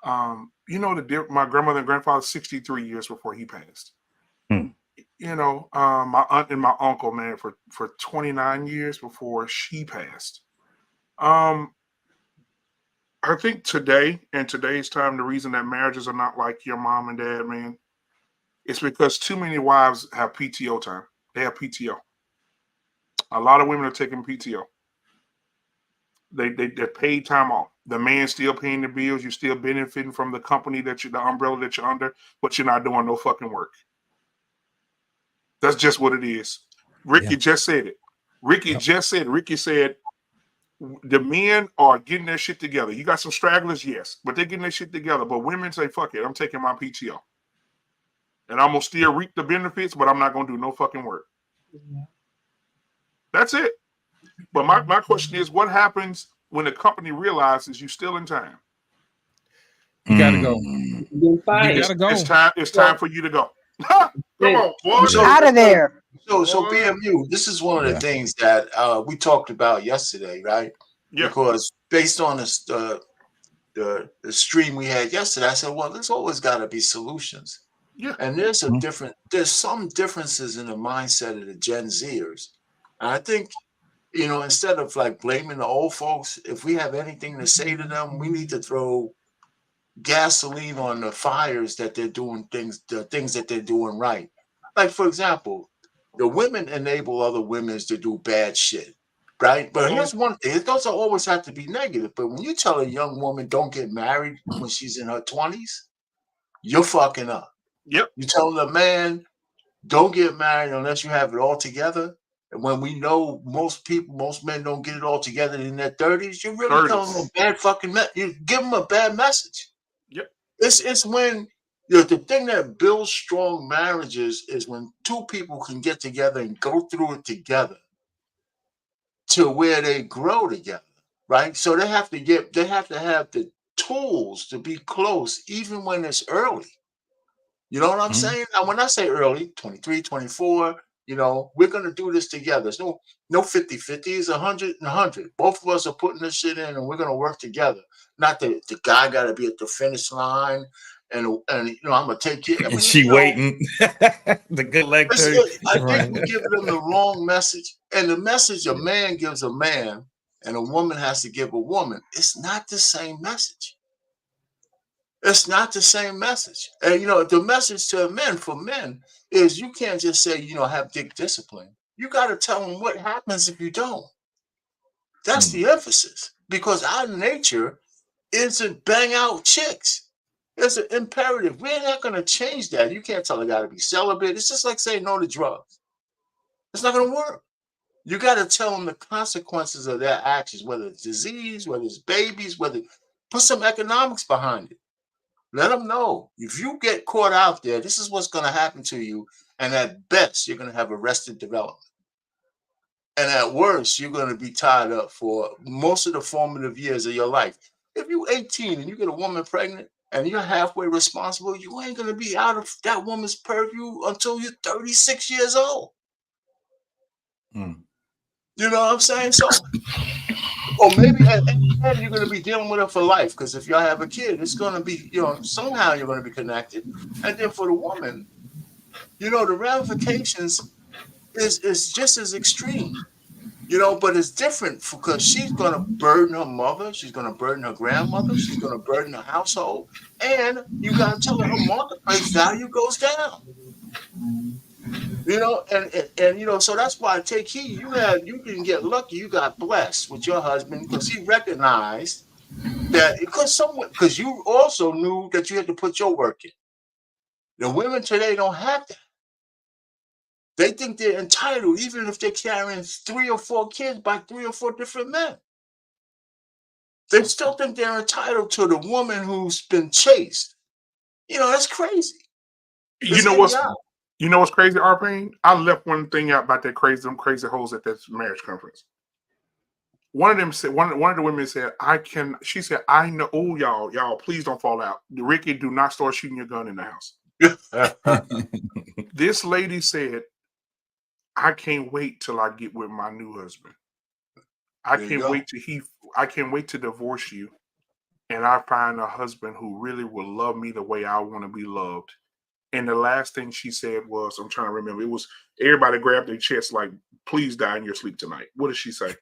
My grandmother and grandfather 63 years before he passed. My aunt and my uncle married for 29 years before she passed. I think in today's time, the reason that marriages are not like your mom and dad, man, it's because too many wives have PTO time. They have PTO. A lot of women are taking PTO. They're paid time off. The man's still paying the bills. You're still benefiting from the company the umbrella that you're under, but you're not doing no fucking work. That's just what it is. Ricky just said it. Ricky said the men are getting their shit together. You got some stragglers, yes, but they're getting their shit together. But women say, fuck it, I'm taking my PTO. And I'm going to still reap the benefits, but I'm not going to do no fucking work. That's it. But my question is, what happens when the company realizes you're still in time? You gotta go. You gotta go. It's time for you to go. Come on, boy. Out of there. So BMU, this is one of the things that we talked about yesterday, right? Yeah. Because based on the stream we had yesterday, I said, well, there's always got to be solutions. Yeah. And there's some differences in the mindset of the Gen Zers. And I think, instead of like blaming the old folks, if we have anything to say to them, we need to throw gasoline on the fires that they're doing the things that they're doing right. Like, for example, the women enable other women to do bad shit, right? But here's one thing: it doesn't always have to be negative. But when you tell a young woman don't get married when she's in her 20s, you're fucking up. Yep. You tell the man don't get married unless you have it all together. And when we know most men don't get it all together in their 30s, you're really telling them a bad fucking you give them a bad message. Yep. It's when the thing that builds strong marriages is when two people can get together and go through it together to where they grow together, right? So they have to have the tools to be close even when it's early. You know what I'm saying? And when I say early, 23, 24, we're going to do this together. There's no 50-50. It's 100 and 100. Both of us are putting this shit in and we're going to work together. Not that the guy got to be at the finish line and I'm going to take it. I mean, she waiting. The good lecture. I think we give them the wrong message. And the message a man gives a man and a woman has to give a woman, it's not the same message. It's not the same message. And, the message to men, for men, is you can't just say, have dick discipline. You got to tell them what happens if you don't. That's the emphasis. Because our nature is to bang out chicks. It's an imperative. We're not going to change that. You can't tell a guy to be celibate. It's just like saying no to drugs. It's not going to work. You got to tell them the consequences of their actions, whether it's disease, whether it's babies, put some economics behind it. Let them know if you get caught out there, this is what's going to happen to you. And at best, you're going to have arrested development. And at worst, you're going to be tied up for most of the formative years of your life. If you're 18 and you get a woman pregnant and you're halfway responsible, you ain't going to be out of that woman's purview until you're 36 years old. You know what I'm saying? So, or maybe and you're going to be dealing with it for life, because if y'all have a kid, it's going to be, somehow you're going to be connected. And then for the woman, the ramifications is just as extreme, but it's different because she's going to burden her mother, she's going to burden her grandmother, she's going to burden her household, and you got to tell her marketplace value goes down. So that's why I take heed. You didn't get lucky. You got blessed with your husband because he recognized that because you also knew that you had to put your work in. The women today don't have that. They think they're entitled, even if they're carrying 3 or 4 kids by 3 or 4 different men. They still think they're entitled to the woman who's been chased. That's crazy. You know what's crazy, R-Pain? I left one thing out about them crazy hoes at that marriage conference. One of them said, one of the women said, she said, I know, oh, y'all, please don't fall out. Ricky, do not start shooting your gun in the house. This lady said, I can't wait till I get with my new husband. I can't wait to divorce you. And I find a husband who really will love me the way I want to be loved. And the last thing she said was, I'm trying to remember, it was everybody grabbed their chest like, please die in your sleep tonight. What did she say?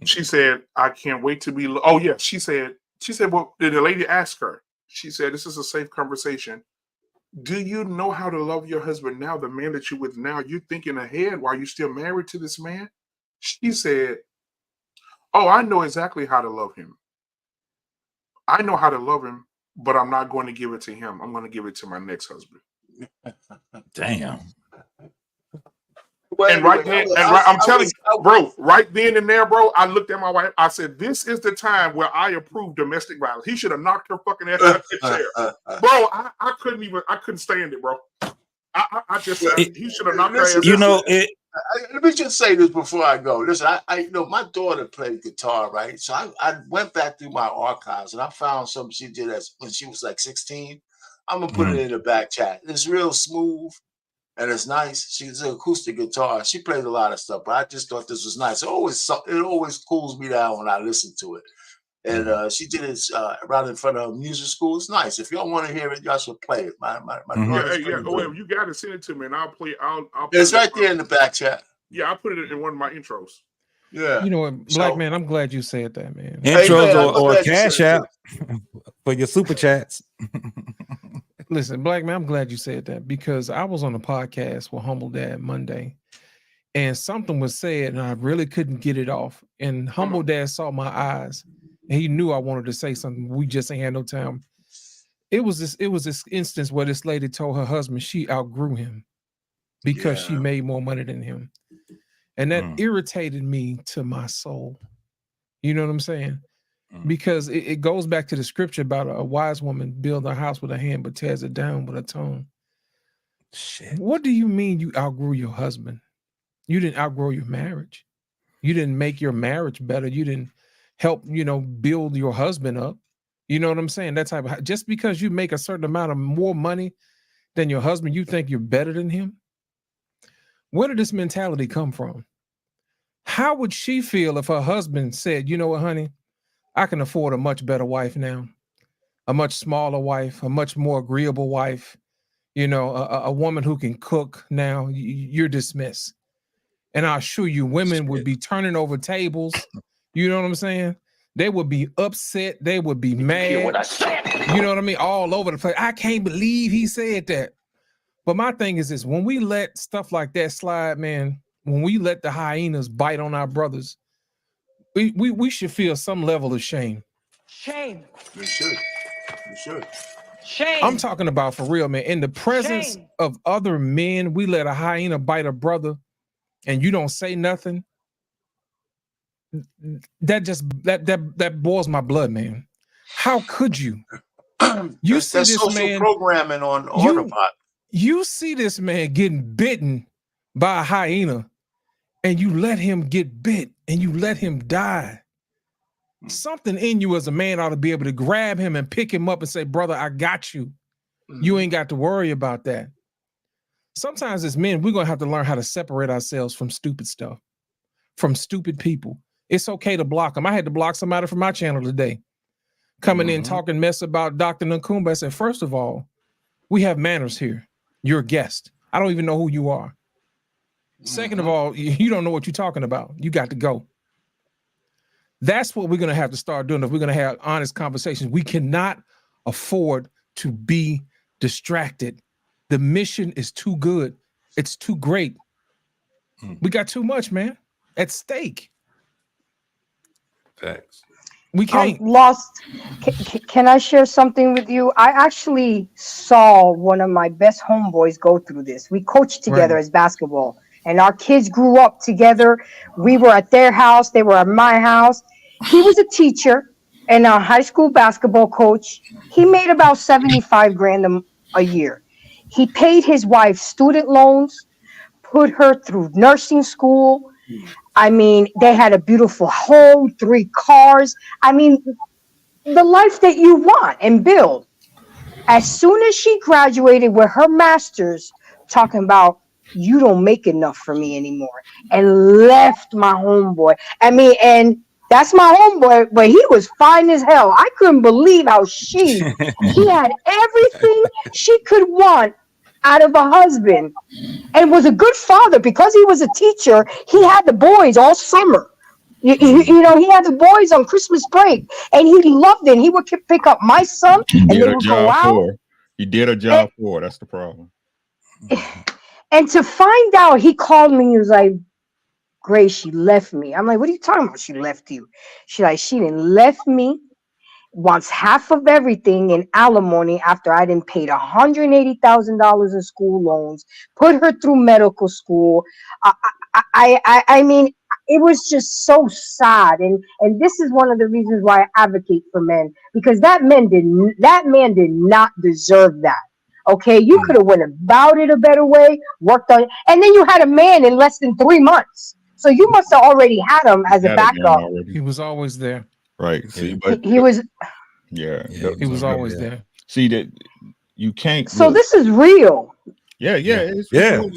She said, I can't wait to be, oh yeah, she said, well, the lady asked her, she said, this is a safe conversation. Do you know how to love your husband now, the man that you're with now? You're thinking ahead while you're still married to this man? She said, oh, I know exactly how to love him. I know how to love him, but I'm not going to give it to him. I'm going to give it to my next husband. Damn. And right then, I'm telling you, bro, right then and there, bro, I looked at my wife. I said, this is the time where I approve domestic violence. He should have knocked her fucking ass out of the chair. Bro, I couldn't stand it, bro. I just said, he should have knocked her ass out. Let me just say this before I go. Listen, my daughter played guitar, right? So I went back through my archives and I found something she did when she was like 16. I'm gonna put it in the back chat. It's real smooth and it's nice. She's an acoustic guitar. She played a lot of stuff, but I just thought this was nice. It always cools me down when I listen to it. And she did it right in front of a music school. It's nice. If y'all want to hear it, y'all should play it. My daughter's pretty good. Well, you got to send it to me, and I'll play. I'll it's right there in the back chat. Yeah, I'll put it in one of my intros. Yeah. You know what, Black man, I'm glad you said that, man. Intros or Cash App for your super chats. Listen, Black man, I'm glad you said that because I was on a podcast with Humble Dad Monday, and something was said, and I really couldn't get it off. And Humble Dad saw my eyes, and he knew I wanted to say something. We just ain't had no time. It was this instance where this lady told her husband she outgrew him because she made more money than him. And that irritated me to my soul. You know what I'm saying? Because it goes back to the scripture about a wise woman builds a house with her hand, but tears it down with her tongue. Shit. What do you mean you outgrew your husband? You didn't outgrow your marriage. You didn't make your marriage better. You didn't help, build your husband up. You know what I'm saying? That type of, just because you make a certain amount of more money than your husband, you think you're better than him? Where did this mentality come from? How would she feel if her husband said, you know what, honey, I can afford a much better wife now, a much smaller wife, a much more agreeable wife, a woman who can cook now, you're dismissed. And I assure you, women would be turning over tables. You know what I'm saying? They would be upset. They would be mad. You know what I mean? All over the place. I can't believe he said that. But my thing is this, when we let stuff like that slide, man, when we let the hyenas bite on our brothers, we should feel some level of shame. Shame. We should. Shame. I'm talking about for real, man. In the presence of other men, we let a hyena bite a brother and you don't say nothing. That boils my blood, man. How could you? You see that's this social man programming on autopilot. You see this man getting bitten by a hyena, and you let him get bit and you let him die. Something in you as a man ought to be able to grab him and pick him up and say, brother, I got you. You ain't got to worry about that. Sometimes as men, we're going to have to learn how to separate ourselves from stupid stuff, from stupid people. It's okay to block them. I had to block somebody from my channel today, coming in talking mess about Dr. Nkumba. I said, first of all, we have manners here. You're a guest. I don't even know who you are. Second of all, you don't know what you're talking about. You got to go. That's what we're going to have to start doing if we're going to have honest conversations. We cannot afford to be distracted. The mission is too good. It's too great. We got too much, man, at stake. Facts. We can't. Can I share something with you? I actually saw one of my best homeboys go through this. We coached together as basketball, and our kids grew up together. We were at their house. They were at my house. He was a teacher and a high school basketball coach. He made about 75 grand a year. He paid his wife student loans, put her through nursing school. I mean, they had a beautiful home, 3 cars. I mean, the life that you want and build. As soon as she graduated with her master's, talking about, you don't make enough for me anymore, and left my homeboy. I mean, and that's my homeboy, but he was fine as hell. I couldn't believe how he had everything she could want out of a husband, and was a good father because he was a teacher. He had the boys all summer. You know, he had the boys on Christmas break, and he loved it. He would pick up my son, and they would go out. He did a job for her. That's the problem. And to find out, he called me. He was like, Grace, she left me. I'm like, what are you talking about? She left you. She didn't left me. Wants half of everything in alimony after I didn't pay $180,000 in school loans, put her through medical school. I mean, it was just so sad. And this is one of the reasons why I advocate for men, because that man did not deserve that. Okay, you could have went about it a better way, worked on it, and then you had a man in less than 3 months. So you must have already had him as a backup. He was always there. Right. See, but he was. Yeah, he was always there. See that you can't. So this is real. Yeah,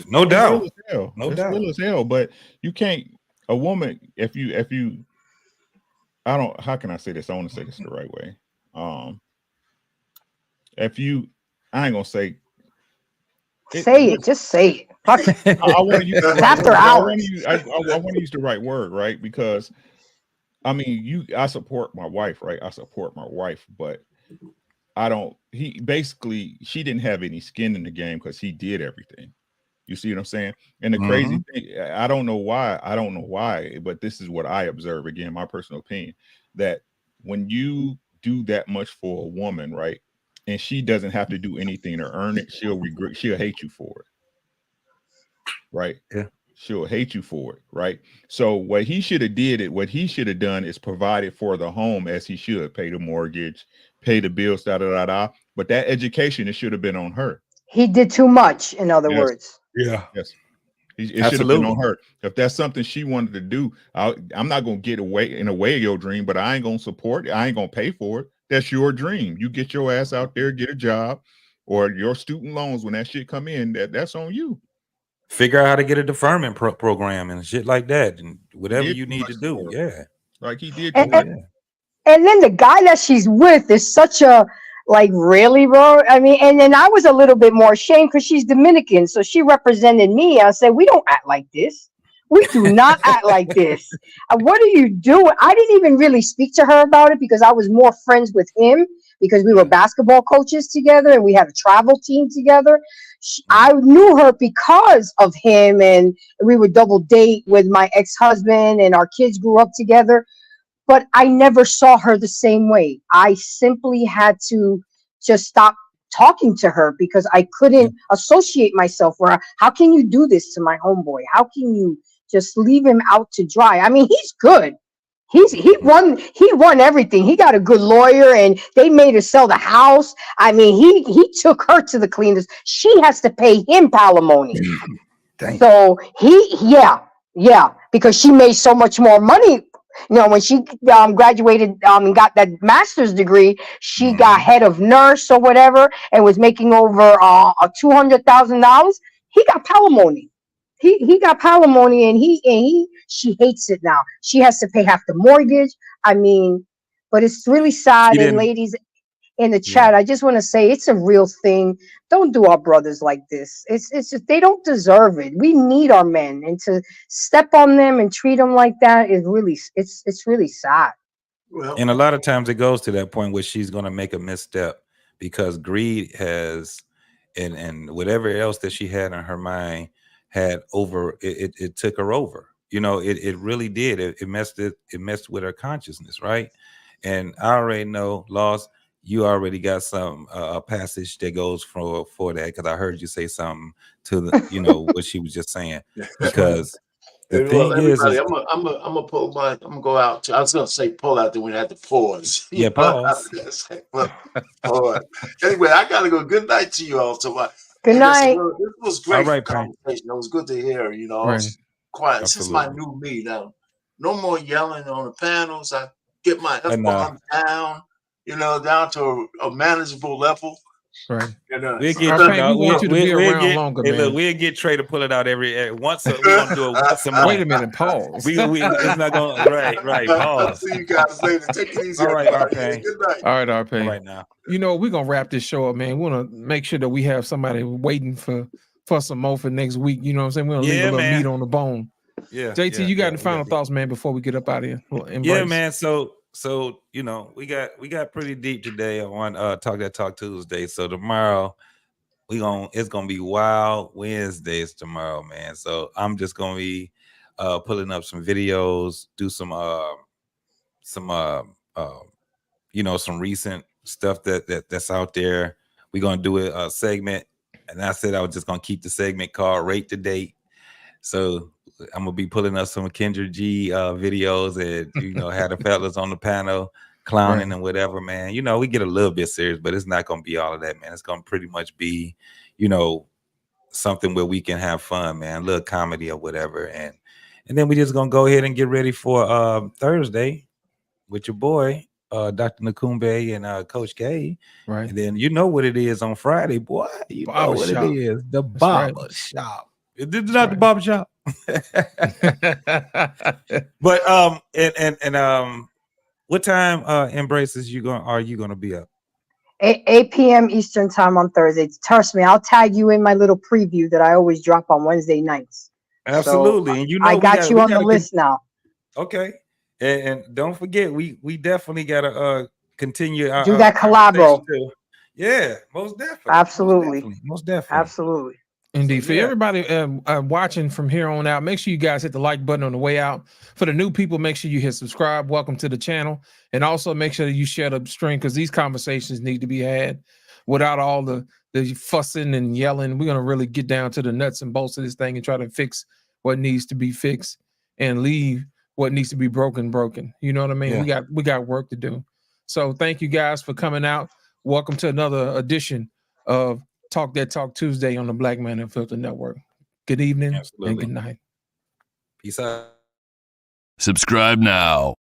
no doubt. It's real as hell. But you can't. A woman, if you, I don't. How can I say this? I want to say this the right way. If you, I ain't gonna say. Just say it. Fuck it. I want to use the It's right after word. hours. I want to use the right word, right? Because I mean, I support my wife, right? I support my wife, but I don't. She didn't have any skin in the game because he did everything. You see what I'm saying? And the crazy thing, I don't know why, but this is what I observe, again, my personal opinion, that when you do that much for a woman, right, and she doesn't have to do anything to earn it, she'll hate you for it. Right? Yeah. She'll hate you for it, right? So what he should have done is provided for the home as he should, pay the mortgage, pay the bills, But that education, it should have been on her. He did too much, in other words. Yeah. Yes. It should have been on her. If that's something she wanted to do, I'm not going to get in the way of your dream, but I ain't going to support it. I ain't going to pay for it. That's your dream. You get your ass out there, get a job, or your student loans, when that shit come in, that's on you. Figure out how to get a deferment program and shit like that, and whatever you need to do. Yeah. Like he did. And then the guy that she's with is such a, like, really, bro? I mean, and then I was a little bit more ashamed because she's Dominican. So she represented me. I said, we don't act like this. We do not act like this. What are you doing? I didn't even really speak to her about it because I was more friends with him because we were basketball coaches together and we had a travel team together. I knew her because of him, and we would double date with my ex-husband, and our kids grew up together. But I never saw her the same way. I simply had to just stop talking to her because I couldn't associate myself with her. How can you do this to my homeboy? How can you just leave him out to dry? I mean, he's good. He won everything. He got a good lawyer, and they made her sell the house. I mean, he took her to the cleaners. She has to pay him palimony. So because she made so much more money. You know, when she graduated and got that master's degree, she got head of nurse or whatever, and was making over $200,000. He got palimony. He got palimony, and she hates it now. She has to pay half the mortgage. I mean, but it's really sad. And ladies in the chat, I just want to say it's a real thing. Don't do our brothers like this. It's just, they don't deserve it. We need our men, and to step on them and treat them like that is really, it's really sad. And a lot of times it goes to that point where she's going to make a misstep because greed has, and whatever else that she had in her mind had over it took her over. You know, it really did. It messed with her consciousness, right? And I already know, Lost, you already got some a passage that goes for that, because I heard you say something to the, you know, what she was just saying. Because the thing is, I'm gonna pull my, I'm gonna go out. I was gonna say pull out, then we had to pause. Yeah, pause. Anyway, I gotta go. Good night to you all. Good night. This was great. All right, conversation. It was good to hear. You know, right. Quiet. This is my new me now. No more yelling on the panels. I get my F-bomb down. You know, down to a manageable level. Right. We'll get Trey to pull it out every once. We're gonna do it once a month. Wait a minute, pause. It's not going right. Pause. I'll see you guys later. Take it easy. All right, RP. Good night. All right, RP. All right now. You know, we're gonna wrap this show up, man. We want to make sure that we have somebody waiting for some more for next week. You know what I'm saying? We're gonna leave a little meat on the bone. Yeah. JT, you got any final thoughts, man, before we get up out of here? Yeah, man. So you know, we got pretty deep today on Talk That Talk Tuesday. So tomorrow it's gonna be Wild Wednesdays tomorrow, man. So I'm just gonna be pulling up some videos, do some you know, some recent stuff that's out there. We're gonna do a segment, and I said I was just gonna keep the segment called Rate the Date. So I'm gonna be pulling up some Kendra G videos, and you know, have the fellas on the panel clowning and whatever, man. You know, we get a little bit serious, but it's not gonna be all of that, man. It's gonna pretty much be, you know, something where we can have fun, man, a little comedy or whatever, and then we just gonna go ahead and get ready for Thursday with your boy Dr. Nakumbe and Coach K. Right. And then you know what it is on Friday, boy. You know what it is. The barber shop. This is not the barber shop. But What time embraces are you gonna be up? 8 p.m. Eastern time on Thursday. Trust me, I'll tag you in my little preview that I always drop on Wednesday nights. Absolutely, So and you know I got you on the list now. Okay, and don't forget, we definitely gotta continue our Do that conversation collabo. too. Yeah, most definitely. Absolutely. Most definitely. Absolutely. Indeed. So, For yeah. everybody watching from here on out, make sure you guys hit the like button on the way out. For the new people, make sure you hit subscribe. Welcome to the channel. And also make sure that you share the stream, because these conversations need to be had without all the fussing and yelling. We're going to really get down to the nuts and bolts of this thing and try to fix what needs to be fixed and leave what needs to be broken. You know what I mean? Yeah. We got work to do. So thank you guys for coming out. Welcome to another edition of Talk That Talk Tuesday on the Black Man Unfiltered Network. Good evening and good night. Peace out. Subscribe now.